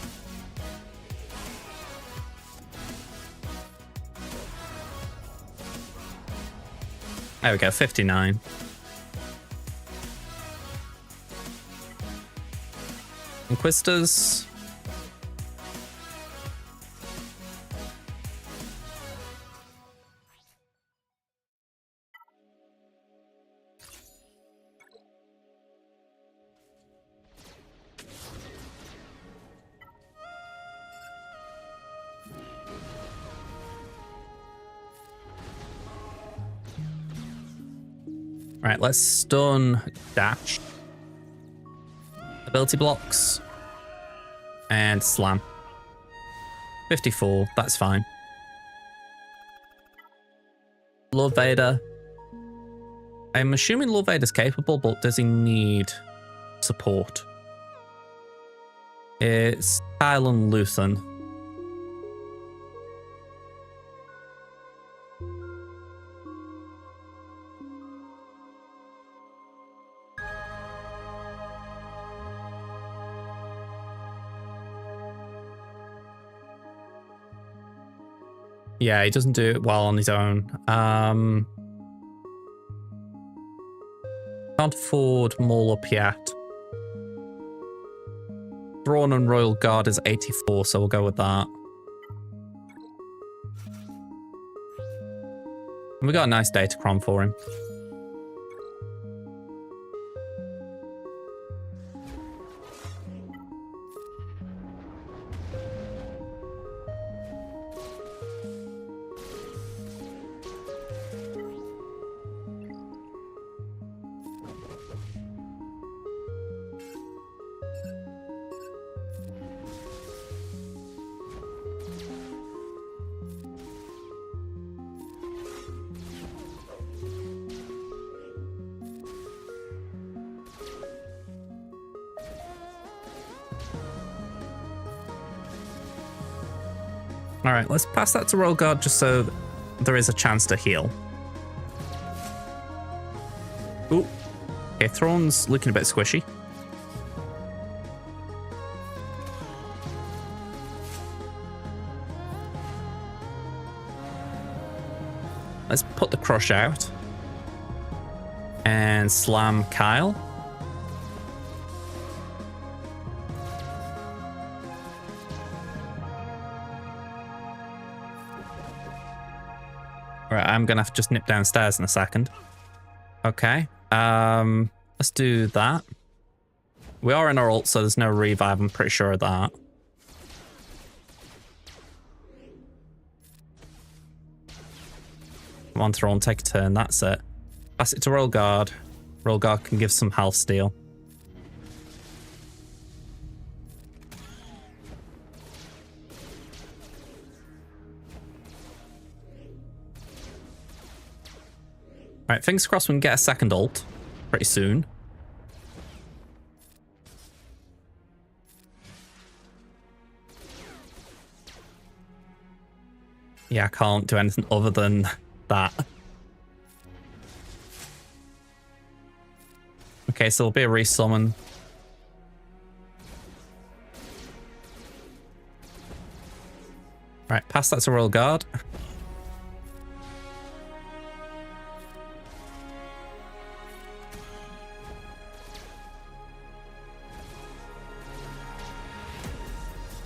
There we go, 59. Inquisitors. Right, let's stun dash. Ability blocks. And slam. 54, that's fine. Lord Vader. I'm assuming Lord Vader's capable, but does he need support? It's Kyle and Luthen. Yeah, he doesn't do it well on his own. Can't afford Maul or Piat. Thrawn and Royal Guard is 84, so we'll go with that. And we got a nice Datacron for him. All right, let's pass that to Royal Guard just so there is a chance to heal. Ooh. Okay, Thrawn's looking a bit squishy. Let's put the crush out. And slam Kyle. Right, I'm gonna have to just nip downstairs in a second. Okay. Let's do that. We are in our ult, so there's no revive. I'm pretty sure of that. Come on, Throne, take a turn. That's it. Pass it to Royal Guard. Royal Guard can give some health steal. Right, fingers crossed we can get a second ult pretty soon. Yeah, I can't do anything other than that. Okay, so there'll be a resummon. Right, pass that to Royal Guard.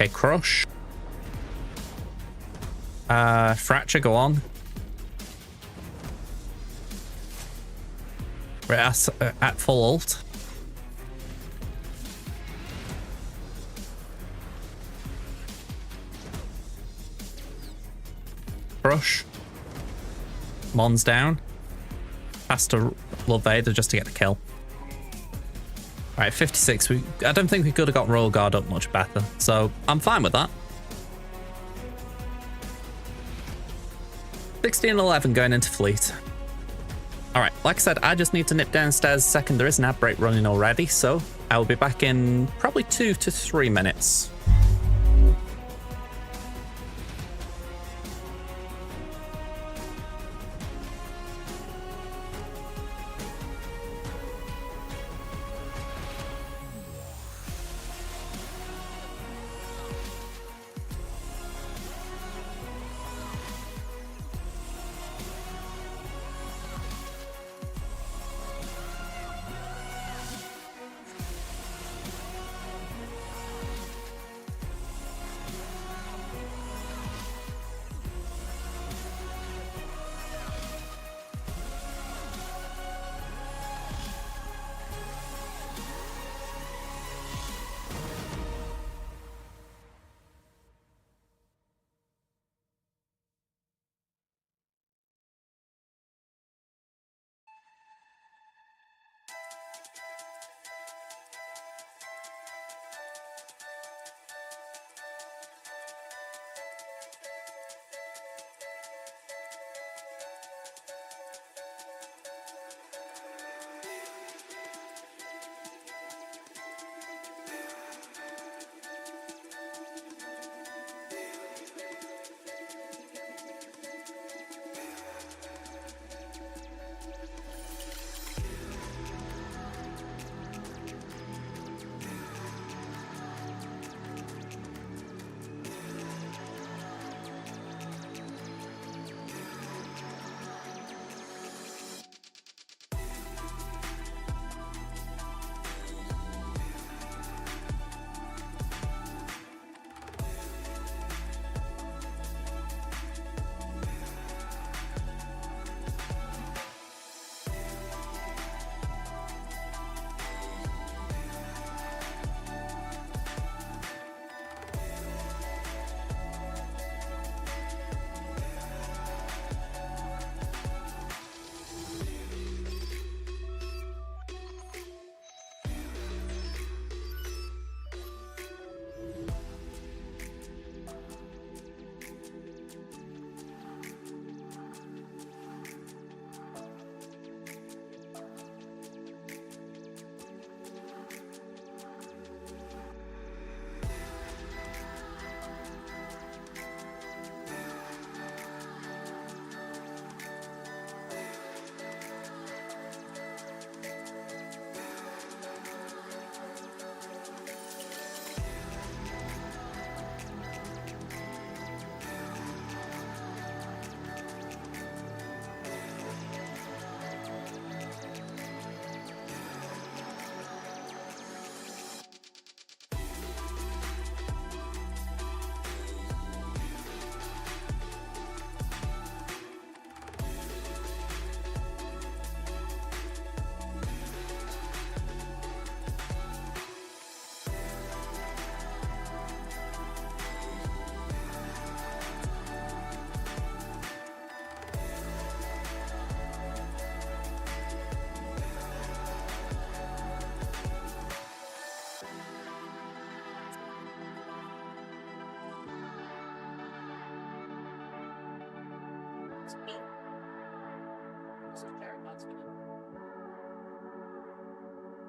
Okay, crush. Fracture, go on. We're at full ult. Crush. Mon's down. Pass to Lord Vader just to get the kill. Alright, 56. I don't think we could have got Royal Guard up much better, so I'm fine with that. 16-11 going into fleet. Alright, like I said, I just need to nip downstairs a second. There is an ad break running already, so I will be back in probably 2 to 3 minutes.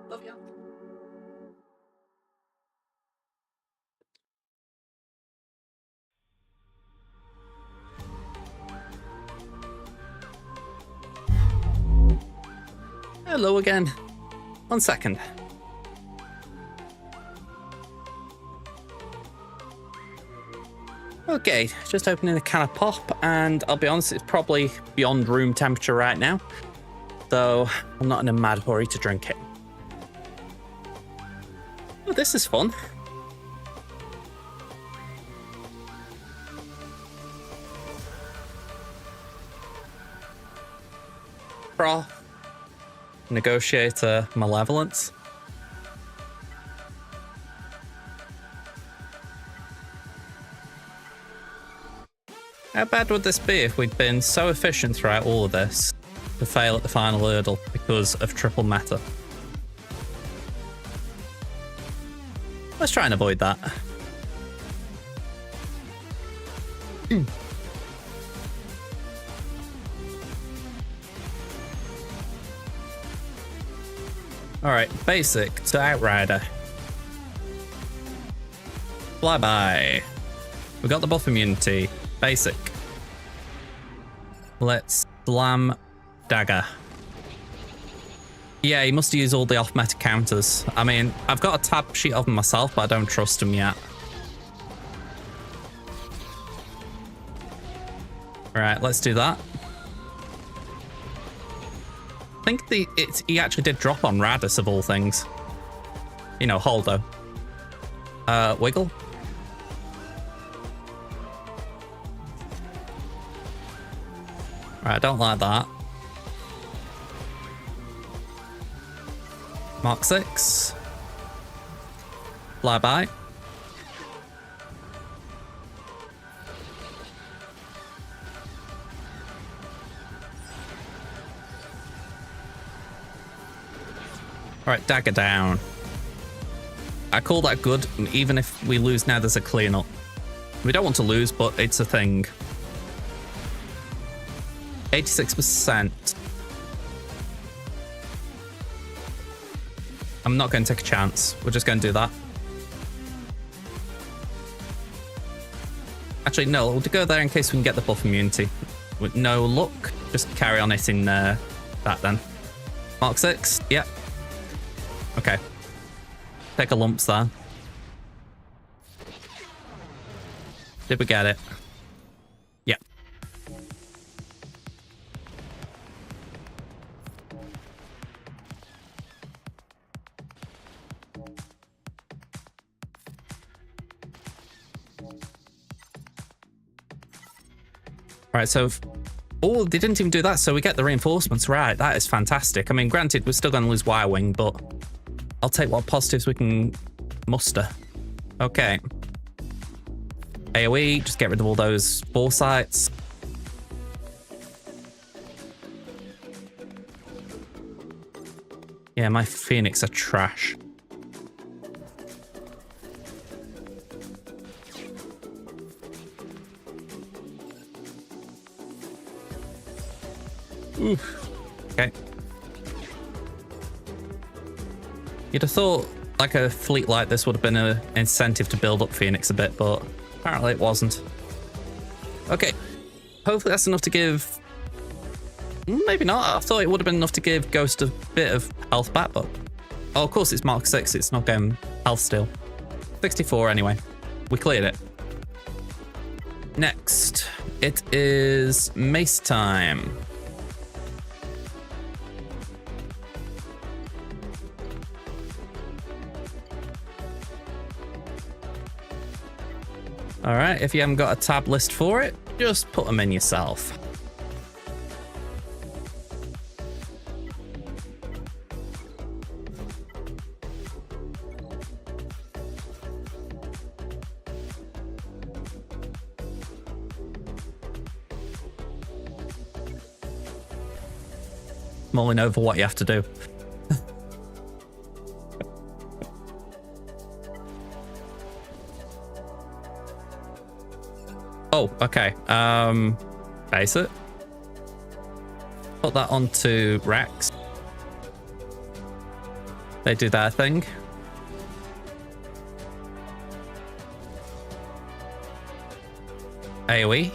Love you. Hello again. 1 second. Okay, just opening a can of pop, and I'll be honest, it's probably beyond room temperature right now, so I'm not in a mad hurry to drink it. Oh, this is fun. Froth. Negotiator Malevolence. How bad would this be if we'd been so efficient throughout all of this to fail at the final hurdle because of triple meta? Let's try and avoid that. Alright, basic to Outrider. Flyby. We got the buff immunity. Basic. Let's slam dagger. Yeah, he must use all the off-meta counters. I mean, I've got a tab sheet of them myself, but I don't trust him yet. Alright, let's do that. I think he actually did drop on Radis of all things. You know, Holdo. Wiggle. Right, I don't like that. Mark 6. Flyby. Alright, dagger down. I call that good, even if we lose now, there's a cleanup. We don't want to lose, but it's a thing. 86%. I'm not going to take a chance. We're just going to do that. Actually, no, we'll go there in case we can get the buff immunity. With no luck, just carry on hitting that then. Mark 6, yep. Okay. Take a lumps there. Did we get it? Yeah. Right, so oh, they didn't even do that, so we get the reinforcements. Right, that is fantastic. I mean, granted, we're still going to lose Y-Wing, but I'll take what positives we can muster. Okay. AoE, just get rid of all those foresights. Yeah, my Phoenix are trash. Oof. Okay. You'd have thought like a fleet like this would have been an incentive to build up Phoenix a bit, but apparently it wasn't. Okay. Hopefully that's enough to give... Maybe not. I thought it would have been enough to give Ghost a bit of health back, but... Oh, of course it's Mark 6. It's not going health steal. 64 anyway. We cleared it. Next. It is Mace time. Alright, if you haven't got a tab list for it, just put them in yourself. Mulling over what you have to do. Oh, okay. Base it. Put that onto Rex. They do their thing. AoE.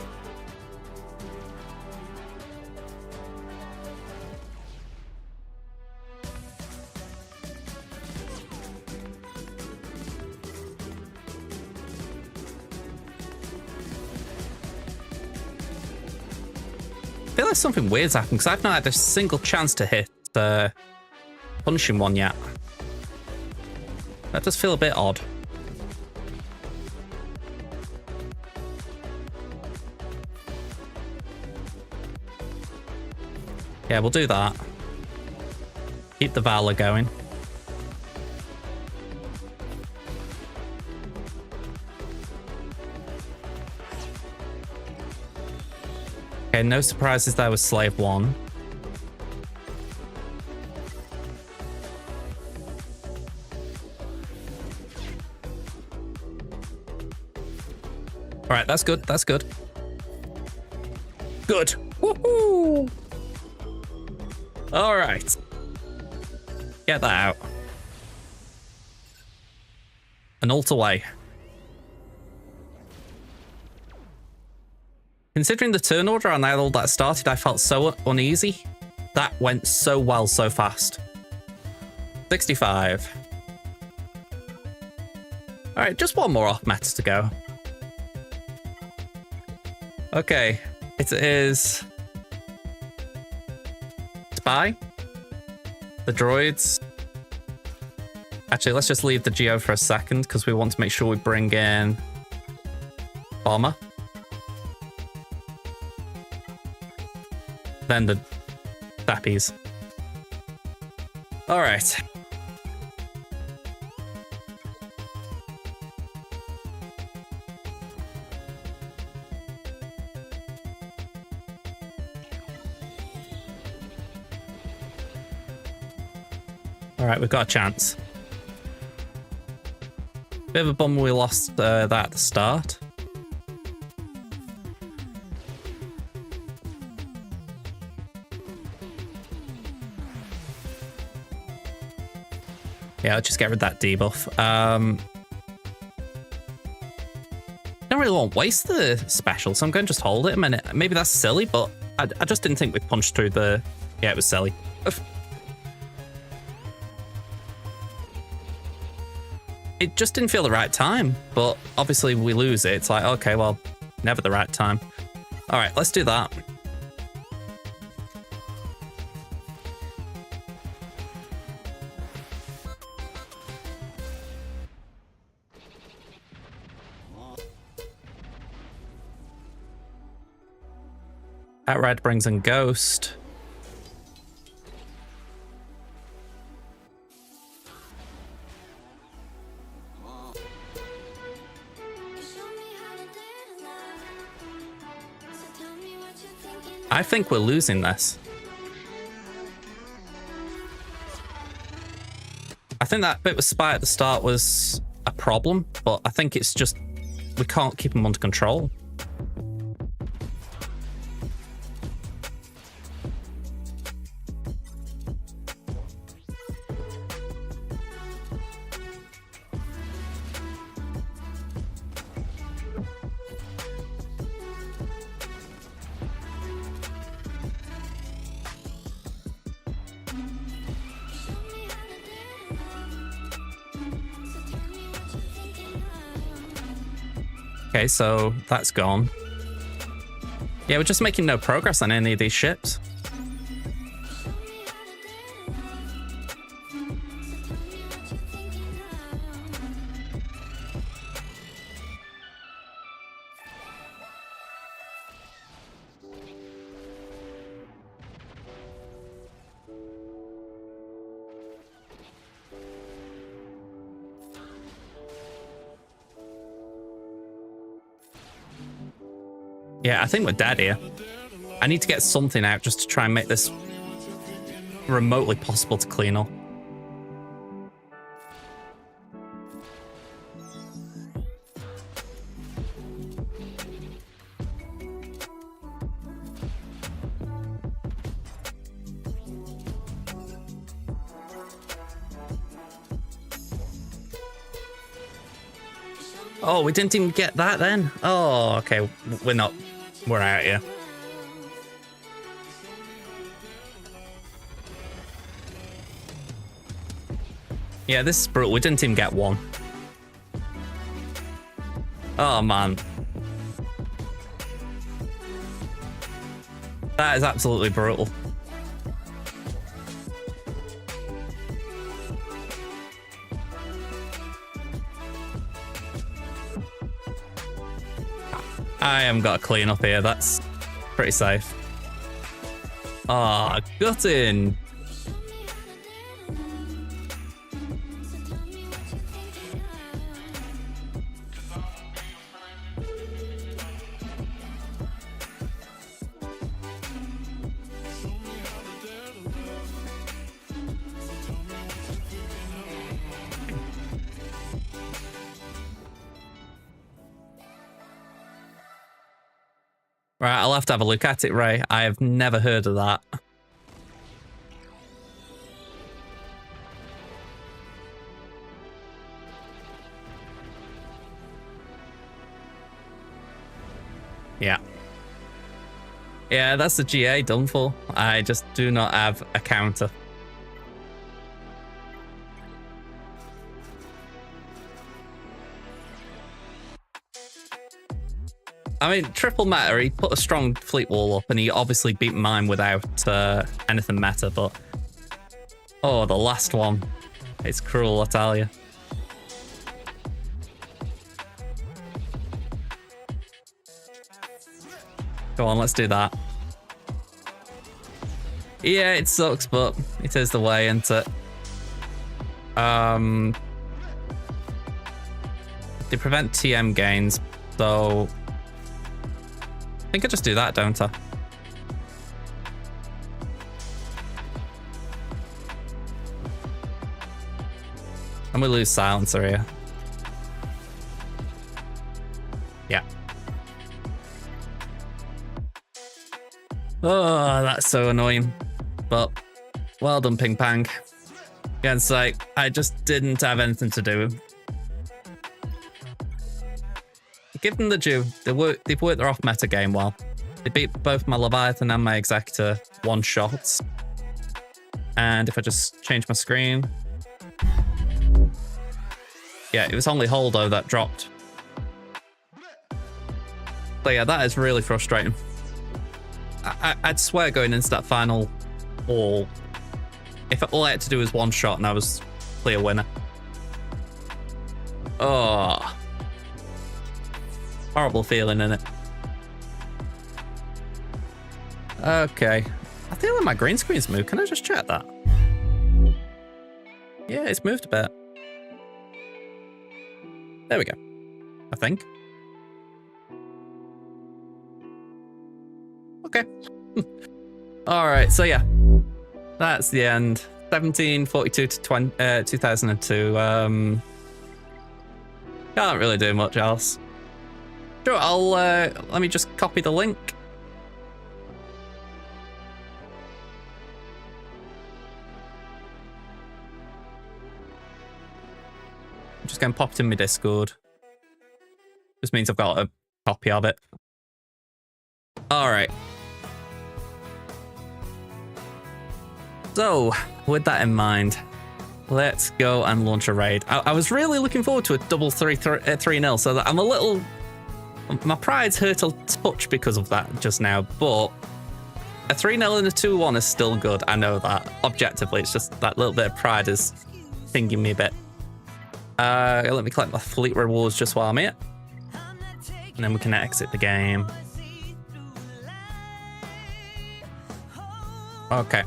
I feel like something weird's happened because I've not had a single chance to hit the punching one yet. That does feel a bit odd. Yeah, we'll do that. Keep the Valor going. Okay, no surprises there with Slave 1. Alright, that's good, that's good. Good. Woohoo! Alright. Get that out. An ult away. Considering the turn order on how all that started, I felt so uneasy. That went so well so fast. 65. Alright, just one more off meta to go. Okay, it is Spy, the droids. Actually, let's just leave the Geo for a second because we want to make sure we bring in Bomber. Then the Sappies. All right. All right, we've got a chance. Bit of a bummer we lost that at the start. Yeah, let's just get rid of that debuff. Don't really want to waste the special, so I'm going to just hold it a minute. Maybe that's silly, but I just didn't think we punched through the... Yeah, it was silly. It just didn't feel the right time, but obviously we lose it. It's like, okay, well, never the right time. All right, let's do that. That red brings in Ghost. I think we're losing this. I think that bit with Spy at the start was a problem, but I think it's just we can't keep him under control. Okay, so that's gone. Yeah, we're just making no progress on any of these ships. Yeah, I think we're dead here. I need to get something out just to try and make this remotely possible to clean up. Oh, we didn't even get that then. Oh, okay. We're out here. Yeah, this is brutal. We didn't even get one. Oh, man. That is absolutely brutal. I haven't got a clean up here. That's pretty safe. Ah, gutting. Right, I'll have to have a look at it, Ray. I have never heard of that. Yeah. Yeah, that's the GA done for. I just do not have a counter. I mean, triple meta, he put a strong fleet wall up and he obviously beat mine without anything meta, but... Oh, the last one. It's cruel, I tell you. Go on, let's do that. Yeah, it sucks, but it is the way, isn't it? They prevent TM gains, so... I think I just do that, don't I? And we lose silencer here. Yeah. Oh, that's so annoying. But well done, Ping Pang. Yeah, it's like I just didn't have anything to do. Give them the due. They've worked their off-meta game well. They beat both my Leviathan and my Executor one shots. And if I just change my screen... Yeah, it was only Holdo that dropped. But yeah, that is really frustrating. I'd swear going into that final all, if all I had to do was one shot and I was clear winner. Oh... Horrible feeling, innit? Okay. I feel like my green screen's moved. Can I just check that? Yeah, it's moved a bit. There we go. I think. Okay. Alright, so yeah. That's the end. 1742 to 2002. Can't really do much else. Sure, I'll let me just copy the link. I'm just going to pop it in my Discord. Just means I've got a copy of it. All right. So, with that in mind, let's go and launch a raid. I was really looking forward to a double 3-0, so that I'm a little... My pride's hurt a touch because of that just now, but a 3-0 and a 2-1 is still good. I know that. Objectively, it's just that little bit of pride is pinging me a bit. Let me collect my fleet rewards just while I'm here. And then we can exit the game. Okay.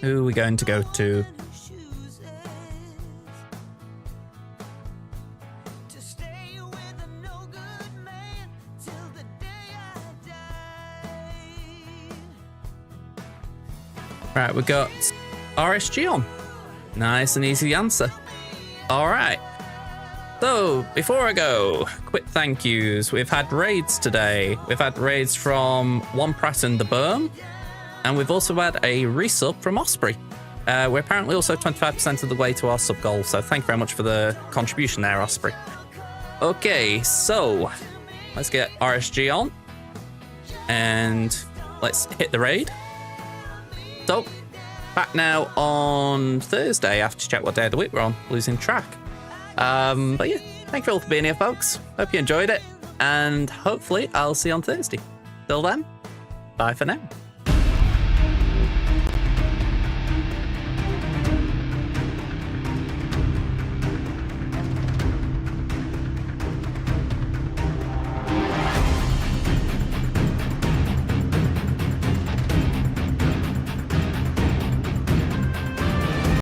Who are we going to go to? Right, we got RSG on. Nice and easy answer. All right. So, before I go, quick thank yous. We've had raids today. We've had raids from One Pratt and the Berm. And we've also had a resub from Osprey. We're apparently also 25% of the way to our sub goal, so thank you very much for the contribution there, Osprey. Okay, so let's get RSG on and let's hit the raid. So, back now on Thursday. I have to check what day of the week we're on, losing track. But yeah, thank you all for being here, folks. Hope you enjoyed it, and hopefully I'll see you on Thursday. Till then, bye for now.